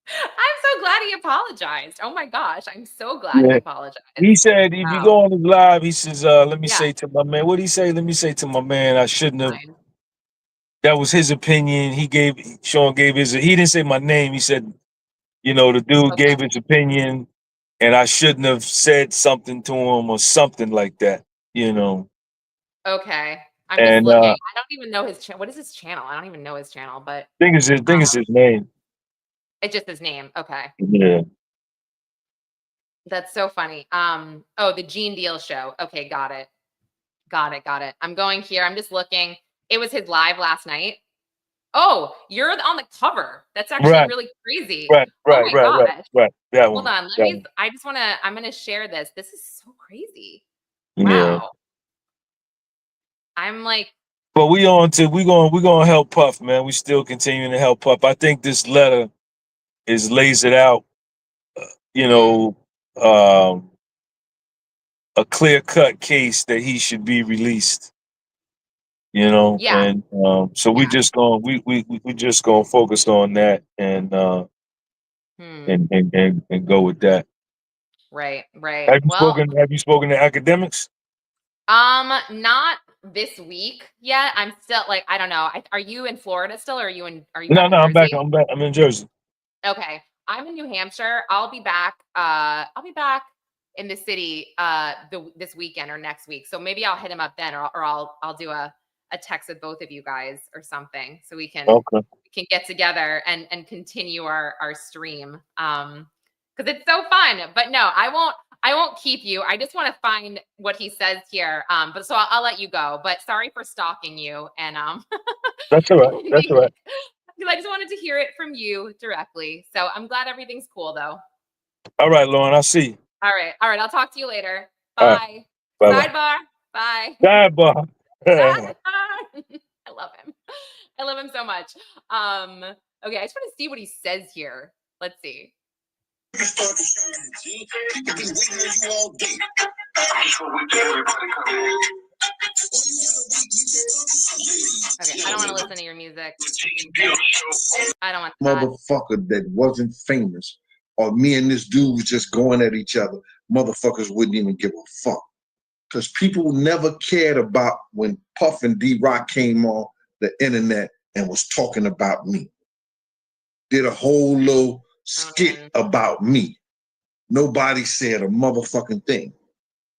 I'm so glad he apologized. Oh my gosh, I'm so glad he Yeah. apologized. He said if you Wow. go on his live, he says, let me Yeah, say to my man, what'd he say? Let me say to my man, I shouldn't have. fine. That was his opinion. Sean gave he didn't say my name. He said, the dude Okay. gave his opinion and I shouldn't have said something to him or something like that, Okay. I'm just And looking. I don't even know his channel. What is his channel? I don't even know his channel, but think it's his name. it's just his name. Okay. Yeah. That's so funny. Oh, the Gene Deal show. Okay, got it. Got it. Got it. I'm going here. I'm just looking. It was his live last night. Oh, you're on the cover. That's actually Right, really crazy. right, Oh right, my right, right, gosh. right. That Hold one. on. That one. I just want to, I'm going to share this. This is so crazy. Yeah. Wow. I'm like, But we gonna help Puff, man. We still continuing to help Puff. I think this letter lays it out, you mm, know, um, a clear cut case that he should be released, yeah, and so yeah. we just gonna focus on that Hmm. and go with that. Right, right. Well, Have you spoken to academics? not this week yet. I'm still like, I don't know. Are you in Florida still, or are you No, back no, in I'm back. Jersey? I'm in Jersey. Okay. I'm in New Hampshire. I'll be back in the city this weekend or next week. So maybe I'll hit him up then, or I'll do a text with both of you guys or something, so we can Okay. get together and continue our stream. Because it's so fun. But no, I won't keep you. I just want to find what he says here. But so I'll let you go. But sorry for stalking you, and That's all right. That's all right. because I just wanted to hear it from you directly. So I'm glad everything's cool though. All right, Lauren. I'll see you. All right. All right. I'll talk to you later. All right. Bye. Bye bye. Sidebar. Bye. Sidebar. Sidebar. I love him. I love him so much. Okay, I just want to see what he says here. Let's see. Okay, I don't want to listen to your music. I don't want that. Motherfucker that wasn't famous, or me and this dude was just going at each other, motherfuckers wouldn't even give a fuck. Because people never cared about when Puff and D-Rock came on the internet and was talking about me. Did a whole little skit about me. Nobody said a motherfucking thing.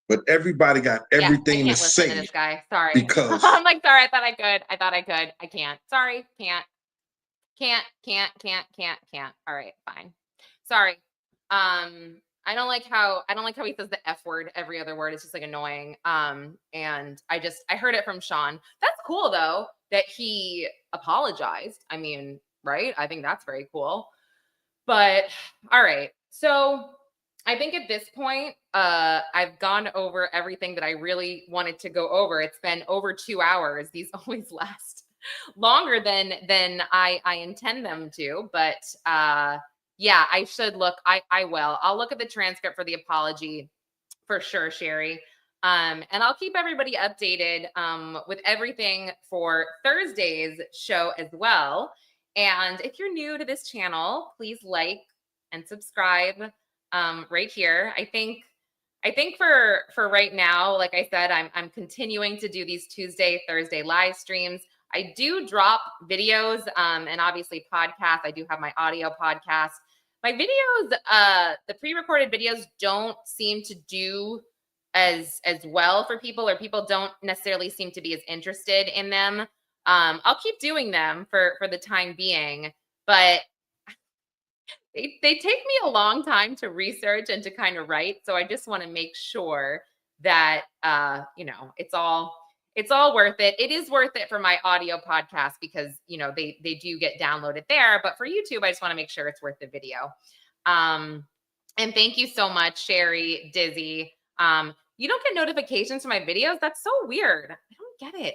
But everybody got everything I to can't listen to say this guy. Sorry. because I'm like, sorry, I thought I could. I can't. Sorry, can't. All right, fine. Sorry. I don't like how he says the F word every other word. It's just like annoying. And I heard it from Sean. That's cool though that he apologized. I mean, right? I think that's very cool. But all right. So I think at this point, I've gone over everything that I really wanted to go over. It's been over 2 hours. These always last longer than I intend them to. But yeah, I should look. I will. I'll look at the transcript for the apology for sure, Sherry. And I'll keep everybody updated with everything for Thursday's show as well. And if you're new to this channel, please like and subscribe right here. I think I think for right now, like I said, I'm continuing to do these Tuesday, Thursday live streams. I do drop videos and obviously podcasts. I do have my audio podcast. My videos, the pre-recorded videos don't seem to do as well for people, or people don't necessarily seem to be as interested in them. I'll keep doing them for the time being, but they take me a long time to research and to kind of write. So I just want to make sure that you know, it's all worth it. It is worth it for my audio podcast because, you know, they do get downloaded there, but for YouTube, I just want to make sure it's worth the video. And thank you so much, Sherry, Dizzy. You don't get notifications for my videos. That's so weird. I don't get it.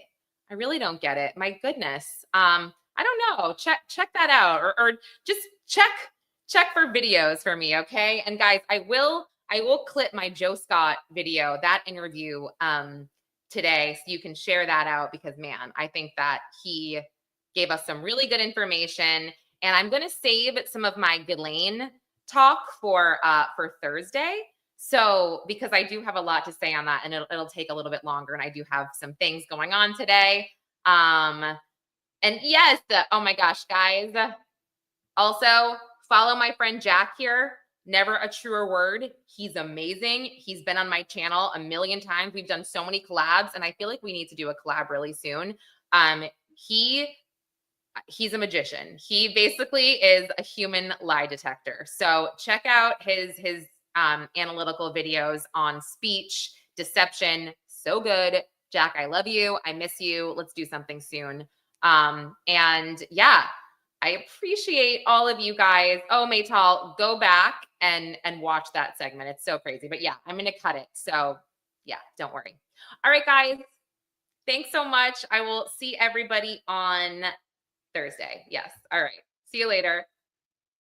I really don't get it. My goodness. I don't know. Check that out, or just check for videos for me, okay? And guys, I will clip my Joe Scott video, that interview today, so you can share that out, because man, I think that he gave us some really good information. And I'm going to save some of my Ghislaine talk for Thursday. So, because I do have a lot to say on that, and it'll take a little bit longer, and I do have some things going on today. And yes, oh my gosh, guys. Also, follow my friend Jack here. Never a truer word. He's amazing. He's been on my channel a million times. We've done so many collabs, and I feel like we need to do a collab really soon. He's a magician. He basically is a human lie detector. So check out his analytical videos on speech, deception. So good. Jack, I love you. I miss you. Let's do something soon. And yeah, I appreciate all of you guys. Oh, Maytal, go back and watch that segment. It's so crazy. But yeah, I'm going to cut it. So yeah, don't worry. All right, guys. Thanks so much. I will see everybody on Thursday. Yes. All right. See you later.